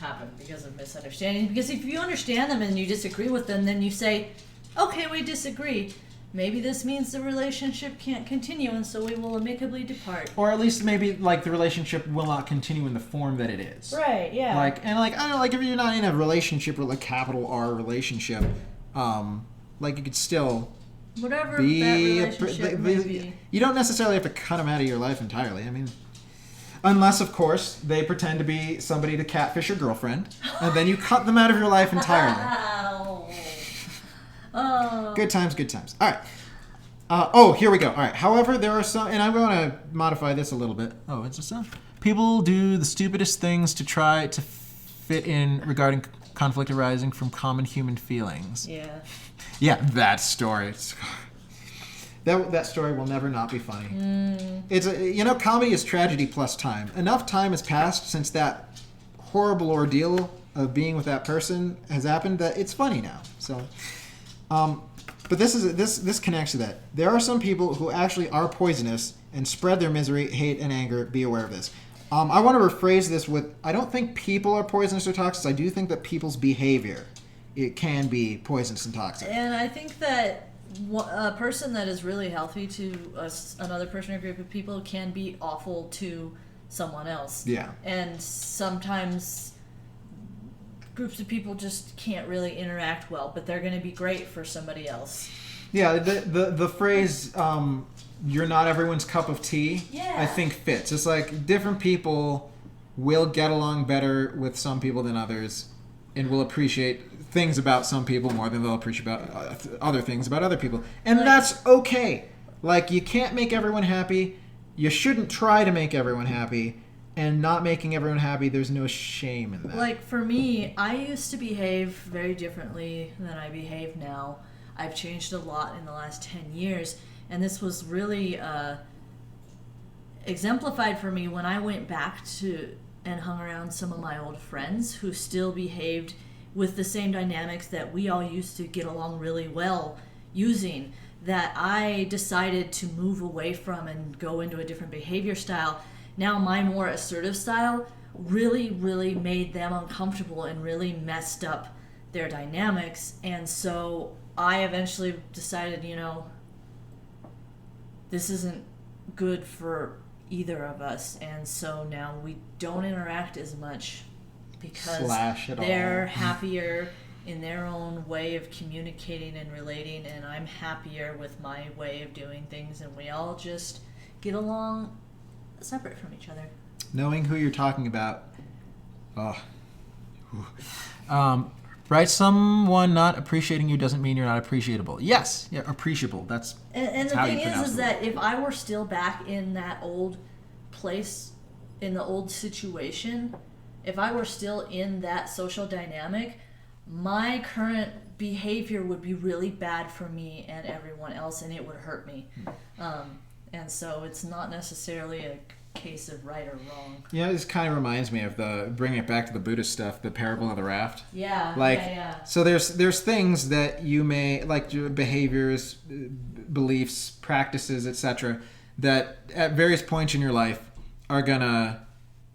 happen because of misunderstanding. Because if you understand them and you disagree with them, then you say, okay, we disagree. Maybe this means the relationship can't continue, and so we will amicably depart. or at least maybe, like, the relationship will not continue in the form that it is. Right, yeah. I don't know, like, if you're not in a relationship with a capital R relationship, like, you could still Whatever be that relationship may be. You don't necessarily have to cut them out of your life entirely. Unless, of course, they pretend to be somebody to catfish your girlfriend, and then you cut them out of your life entirely. Oh. Good times. All right. Here we go. All right. However, there are some, and I'm going to modify this a little bit. Oh, it's just People do the stupidest things to try to fit in regarding conflict arising from common human feelings. Yeah. Yeah, that story. That story will never not be funny. It's comedy is tragedy plus time. Enough time has passed since that horrible ordeal of being with that person has happened that it's funny now. So, but this connects to that. There are some people who actually are poisonous and spread their misery, hate, and anger. Be aware of this. I want to rephrase this with: I don't think people are poisonous or toxic. I do think that people's behavior, it can be poisonous and toxic. And I think that a person that is really healthy to another person or group of people can be awful to someone else. Yeah. And sometimes groups of people just can't really interact well, but they're going to be great for somebody else. Yeah, the phrase "you're not everyone's cup of tea," Yeah. I think fits. It's like different people will get along better with some people than others, and will appreciate things about some people more than they'll appreciate about other things about other people, and that's okay. Like, you can't make everyone happy. You shouldn't try to make everyone happy. And not making everyone happy, there's no shame in that. Like, for me, I used to behave very differently than I behave now. I've changed a lot in the last 10 years, and this was really exemplified for me when I went back to and hung around some of my old friends who still behaved with the same dynamics that we all used to get along really well using, that I decided to move away from and go into a different behavior style. Now my more assertive style really, really made them uncomfortable and really messed up their dynamics. And so I eventually decided, this isn't good for either of us. And so now we don't interact as much because they're happier in their own way of communicating and relating, and I'm happier with my way of doing things, and we all just get along separate from each other. Knowing who you're talking about. Oh. Right? Someone not appreciating you doesn't mean you're not appreciable. Yes, yeah, appreciable. That's And the how thing you pronounce is the that if I were still back in that old place, in the old situation, if I were still in that social dynamic, my current behavior would be really bad for me and everyone else, and it would hurt me. And so it's not necessarily a case of right or wrong. Yeah, this kind of reminds me of bringing it back to the Buddhist stuff, the parable of the raft. Yeah, Like, yeah. so there's things that you may, like behaviors, beliefs, practices, etc., that at various points in your life are gonna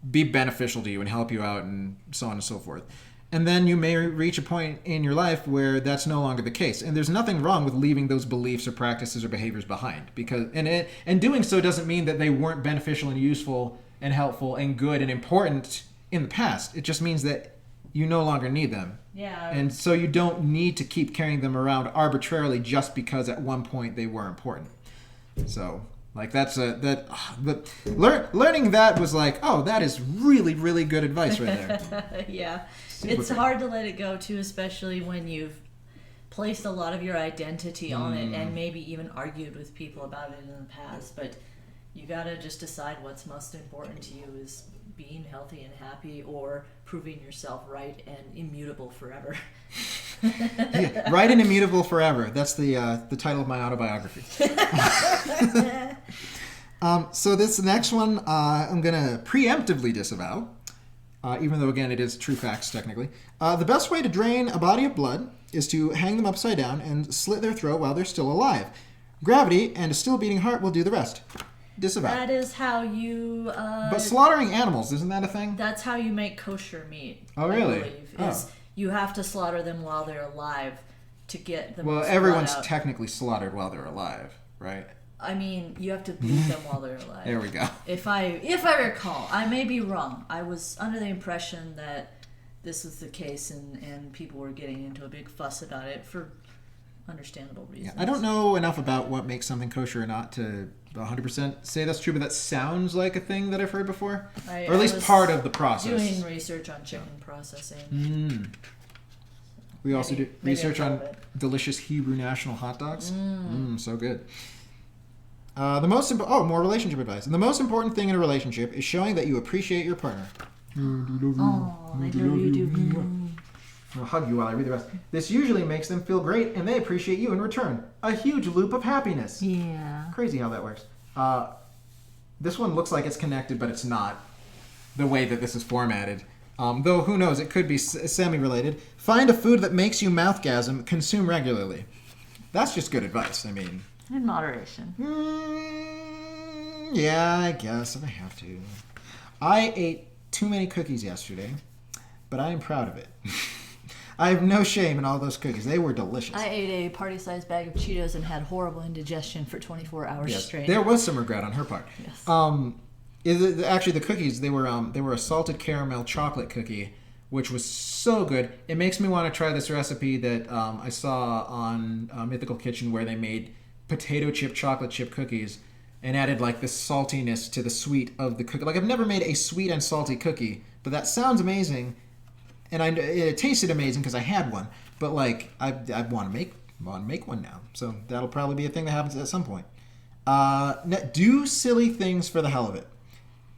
be beneficial to you and help you out and so on and so forth. And then you may reach a point in your life where that's no longer the case. And there's nothing wrong with leaving those beliefs or practices or behaviors behind. And doing so doesn't mean that they weren't beneficial and useful and helpful and good and important in the past. It just means that you no longer need them. Yeah. And so you don't need to keep carrying them around arbitrarily just because at one point they were important. So, like, learning that was like, oh, that is really, really good advice right there. Yeah. It's hard to let it go, too, especially when you've placed a lot of your identity on it and maybe even argued with people about it in the past. But you got to just decide what's most important to you is being healthy and happy or proving yourself right and immutable forever. Yeah, right and immutable forever. That's the title of my autobiography. So this next one I'm going to preemptively disavow. Even though, again, it is true facts, technically. The best way to drain a body of blood is to hang them upside down and slit their throat while they're still alive. Gravity and a still beating heart will do the rest. Disavow. That is how you... But slaughtering animals, isn't that a thing? That's how you make kosher meat. Oh, really? I believe, is you have to slaughter them while they're alive to get the Well, most everyone's blood out. technically slaughtered while they're alive, right? I mean, you have to beat them while they're alive. There we go. If I recall, I may be wrong. I was under the impression that this was the case, and people were getting into a big fuss about it for understandable reasons. Yeah, I don't know enough about what makes something kosher or not to 100% say that's true, but that sounds like a thing that I've heard before, or at least part of the process. Doing research on chicken processing. We also do maybe research a on little bit. delicious Hebrew national hot dogs. So good. More relationship advice. And the most important thing in a relationship is showing that you appreciate your partner. Oh, I know you do. I'll hug you while I read the rest. This usually makes them feel great, and they appreciate you in return. A huge loop of happiness. Yeah. Crazy how that works. This one looks like it's connected, but it's not. The way that this is formatted. Though, who knows, it could be semi-related. Find a food that makes you mouthgasm. Consume regularly. That's just good advice. I mean... In moderation. Yeah, I guess if I have to. I ate too many cookies yesterday, but I am proud of it. I have no shame in all those cookies. They were delicious. I ate a party-sized bag of Cheetos and had horrible indigestion for 24 hours straight. There was some regret on her part. Yes. Actually, the cookies, they were a salted caramel chocolate cookie, which was so good. It makes me want to try this recipe that I saw on Mythical Kitchen where they made potato chip chocolate chip cookies and added like the saltiness to the sweet of the cookie. Like, I've never made a sweet and salty cookie, but that sounds amazing, and it tasted amazing because I had one. But like, I want to make one now, so that'll probably be a thing that happens at some point. Do silly things for the hell of it.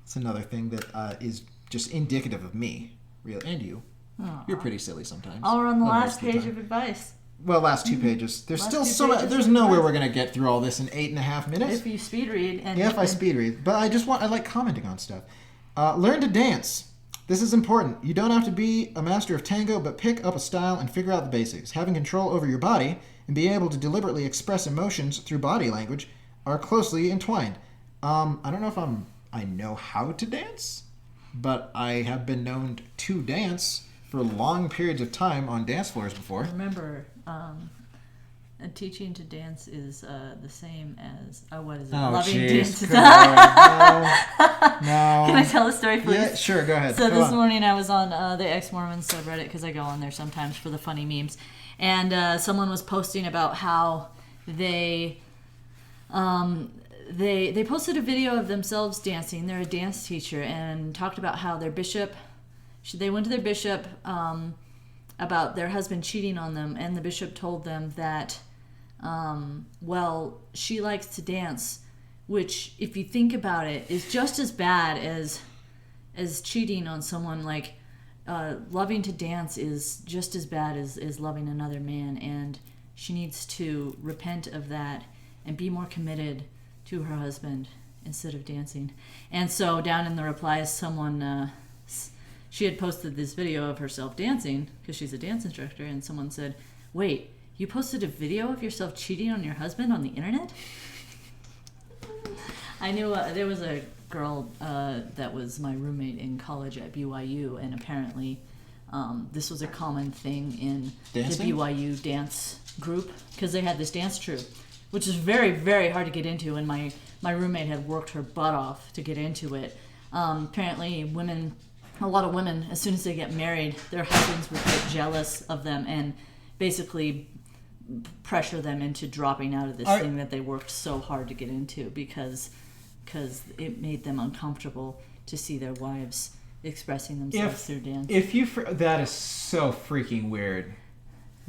It's another thing that is just indicative of me, really, and you. Aww. You're pretty silly sometimes. All on the Well, last most the page time. of advice. Well, last 2 pages. There's Last still 2 so much. pages There's of no way advice. we're gonna get through all this in 8.5 minutes. If you speed read and Yeah, if I speed read. But I like commenting on stuff. Learn to dance. This is important. You don't have to be a master of tango, but pick up a style and figure out the basics. Having control over your body and being able to deliberately express emotions through body language are closely entwined. I don't know if I know how to dance, but I have been known to dance for long periods of time on dance floors before. remember, teaching to dance is the same as what is it? Oh, Loving jeez. dance. No. Can I tell the story, please? Yeah, sure. Go ahead. So Go this on. morning I was on the ex-Mormon subreddit because I go on there sometimes for the funny memes, and someone was posting about how they they posted a video of themselves dancing. They're a dance teacher and talked about how their bishop, they went to their bishop about their husband cheating on them, and the bishop told them that, well, she likes to dance, which, if you think about it, is just as bad as cheating on someone. Like, loving to dance is just as bad as loving another man, and she needs to repent of that and be more committed to her husband instead of dancing. And so down in the replies, someone, she had posted this video of herself dancing because she's a dance instructor, and someone said, wait, you posted a video of yourself cheating on your husband on the internet? I knew there was a girl that was my roommate in college at BYU, and apparently this was a common thing in Dancing? the BYU dance group, because they had this dance troupe, which is very, very hard to get into, and my roommate had worked her butt off to get into it. Apparently a lot of women, as soon as they get married, their husbands would get jealous of them and basically pressure them into dropping out of this thing that they worked so hard to get into, because it made them uncomfortable to see their wives expressing themselves through dance. That is so freaking weird.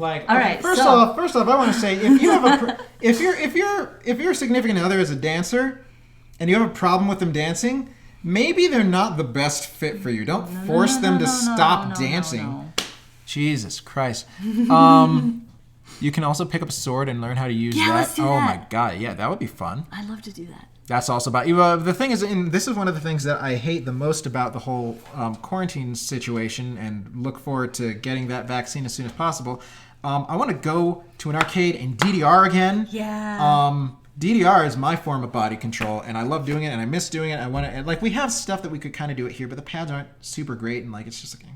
Like, all right, First off, I want to say, if you have if your significant other is a dancer, and you have a problem with them dancing, maybe they're not the best fit for you. Don't force them to stop dancing. No. Jesus Christ. You can also pick up a sword and learn how to use that. Let's do Oh that. my god, yeah, that would be fun. I'd love to do that. That's also about the thing is, and this is one of the things that I hate the most about the whole quarantine situation, and look forward to getting that vaccine as soon as possible. I want to go to an arcade in DDR again. Yeah. DDR is my form of body control, and I love doing it, and I miss doing it. I want to, like, we have stuff that we could kind of do it here, but the pads aren't super great, and like, it's just like,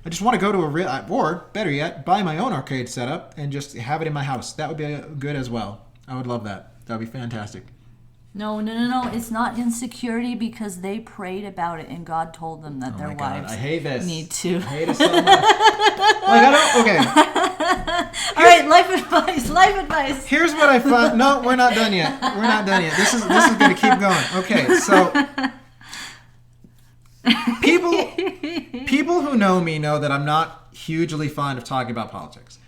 I just want to go to a real, or better yet, buy my own arcade setup and just have it in my house. That would be good as well. I would love that. That would be fantastic. No. It's not insecurity, because they prayed about it and God told them that their wives I hate this. need to. I hate it so much. Like, I don't. Okay. All right, life advice. Here's what I found. No, we're not done yet. This is going to keep going. Okay, so people who know me know that I'm not hugely fond of talking about politics.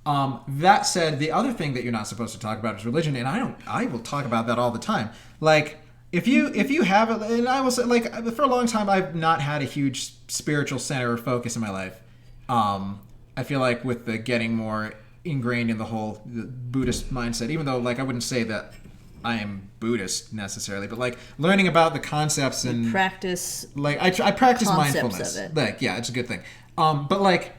That said, the other thing that you're not supposed to talk about is religion, and I will talk about that all the time. Like, if you have it, and I will say, like, for a long time I've not had a huge spiritual center or focus in my life. I feel like with the getting more ingrained in the whole Buddhist mindset, even though, like, I wouldn't say that I am Buddhist necessarily, but like learning about the concepts and Practice. like I practice concepts mindfulness. of it. Like, yeah, it's a good thing. But like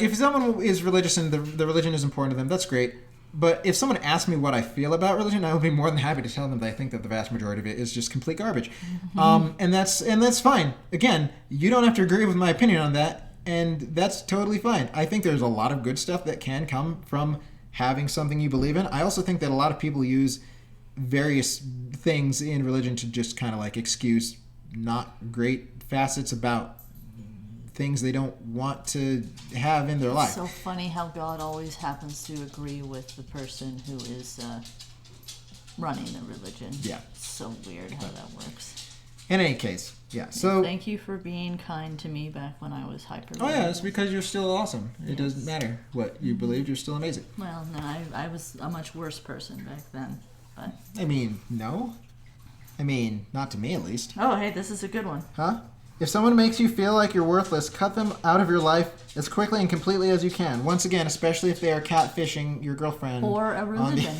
if someone is religious and the religion is important to them, that's great. But if someone asks me what I feel about religion, I would be more than happy to tell them that I think that the vast majority of it is just complete garbage. Mm-hmm. And that's fine. Again, you don't have to agree with my opinion on that, and that's totally fine. I think there's a lot of good stuff that can come from having something you believe in. I also think that a lot of people use various things in religion to just kind of like excuse not great facets about things they don't want to have in their life. So funny how God always happens to agree with the person who is running the religion. Yeah. It's so weird how that works. In any case, yeah. So thank you for being kind to me back when I was hyper. Oh yeah, it's because you're still awesome. It doesn't matter what you believed, you're still amazing. Well, no, I was a much worse person back then. But I mean, no. I mean, not to me at least. oh, hey, this is a good one. Huh? If someone makes you feel like you're worthless, cut them out of your life as quickly and completely as you can. Once again, especially if they are catfishing your girlfriend. Or a religion.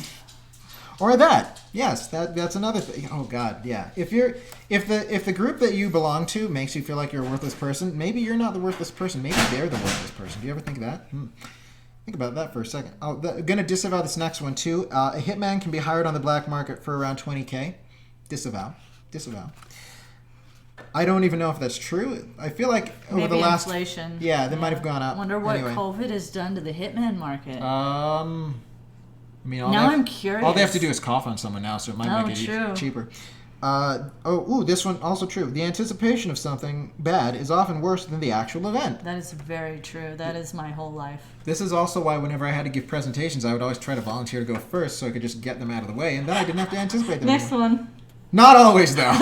Or that. Yes, that's another thing. Oh God, yeah. If the group that you belong to makes you feel like you're a worthless person, maybe you're not the worthless person. Maybe they're the worthless person. Do you ever think of that? Think about that for a second. I'm going to disavow this next one too. A hitman can be hired on the black market for around $20,000. Disavow. I don't even know if that's true. I feel like over Maybe the last inflation. Yeah, they might have gone up. Wonder what anyway. COVID has done to the hitman market. I mean, now I'm curious. All they have to do is cough on someone now, so it might make it true. cheaper. This one also true. The anticipation of something bad is often worse than the actual event. That is very true. That is my whole life. This is also why whenever I had to give presentations, I would always try to volunteer to go first so I could just get them out of the way, and then I didn't have to anticipate them Next anymore. one. Not always, though.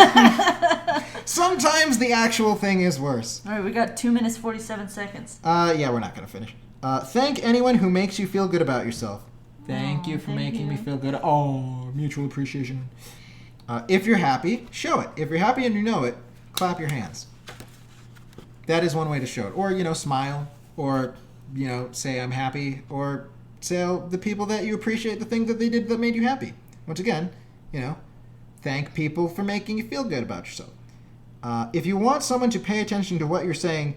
Sometimes the actual thing is worse. All right, we got 2 minutes 47 seconds. Yeah, we're not going to finish. Thank anyone who makes you feel good about yourself. Thank you for thank making me you. feel good. Oh, mutual appreciation. If you're happy, show it. If you're happy and you know it, clap your hands. That is one way to show it. Or, smile. Or, say I'm happy. Or tell the people that you appreciate the thing that they did that made you happy. Once again, thank people for making you feel good about yourself. If you want someone to pay attention to what you're saying...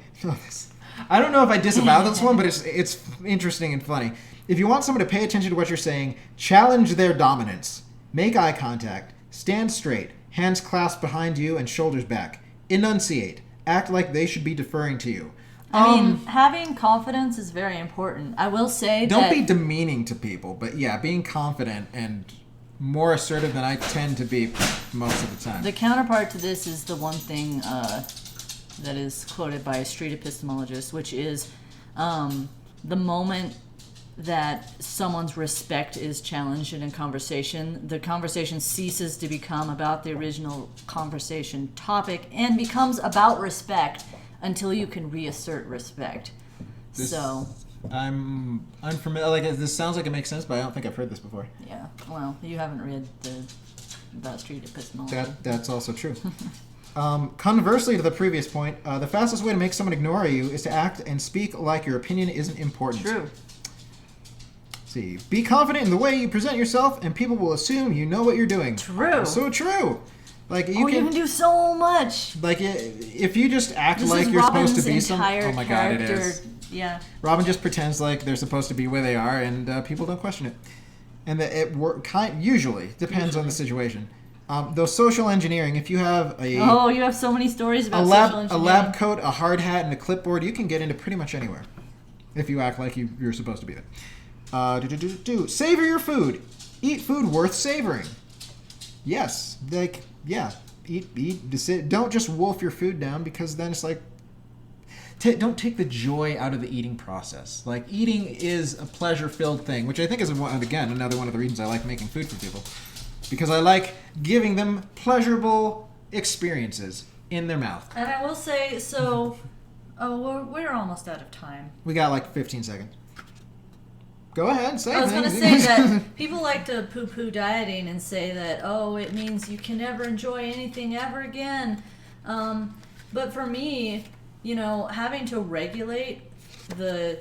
I don't know if I disavow this one, but it's interesting and funny. If you want someone to pay attention to what you're saying, challenge their dominance. Make eye contact. Stand straight. Hands clasped behind you and shoulders back. Enunciate. Act like they should be deferring to you. I mean, having confidence is very important. I will say Don't be demeaning to people, but yeah, being confident and more assertive than I tend to be most of the time. the counterpart to this is the one thing that is quoted by a street epistemologist, which is the moment that someone's respect is challenged in a conversation, the conversation ceases to become about the original conversation topic and becomes about respect until you can reassert respect. I'm unfamiliar. Like, this sounds like it makes sense, but I don't think I've heard this before. Yeah, well, you haven't read about street epistemology. That's also true. Conversely to the previous point, the fastest way to make someone ignore you is to act and speak like your opinion isn't important. True. See, be confident in the way you present yourself, and people will assume you know what you're doing. True. So true. Like You can do so much. Like, if you just act This like is you're Robin's supposed to be entire oh my god, it character. is. Yeah. Robin just pretends like they're supposed to be where they are, and people don't question it. And that it usually depends on the situation. Though social engineering, if you have you have so many stories about social engineering. a lab coat, a hard hat, and a clipboard, you can get into pretty much anywhere if you act like you're supposed to be there. Savor your food. Eat food worth savoring. Yes, eat. Don't just wolf your food down, because then it's like, don't take the joy out of the eating process. Like, eating is a pleasure-filled thing, which I think is another one of the reasons I like making food for people, because I like giving them pleasurable experiences in their mouth. And I will say, we're almost out of time. We got like 15 seconds. Go ahead, say I was going to things. say that people like to poo-poo dieting and say that, it means you can never enjoy anything ever again. But for me, having to regulate the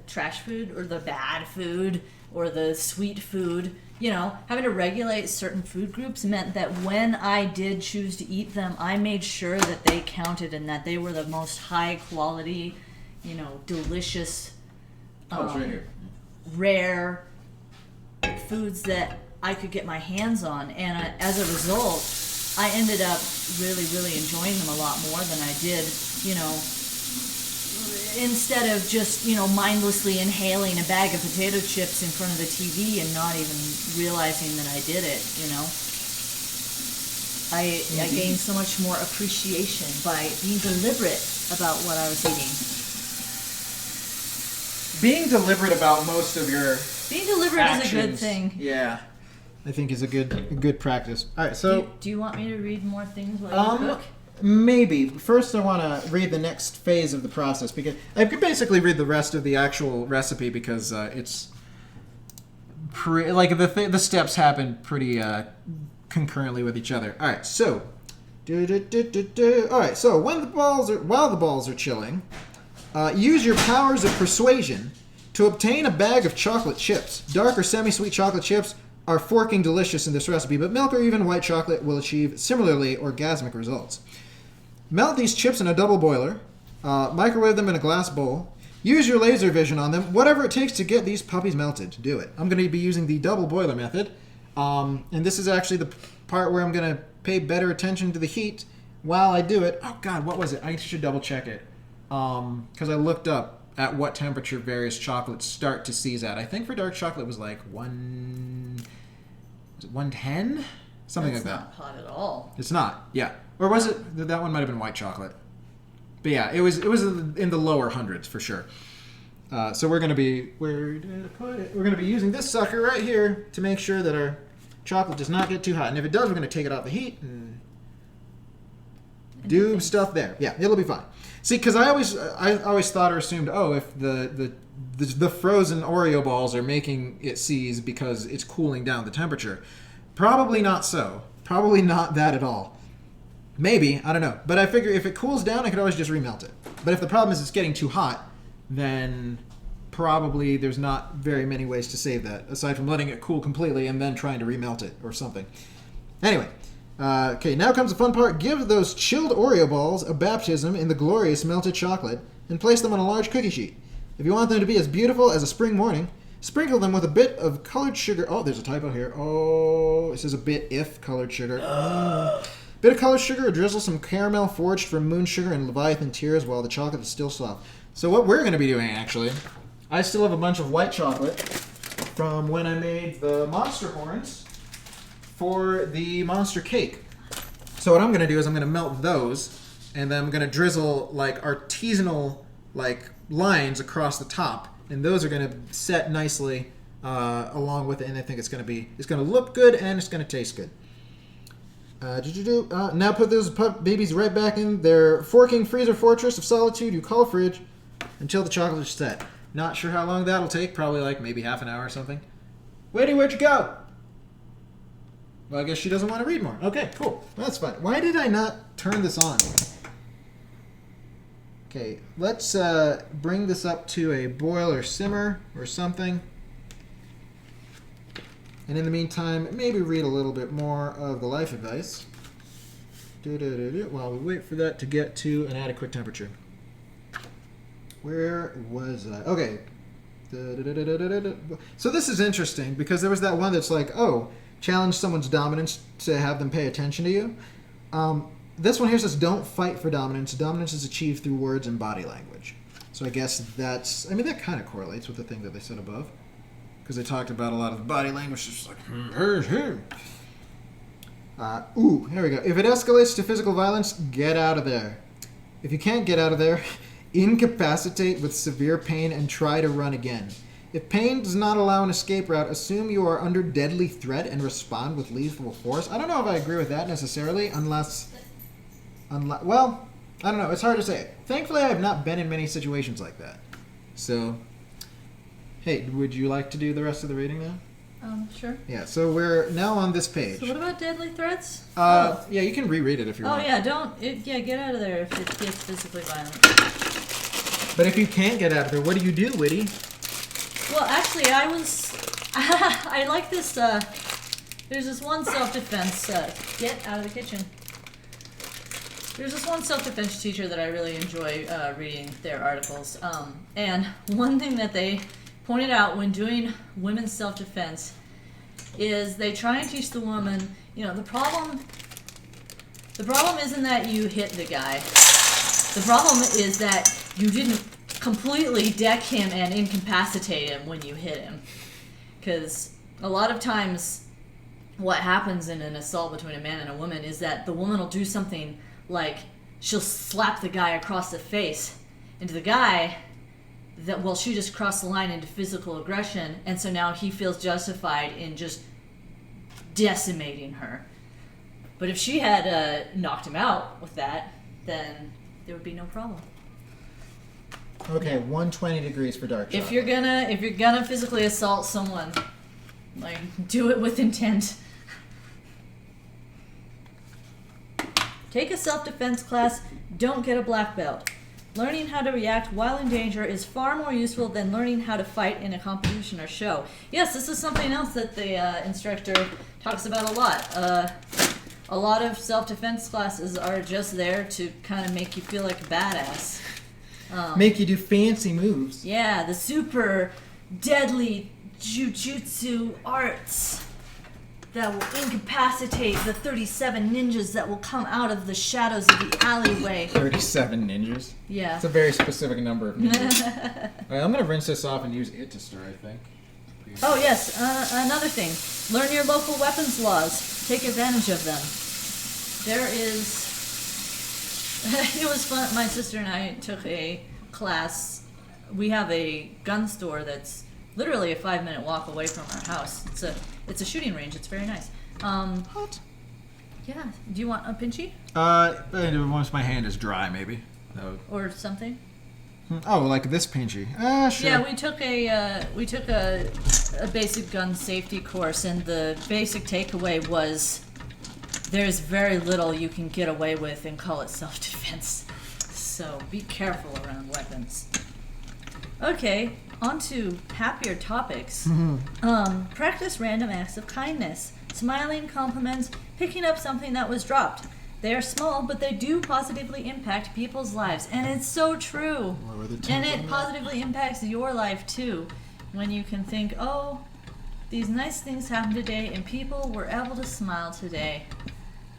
trash food or the bad food or the sweet food, having to regulate certain food groups meant that when I did choose to eat them, I made sure that they counted and that they were the most high quality, delicious, Oh, it's right here. rare foods that I could get my hands on. And as a result, I ended up really, really enjoying them a lot more than I did, instead of just, mindlessly inhaling a bag of potato chips in front of the TV and not even realizing that I did it, I gained so much more appreciation by being deliberate about what I was eating. Being deliberate about most of your Being deliberate actions, is a good thing. Yeah, I think is a good practice. All right, so Do you want me to read more things while you cook? maybe first I want to read the next phase of the process, because I could basically read the rest of the actual recipe, because it's the steps happen pretty concurrently with each other. All right, so all right, so while the balls are chilling, use your powers of persuasion to obtain a bag of chocolate chips. Dark or semi-sweet chocolate chips are forking delicious in this recipe, but milk or even white chocolate will achieve similarly orgasmic results. Melt these chips in a double boiler. Microwave them in a glass bowl. Use your laser vision on them. Whatever it takes to get these puppies melted, do it. I'm going to be using the double boiler method. And this is actually the part where I'm going to pay better attention to the heat while I do it. Oh, God, what was it? I should double check it. Because I looked up at what temperature various chocolates start to seize at. I think for dark chocolate it was like 110? Something That's like that. not hot at all. It's not. Yeah. Or was it? That one might have been white chocolate. But yeah, it was in the lower hundreds for sure. So we're gonna be where did I put it? We're gonna be using this sucker right here to make sure that our chocolate does not get too hot. And if it does, we're gonna take it off the heat and do stuff there. Yeah, it'll be fine. See, because I always thought or assumed, oh, if the frozen Oreo balls are making it seize because it's cooling down the temperature. Probably not so. Probably not that at all. Maybe, I don't know. But I figure if it cools down, I could always just remelt it. But if the problem is it's getting too hot, then probably there's not very many ways to save that, aside from letting it cool completely and then trying to remelt it or something. Anyway, okay, now comes the fun part. Give those chilled Oreo balls a baptism in the glorious melted chocolate and place them on a large cookie sheet. If you want them to be as beautiful as a spring morning, sprinkle them with a bit of colored sugar. Oh, there's a typo here. Oh, it says a bit if colored sugar. Bit of colored sugar or drizzle some caramel forged from moon sugar and Leviathan tears while the chocolate is still soft. So what we're going to be doing, actually, I still have a bunch of white chocolate from when I made the monster horns for the monster cake. So what I'm going to do is I'm going to melt those, and then I'm going to drizzle like artisanal like lines across the top, and those are going to set nicely along with it, and I think it's going to look good and it's going to taste good. Now put those babies right back in their forking freezer fortress of solitude you call fridge until the chocolate is set. Not sure how long that'll take. Probably like maybe half an hour or something. Wait, where'd you go? Well, I guess she doesn't want to read more. Okay, cool. That's fine. Why did I not turn this on? Okay, let's bring this up to a boil or simmer or something. And in the meantime, maybe read a little bit more of the life advice while we wait for that to get to an adequate temperature. Where was I? Okay. So this is interesting because there was that one that's like, oh, challenge someone's dominance to have them pay attention to you. This one here says, don't fight for dominance. Dominance is achieved through words and body language. So I guess that kind of correlates with the thing that they said above. Because they talked about a lot of the body language. It's just like, here we go. If it escalates to physical violence, get out of there. If you can't get out of there, incapacitate with severe pain and try to run again. If pain does not allow an escape route, assume you are under deadly threat and respond with lethal force. I don't know if I agree with that necessarily, unless, well, I don't know. It's hard to say. Thankfully, I have not been in many situations like that. So, hey, would you like to do the rest of the reading now? Sure. Yeah, so we're now on this page. So what about deadly threats? Yeah, you can reread it if you want. Oh, yeah, get out of there if it gets physically violent. But if you can't get out of there, what do you do, Whitty? Well, actually, I like this, there's this one self-defense, get out of the kitchen. There's this one self-defense teacher that I really enjoy reading their articles. And one thing that they pointed out when doing women's self-defense is they try and teach the woman, the problem isn't that you hit the guy. The problem is that you didn't completely deck him and incapacitate him when you hit him. Because a lot of times what happens in an assault between a man and a woman is that the woman will do something like she'll slap the guy across the face, and to the guy, she just crossed the line into physical aggression, and so now he feels justified in just decimating her. But if she had knocked him out with that, then there would be no problem. Okay, 120 degrees for dark chocolate. If you're gonna physically assault someone, like, do it with intent. Take a self-defense class, don't get a black belt. Learning how to react while in danger is far more useful than learning how to fight in a competition or show. Yes, this is something else that the instructor talks about a lot. A lot of self-defense classes are just there to kind of make you feel like a badass. Make you do fancy moves. Yeah, the super deadly jujutsu arts that will incapacitate the 37 ninjas that will come out of the shadows of the alleyway. 37 ninjas? Yeah. It's a very specific number of ninjas. Alright, I'm going to rinse this off and use it to stir, I think. Oh, yes. Another thing. Learn your local weapons laws. take advantage of them. There is... It was fun. My sister and I took a class. We have a gun store that's literally a 5-minute walk away from our house. It's a shooting range. It's very nice. What? Yeah. Do you want a pinchy? Once my hand is dry, maybe. No. Or something? Oh, like this pinchy. Sure. Yeah, we took a basic gun safety course, and the basic takeaway was there's very little you can get away with and call it self-defense. So be careful around weapons. Okay, on to happier topics. Practice random acts of kindness. Smiling, compliments, picking up something that was dropped. They are small, but they do positively impact people's lives. And it's so true. And it positively impacts your life, too. When you can think, oh, these nice things happened today, and people were able to smile today.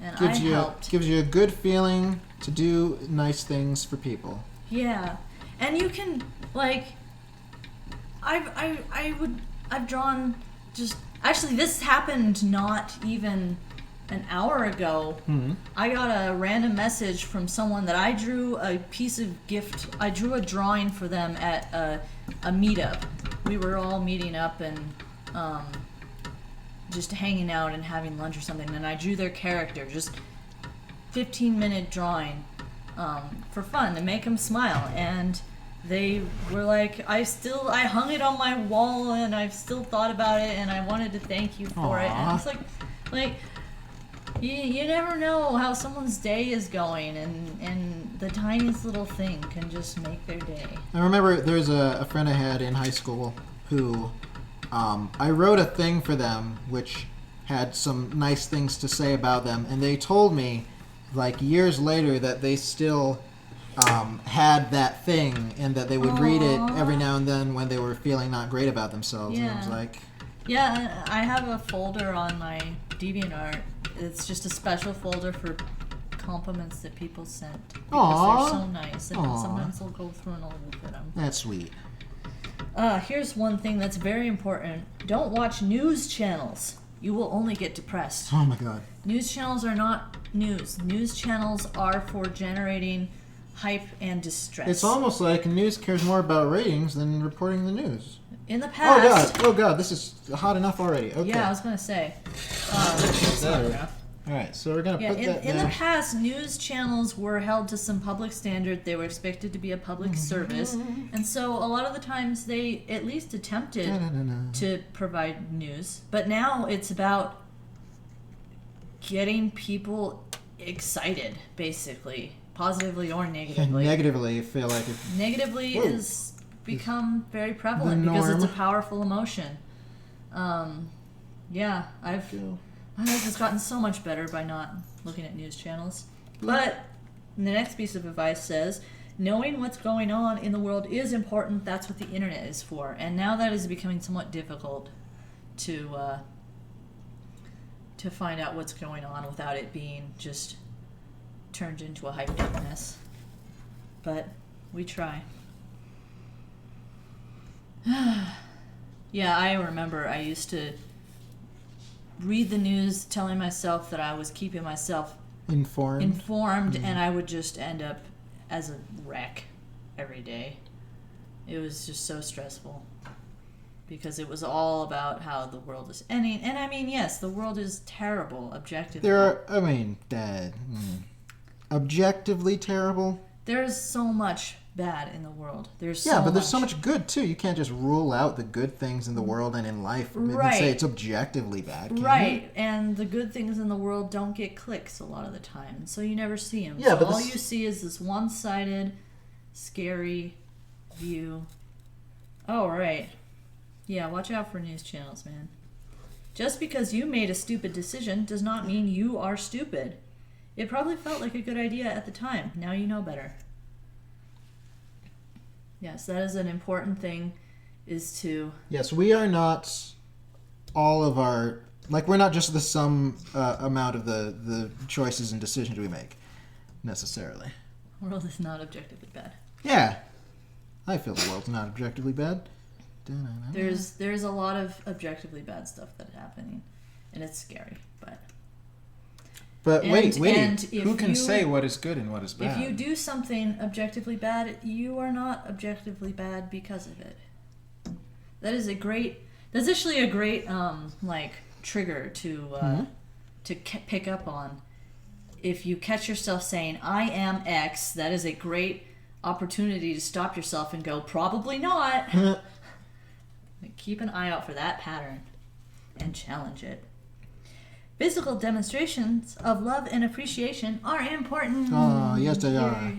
And I helped. Gives you a good feeling to do nice things for people. Yeah. And you can, like, I've drawn just... Actually, this happened not even an hour ago. I got a random message from someone that I drew a piece of gift. I drew a drawing for them at a meetup. We were all meeting up and just hanging out and having lunch or something. And I drew their character, just 15-minute drawing for fun to make them smile. And they were like, I hung it on my wall, and I've still thought about it, and I wanted to thank you for it. And it's like you never know how someone's day is going, and the tiniest little thing can just make their day. I remember there was a friend I had in high school who I wrote a thing for them which had some nice things to say about them, and they told me like years later that they still had that thing, and that they would read it every now and then when they were feeling not great about themselves. Yeah. And it was like... Yeah, I have a folder on my DeviantArt. It's just a special folder for compliments that people sent. Because they're so nice, and sometimes I'll go through and I'll look at them. That's sweet. Here's one thing that's very important. Don't watch news channels. You will only get depressed. Oh my god. News channels are not news. News channels are for generating hype and distress. It's almost like news cares more about ratings than reporting the news. In the past... Oh god, this is hot enough already. Okay. Yeah, I was going to say. Alright, so we're going to put that in there. the past, news channels were held to some public standard. They were expected to be a public service. And so a lot of the times they at least attempted to provide news. But now it's about getting people excited, basically. Positively or negatively. Negatively, I feel like it... Negatively is become very prevalent because it's a powerful emotion. Yeah, I've just gotten so much better by not looking at news channels. But the next piece of advice says, knowing what's going on in the world is important. That's what the internet is for. And now that is becoming somewhat difficult to find out what's going on without it being just turned into a hyped up mess. But we try. Yeah, I remember I used to read the news telling myself that I was keeping myself informed, and I would just end up as a wreck every day. It was just so stressful because it was all about how the world is ending. And I mean, yes, the world is terrible, objectively. Objectively terrible. There's so much bad in the world. There's so much good too. You can't just rule out the good things in the world and in life and say it's objectively bad. Can you? And the good things in the world don't get clicks a lot of the time, so you never see them. Yeah, so but all you see is this one-sided, scary view. Oh, right. Yeah, watch out for news channels, man. Just because you made a stupid decision does not mean you are stupid. It probably felt like a good idea at the time. Now you know better. Yes, that is an important thing, is to... Yes, we are not all of our... Like, we're not just the sum amount of the choices and decisions we make, necessarily. The world is not objectively bad. Yeah. I feel the world's not objectively bad. There's a lot of objectively bad stuff that's happening, and it's scary, but... But wait, and who can say what is good and what is bad? If you do something objectively bad, you are not objectively bad because of it. That's actually a great like trigger to pick up on. If you catch yourself saying I am X, that is a great opportunity to stop yourself and go, probably not. Keep an eye out for that pattern and challenge it. Physical demonstrations of love and appreciation are important. Oh, yes they are.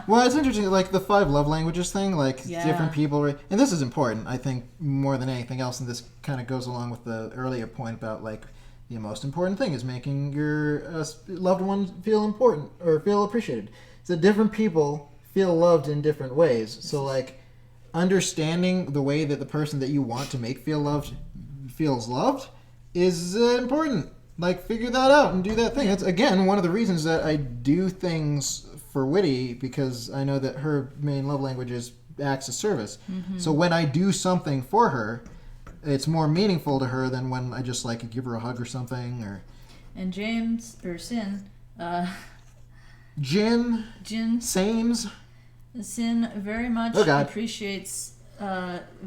Well, it's interesting, like the 5 love languages thing, like different people, and this is important, I think, more than anything else, and this kind of goes along with the earlier point about, like, the most important thing is making your loved ones feel important or feel appreciated. So different people feel loved in different ways. So, like, understanding the way that the person that you want to make feel loved feels loved is important. Like, figure that out and do that thing. That's, again, one of the reasons that I do things for Whitty, because I know that her main love language is acts of service. Mm-hmm. So when I do something for her, it's more meaningful to her than when I just, like, give her a hug or something. And Sin, Sames. Sin very much appreciates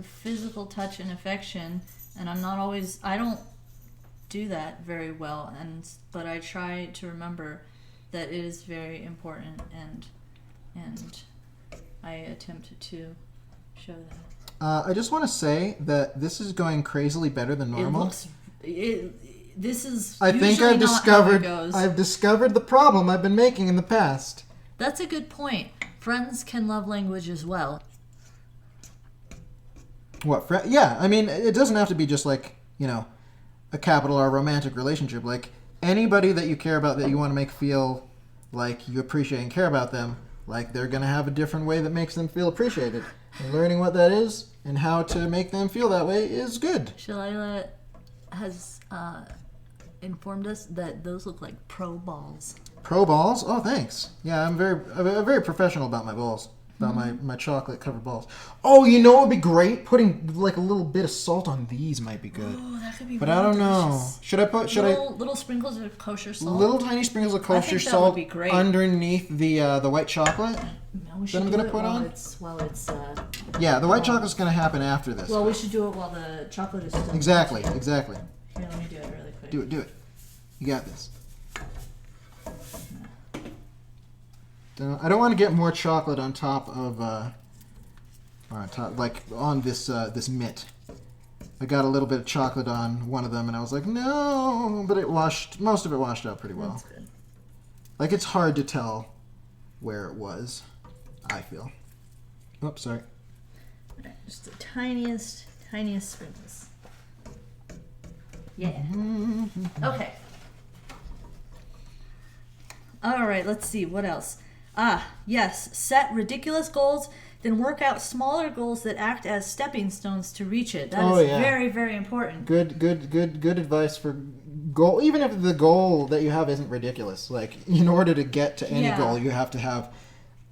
physical touch and affection, and I don't do that very well, but I try to remember that it is very important, and I attempt to show that. I just want to say that this is going crazily better than normal. This is. I think I've discovered the problem I've been making in the past. That's a good point. Friends can love language as well. What? Yeah, I mean, it doesn't have to be just like, a capital R romantic relationship. Like, anybody that you care about that you want to make feel like you appreciate and care about them, like, they're going to have a different way that makes them feel appreciated. And learning what that is and how to make them feel that way is good. Shalila has informed us that those look like pro balls. Pro balls? Oh, thanks. Yeah, I'm very professional about my balls. About my chocolate covered balls. Oh, you know what would be great? Putting like a little bit of salt on these might be good. Oh, that could be. But I don't know. Should I put little sprinkles of kosher salt? Little tiny sprinkles of kosher salt underneath the white chocolate? No, we should that I'm gonna put on. Yeah, the white chocolate's gonna happen after this. Well, we should do it while the chocolate is still. Exactly. Here, let me do it really quick. Do it. You got this. I don't want to get more chocolate on top of, on this mitt. I got a little bit of chocolate on one of them, and I was like, no, but most of it washed out pretty well. That's good. Like, it's hard to tell where it was, I feel. Oops, sorry. All right, just the tiniest sprinkles. Yeah. Okay. All right, let's see, what else? Yes, set ridiculous goals, then work out smaller goals that act as stepping stones to reach it. That is very, very important. Good advice for goal. Even if the goal that you have isn't ridiculous, like, in order to get to any goal, you have to have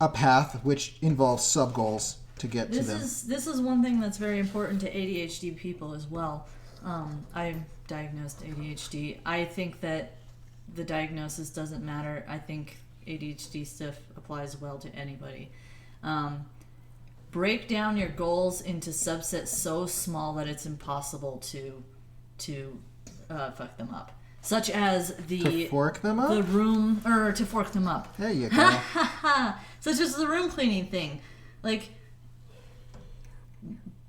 a path which involves sub goals to get to them. This is one thing that's very important to ADHD people as well. I'm diagnosed ADHD. I think that the diagnosis doesn't matter. I think ADHD stuff applies well to anybody. Break down your goals into subsets so small that it's impossible to fuck them up. Such as to fork them up? The room, or to fork them up. There you go. Such as the room cleaning thing. Like,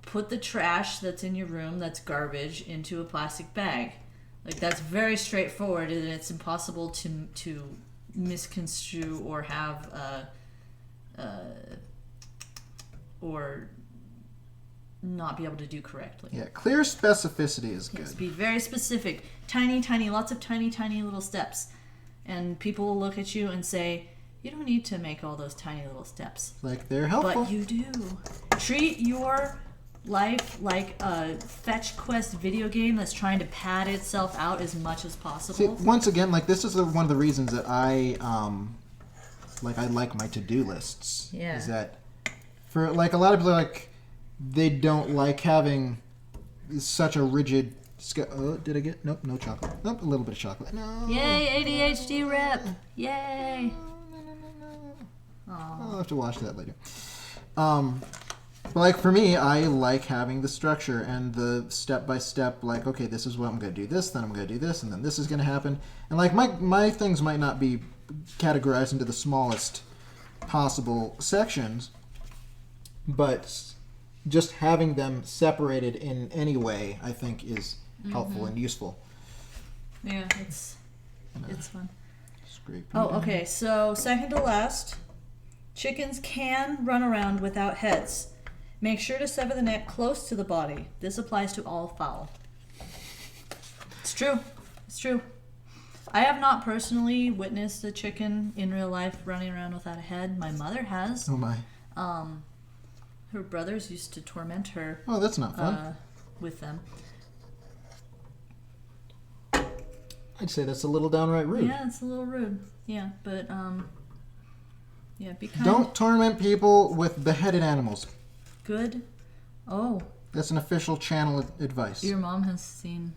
put the trash that's in your room that's garbage into a plastic bag. Like, that's very straightforward, and it's impossible to misconstrue or have or not be able to do correctly. Yeah, clear specificity is good. Yes, be very specific. Tiny, lots of tiny little steps. And people will look at you and say, you don't need to make all those tiny little steps. Like, they're helpful. But you do. Treat your life like a fetch quest video game that's trying to pad itself out as much as possible. See, once again, like, this is one of the reasons that I like my to-do lists. Yeah. Is that for, like, a lot of people are like, they don't like having such a rigid Just go, oh, did I get? Nope, no chocolate. Nope, a little bit of chocolate. No. Yay, ADHD rep. Yay. I'll have to watch that later. But like for me, I like having the structure and the step-by-step, like, okay, this is what I'm going to do this, then I'm going to do this, and then this is going to happen. And like my things might not be categorized into the smallest possible sections, but just having them separated in any way, I think, is helpful and useful. Yeah, it's fun. Scrape Oh, okay. So second to last, chickens can run around without heads. Make sure to sever the neck close to the body. This applies to all fowl. It's true. It's true. I have not personally witnessed a chicken in real life running around without a head. My mother has. Oh my. Her brothers used to torment her Oh, that's not fun. with them. I'd say that's a little downright rude. Yeah, it's a little rude. Yeah, but yeah, be kind. Don't torment people with beheaded animals. Good. Oh, That's an official channel advice. your mom has seen.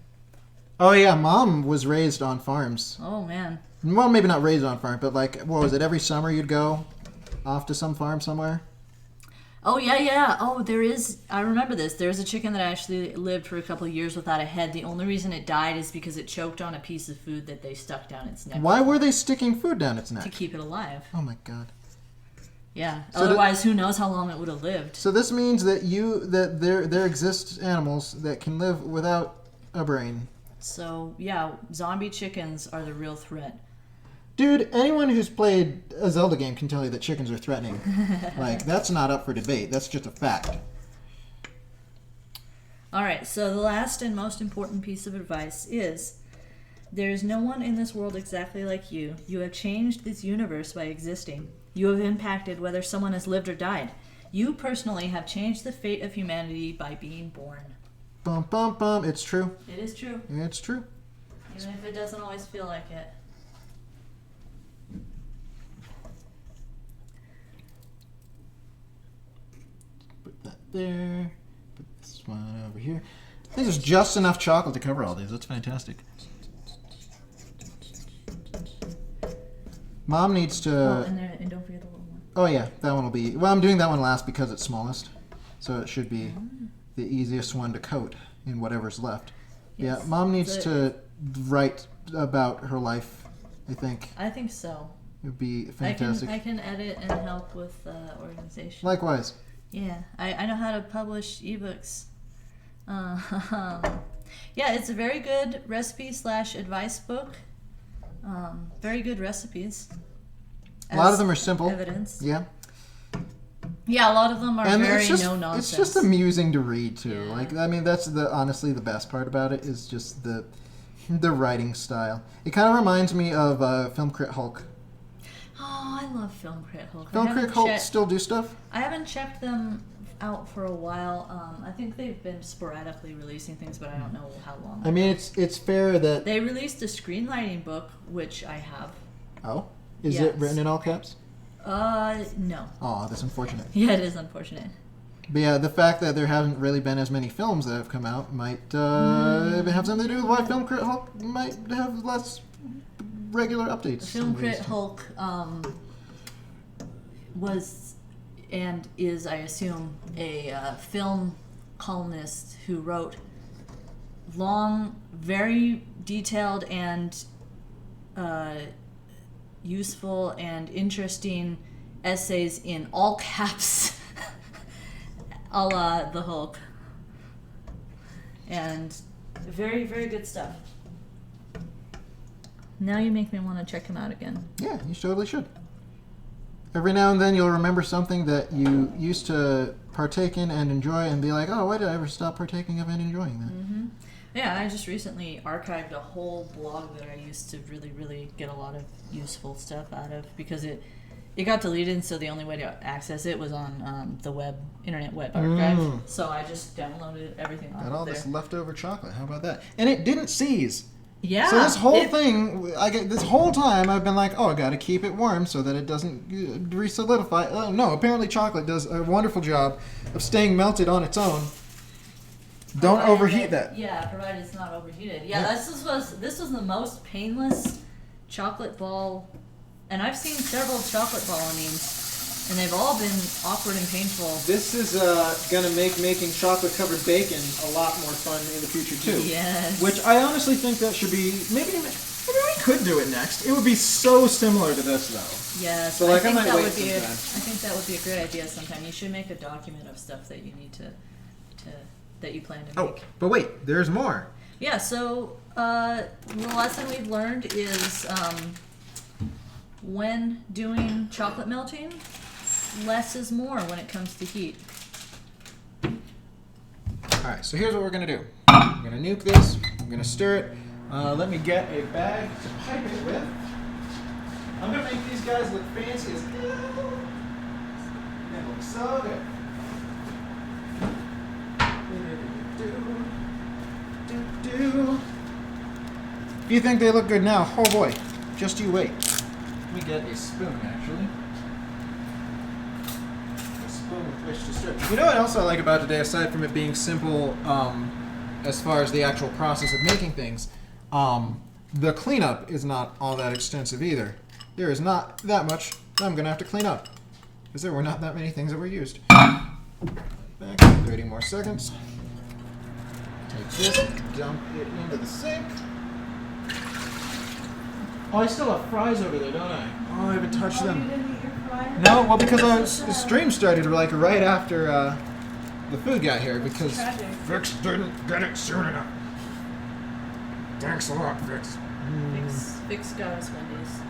Oh yeah, Mom was raised on farms. Oh man. Well, maybe not raised on farm, but like, what was it? Every summer you'd go off to some farm somewhere. Oh yeah. Oh, there is. I remember this. There's a chicken that actually lived for a couple of years without a head. The only reason it died is because it choked on a piece of food that they stuck down its neck Why were they sticking food down its to neck? keep it alive. Oh my god. Yeah. So Otherwise, who knows how long it would have lived? So this means that there exist animals that can live without a brain. So yeah, zombie chickens are the real threat. Dude, anyone who's played a Zelda game can tell you that chickens are threatening. Like, that's not up for debate. That's just a fact. All right. So the last and most important piece of advice is: there is no one in this world exactly like you. You have changed this universe by existing. You have impacted whether someone has lived or died. You personally have changed the fate of humanity by being born. Bum, bum, bum. It's true. It is true, It's true. even if it doesn't always feel like it. Put that there. Put this one over here. I think there's just enough chocolate to cover all these. That's fantastic. Mom needs to... And don't forget the little one. Oh yeah, that one will be... Well, I'm doing that one last because it's smallest. So it should be the easiest one to coat in whatever's left. Yes. Yeah, Mom needs So- to write about her life, I think. I think so. It would be fantastic. I can edit and help with organization. Likewise. Yeah, I know how to publish ebooks. Yeah, it's a very good recipe/advice book. Very good recipes. A lot of As them are simple. Evidence. Yeah. Yeah, a lot of them are very it's just, no nonsense. It's just amusing to read too. Yeah. Like, I mean, that's honestly the best part about it is just the writing style. It kind of reminds me of Film Crit Hulk. Oh, I love Film Crit Hulk. Film Crit Hulk still do stuff? I haven't checked them out for a while. I think they've been sporadically releasing things, but I don't know how long. I mean, it's fair that... They released a screenwriting book, which I have. Oh? Is Yes. it written in all caps? No. Oh, that's unfortunate. Yeah, it is unfortunate. But yeah, the fact that there haven't really been as many films that have come out might have something to do with why Film Crit Hulk might have less regular updates. Film Crit Hulk was and is, I assume, a film columnist who wrote long, very detailed and useful and interesting essays in all caps, a la the Hulk. And very, very good stuff. Now you make me want to check him out again. Yeah, you totally should. Every now and then you'll remember something that you used to partake in and enjoy and be like, oh, why did I ever stop partaking of and enjoying that? Mm-hmm. Yeah, I just recently archived a whole blog that I used to really, really get a lot of useful stuff out of because it got deleted, so the only way to access it was on the Internet Web Archive. So I just downloaded everything off Got all of there. this leftover chocolate. How about that? And it didn't seize. Yeah. So this whole thing, this whole time, I've been like, oh, I got to keep it warm so that it doesn't re-solidify. Oh, no, apparently chocolate does a wonderful job of staying melted on its own. Don't Provided overheat that. Yeah, provided it's not overheated. Yeah, Yeah. this was the most painless chocolate ball, and I've seen several chocolate balloonings, and they've all been awkward and painful. This is gonna make making chocolate-covered bacon a lot more fun in the future too. Yes. Which I honestly think that should be maybe we could do it next. It would be so similar to this though. Yes. So, like, I think might that wait would be. sometime. I think that would be a great idea sometime. You should make a document of stuff that you need to that you plan to Oh, make. but wait, there's more. Yeah. So the lesson we've learned is when doing chocolate melting, less is more when it comes to heat. Alright, so here's what we're gonna do. I'm gonna nuke this, I'm gonna stir it. Let me get a bag to pipe it with. I'm gonna make these guys look fancy as hell. They look so good. If you think they look good now, oh boy, just you wait. Let me get a spoon, actually. A spoon with which to stir. You know what else I like about today, aside from it being simple, as far as the actual process of making things? The cleanup is not all that extensive either. There is not that much that I'm gonna have to clean up, because there were not that many things that were used. Back 30 more seconds. Take this, dump it into the sink. Oh, I still have fries over there, don't I? Oh, I haven't touched them. You didn't eat your fries? No, well, because the stream started like right after the food got here, because Tragic. Vix didn't get it soon enough. Thanks a lot, Vix. Fix got us Wendy's.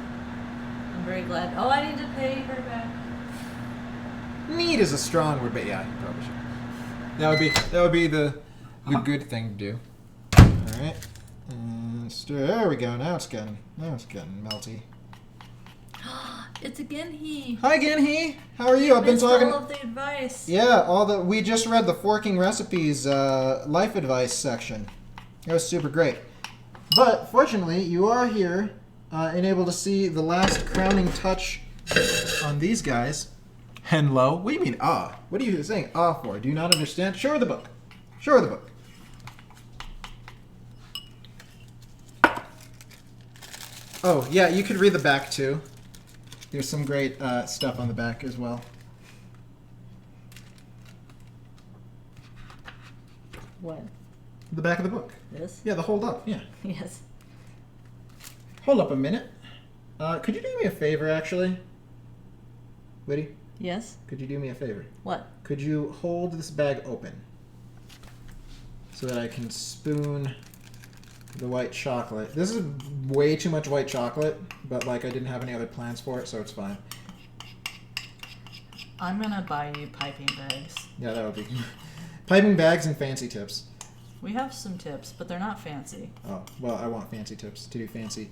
I'm very glad. Oh, I need to pay her back. Need is a strong word, but yeah, you probably should. That would be the good thing to do. All right, and stir. There we go. Now it's getting melty. It's again he. Hi again, he. How are you? I've been talking. all of the advice. Yeah, we just read the Forking Recipes life advice section. It was super great. But fortunately, you are here and able to see the last crowning touch on these guys. Hello. What do you mean, ah? What are you saying ah for? Do you not understand? Show her the book. Show her the book. Oh, yeah, you could read the back too. There's some great stuff on the back as well. What? The back of the book. This? Yeah, the hold up. Yeah. Yes. Hold up a minute. Could you do me a favor, actually? Liddy, Yes. could you do me a favor? What? Could you hold this bag open so that I can spoon the white chocolate? This is way too much white chocolate, but like I didn't have any other plans for it, so it's fine. I'm gonna buy you piping bags. Yeah, that would be piping bags and fancy tips. We have some tips, but they're not fancy. Oh, well, I want fancy tips to do fancy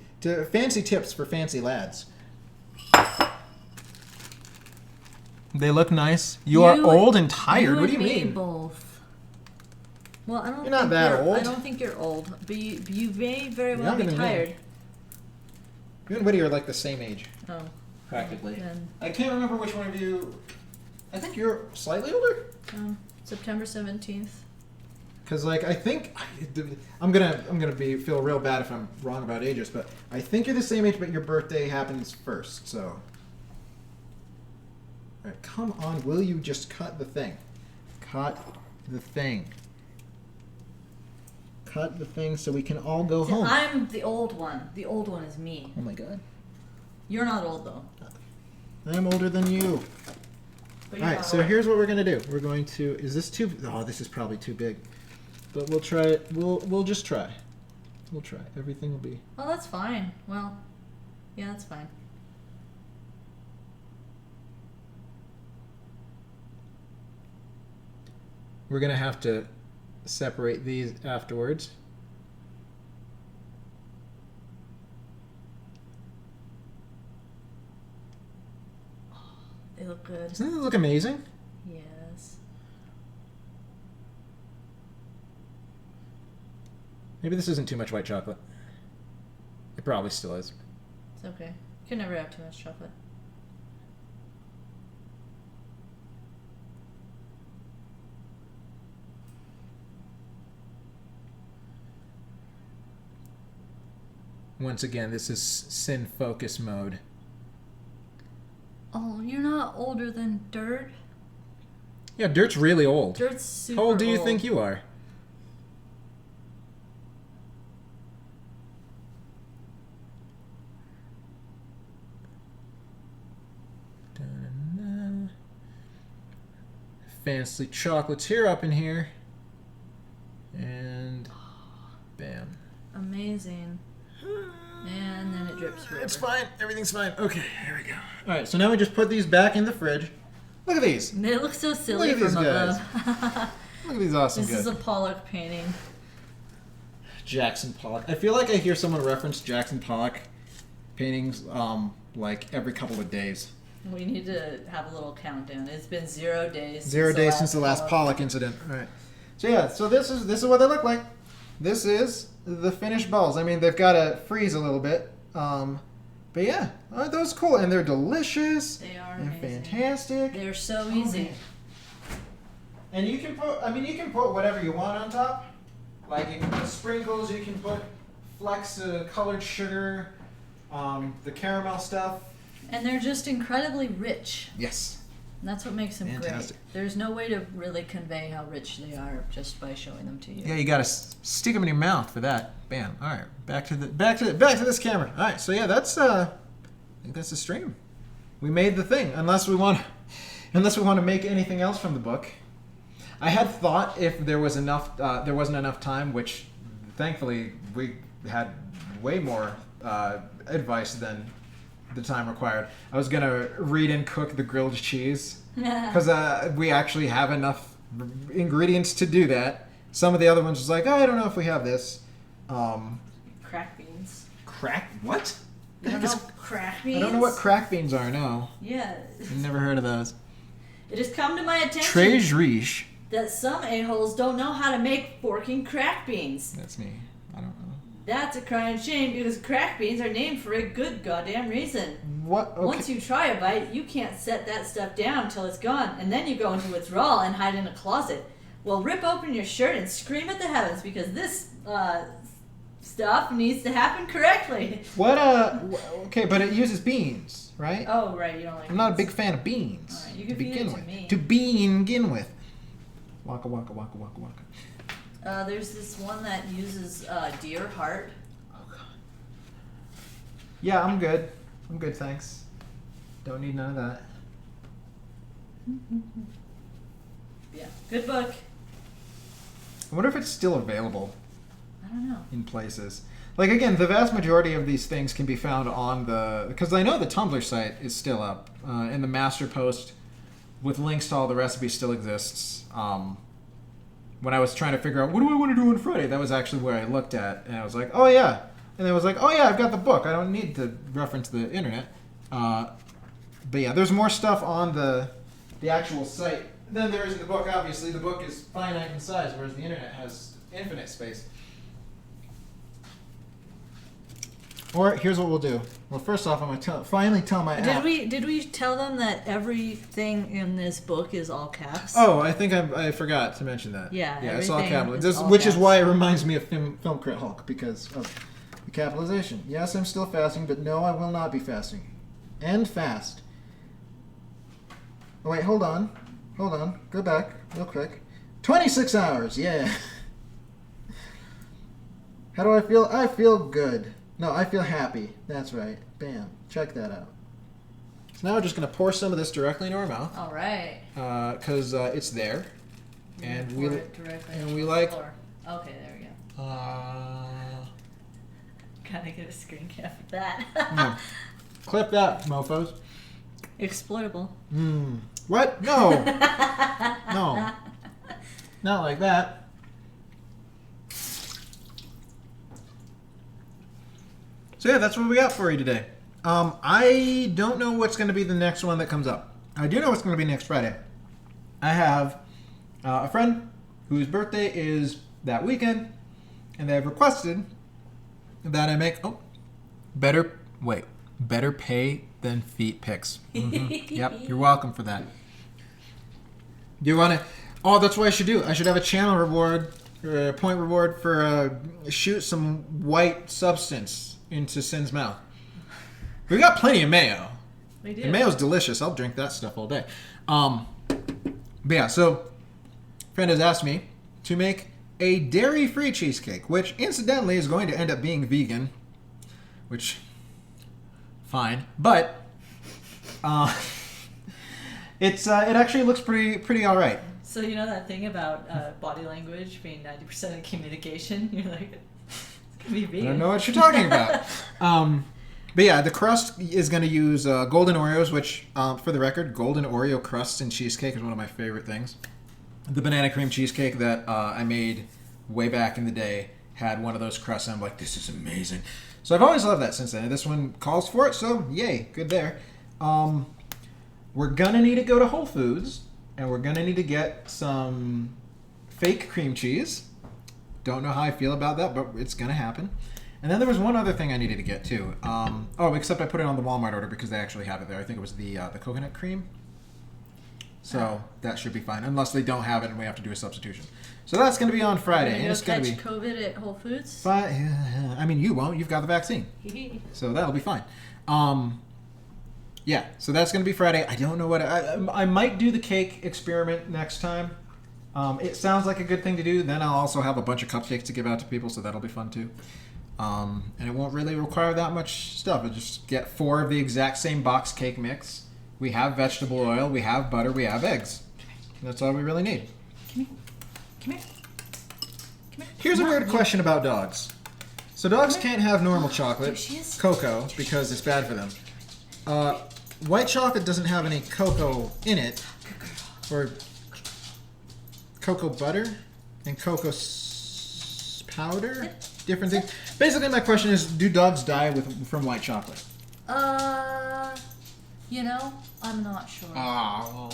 tips for fancy lads. They look nice. You are old and tired. What do you and me mean? Both. Well, I don't. You're not think that old. I don't think you're old, but you may very well Younger be than me. tired. You and Woody are like the same age, Oh. practically. Then, I can't remember which one of you. I think you're slightly older. September 17th. Cause like I think I'm gonna feel real bad if I'm wrong about ages, but I think you're the same age, but your birthday happens first. So, all right, come on, will you just cut the thing? Cut the thing. Cut the thing so we can all go home. I'm the old one. The old one is me. Oh my god, You're not old though. I'm older than you. But All you're right, not so old. here's what we're gonna do. We're going to. Is this too? Oh, this is probably too big. But we'll try it. We'll just try. We'll try. Everything will be. Oh, that's fine. Well, yeah, that's fine. We're gonna have to separate these afterwards. They look good. Doesn't it look amazing? Yes. Maybe this isn't too much white chocolate. It probably still is. It's okay. You can never have too much chocolate. Once again, this is sin focus mode. Oh, you're not older than dirt? Yeah, dirt's really old. Dirt's super How old do you think you are? Da-na-na. Fancy chocolates here up in here. And bam. Amazing. And then it drips forever. It's fine. Everything's fine. Okay, here we go. All right, so now we just put these back in the fridge. Look at these. They look so silly Look at these from guys. above. Look at these awesome This guys. is a Pollock painting. Jackson Pollock. I feel like I hear someone reference Jackson Pollock paintings like every couple of days. We need to have a little countdown. It's been 0 days. 0 days since the last Pollock incident. All right. So yeah, so this is what they look like. This is the finished balls. I mean, they've got to freeze a little bit. But yeah, those cool, and they're delicious. They are and amazing. fantastic. They're so easy. And you can put whatever you want on top. Like you can put sprinkles, you can put flecks of colored sugar, the caramel stuff. And they're just incredibly rich. Yes. And that's what makes them Fantastic. great. There's no way to really convey how rich they are just by showing them to you. Yeah, you gotta stick them in your mouth for that. Bam. All right, back to this camera. All right, so yeah, I think that's the stream. We made the thing. Unless we want to make anything else from the book. I had thought if there wasn't enough time, which thankfully we had way more advice than the time required. I was gonna read and cook the grilled cheese because we actually have enough ingredients to do that. Some of the other ones was like, oh, I don't know if we have this. Crack beans. Crack? What? You don't know crack beans? I don't know what crack beans are. No, Yeah. Never heard of those. It has come to my attention Très riche. that some a-holes don't know how to make forking crack beans. That's me. I don't know. That's a crying shame because crack beans are named for a good goddamn reason. what? Okay. Once you try a bite, you can't set that stuff down until it's gone, and then you go into withdrawal and hide in a closet. Well, rip open your shirt and scream at the heavens because this stuff needs to happen correctly. What? Okay, but it uses beans, right? Oh, right, you don't like I'm not a beans. big fan of beans. All right, you can to feed begin it to with. me. To begin with. Waka waka waka waka waka. There's this one that uses deer heart. Oh god. Yeah, I'm good. I'm good, thanks. Don't need none of that. Yeah, good book. I wonder if it's still available I don't know. in places. Like again, the vast majority of these things can be found on because I know the Tumblr site is still up, and the master post with links to all the recipes still exists. When I was trying to figure out what do I want to do on Friday, that was actually where I looked at, and I was like, oh yeah, and I was like, oh yeah, I've got the book. I don't need to reference the internet. But yeah, there's more stuff on the actual site than there is in the book. Obviously, the book is finite in size, whereas the internet has infinite space. Or here's what we'll do. Well, first off, I'm gonna finally tell my app. Did we tell them that everything in this book is all caps? Oh, I think I forgot to mention that. Yeah, it's all everything capital. is all Which is caps. why it reminds me of Film Crit Hulk because of the capitalization. Yes, I'm still fasting, but no, I will not be fasting. End fast. Oh wait, hold on, go back real quick. 26 hours, yeah. How do I feel? I feel good. No, I feel happy. That's right. Bam. Check that out. So now we're just going to pour some of this directly into our mouth. All right. Because it's there. And we Pour it directly and on we the like... floor. Okay, there we go. Gotta get a screen cap of that. No. Clip that, mofos. Exploitable. What? No. No. Not like that. So yeah, that's what we got for you today. I don't know what's going to be the next one that comes up. I do know what's going to be next Friday. I have a friend whose birthday is that weekend, and they have requested that I make better pay than feet pics. Mm-hmm. Yep, you're welcome for that. Do you want to? Oh, that's what I should do. I should have a channel reward, point reward for shoot some white substance into Sin's mouth. We got plenty of mayo. We do. And mayo's delicious. I'll drink that stuff all day. But yeah, so friend has asked me to make a dairy-free cheesecake, which incidentally is going to end up being vegan, which fine, but it actually looks pretty all right. So you know that thing about body language being 90% of communication? You're like, it's gonna be vegan. I don't know what you're talking about. But yeah, the crust is going to use golden Oreos, which, for the record, golden Oreo crusts in cheesecake is one of my favorite things. The banana cream cheesecake that I made way back in the day had one of those crusts, and I'm like, this is amazing. So I've always loved that since then. This one calls for it, so yay, good there. We're going to need to go to Whole Foods, and we're going to need to get some fake cream cheese. Don't know how I feel about that, but it's going to happen. And then there was one other thing I needed to get too. Except I put it on the Walmart order because they actually have it there. I think it was the coconut cream. So that should be fine, unless they don't have it and we have to do a substitution. So that's going to be on Friday. You're And it's gonna going catch to be. COVID at Whole Foods? I mean, you won't. You've got the vaccine, so that'll be fine. Yeah. So that's going to be Friday. I don't know what I might do the cake experiment next time. It sounds like a good thing to do. Then I'll also have a bunch of cupcakes to give out to people, so that'll be fun too. And it won't really require that much stuff. I'll just get 4 of the exact same box cake mix. We have vegetable oil, we have butter, we have eggs. That's all we really need. Come here. Here's a weird question about dogs. So dogs can't have normal chocolate, cocoa, because it's bad for them. White chocolate doesn't have any cocoa in it, or cocoa butter and cocoa powder. Different things. Basically, my question is: do dogs die from white chocolate? I'm not sure. Oh,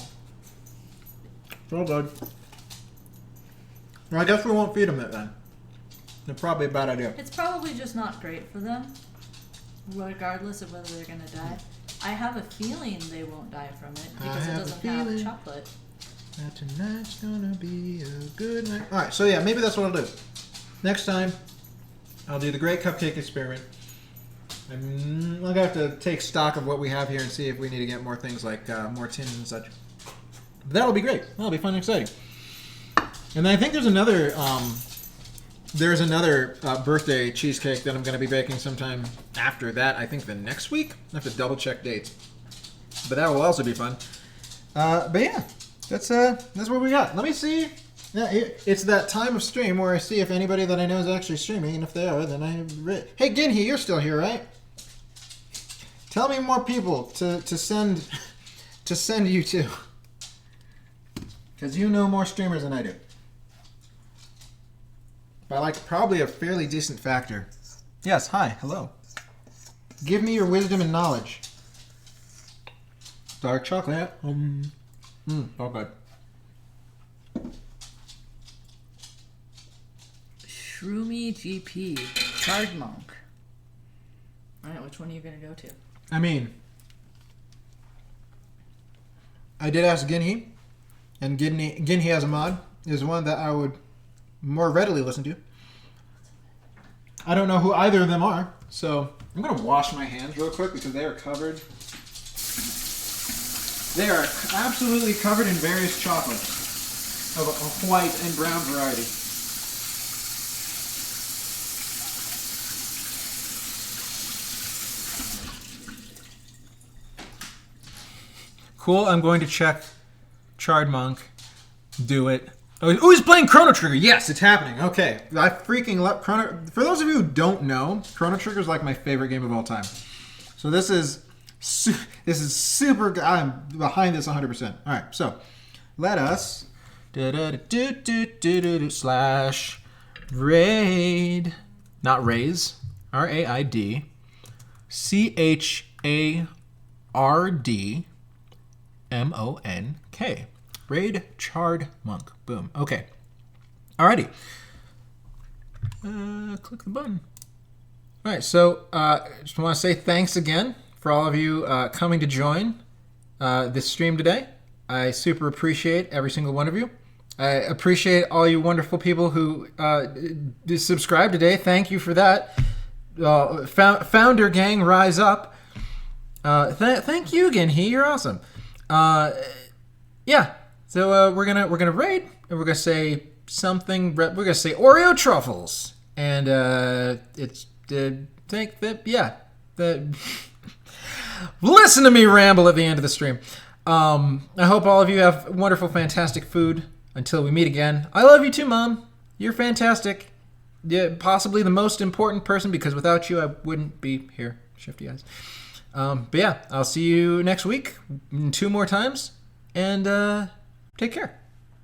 so good. Well, I guess we won't feed them it then. It's probably a bad idea. It's probably just not great for them, regardless of whether they're gonna die. I have a feeling they won't die from it because it doesn't have chocolate. That tonight's gonna be a good night. All right, so yeah, maybe that's what I'll do. Next time, I'll do the great cupcake experiment. I'm gonna have to take stock of what we have here and see if we need to get more things like more tins and such. But that'll be great. That'll be fun and exciting. And then I think there's another birthday cheesecake that I'm gonna be baking sometime after that. I think the next week. I have to double check dates. But that will also be fun. But yeah, that's what we got. Let me see. Yeah, it's that time of stream where I see if anybody that I know is actually streaming, and if they are, then Hey, Ginhee, you're still here, right? Tell me more people to send you to, because you know more streamers than I do. By like probably a fairly decent factor. Yes, hi, hello. Give me your wisdom and knowledge. Dark chocolate. All good. Shroomy GP. Card Monk. Alright, which one are you going to go to? I mean, I did ask Ginhee, and Ginhee as a mod is one that I would more readily listen to. I don't know who either of them are, so I'm going to wash my hands real quick because they are covered. They are absolutely covered in various chocolates of a white and brown variety. Cool, I'm going to check Charred Monk. Do it. Oh, he's playing Chrono Trigger. Yes, it's happening. Okay. I freaking love Chrono. For those of you who don't know, Chrono Trigger is like my favorite game of all time. So this is super good. I'm behind this 100%. All right, so let us slash raid, not raise, RAID, CHARD Raid Charred Monk. Boom. Okay. Alrighty. Click the button. Alright, so just want to say thanks again for all of you coming to join this stream today. I super appreciate every single one of you. I appreciate all you wonderful people who subscribed today. Thank you for that. founder gang, rise up. Thank you again, you're awesome. Yeah. So we're gonna raid, and we're gonna say something. We're gonna say Oreo Truffles, and think that listen to me ramble at the end of the stream. I hope all of you have wonderful, fantastic food. Until we meet again, I love you too, Mom. You're fantastic. Yeah, possibly the most important person, because without you, I wouldn't be here. Shifty eyes. But yeah, I'll see you next week 2 more times, and take care.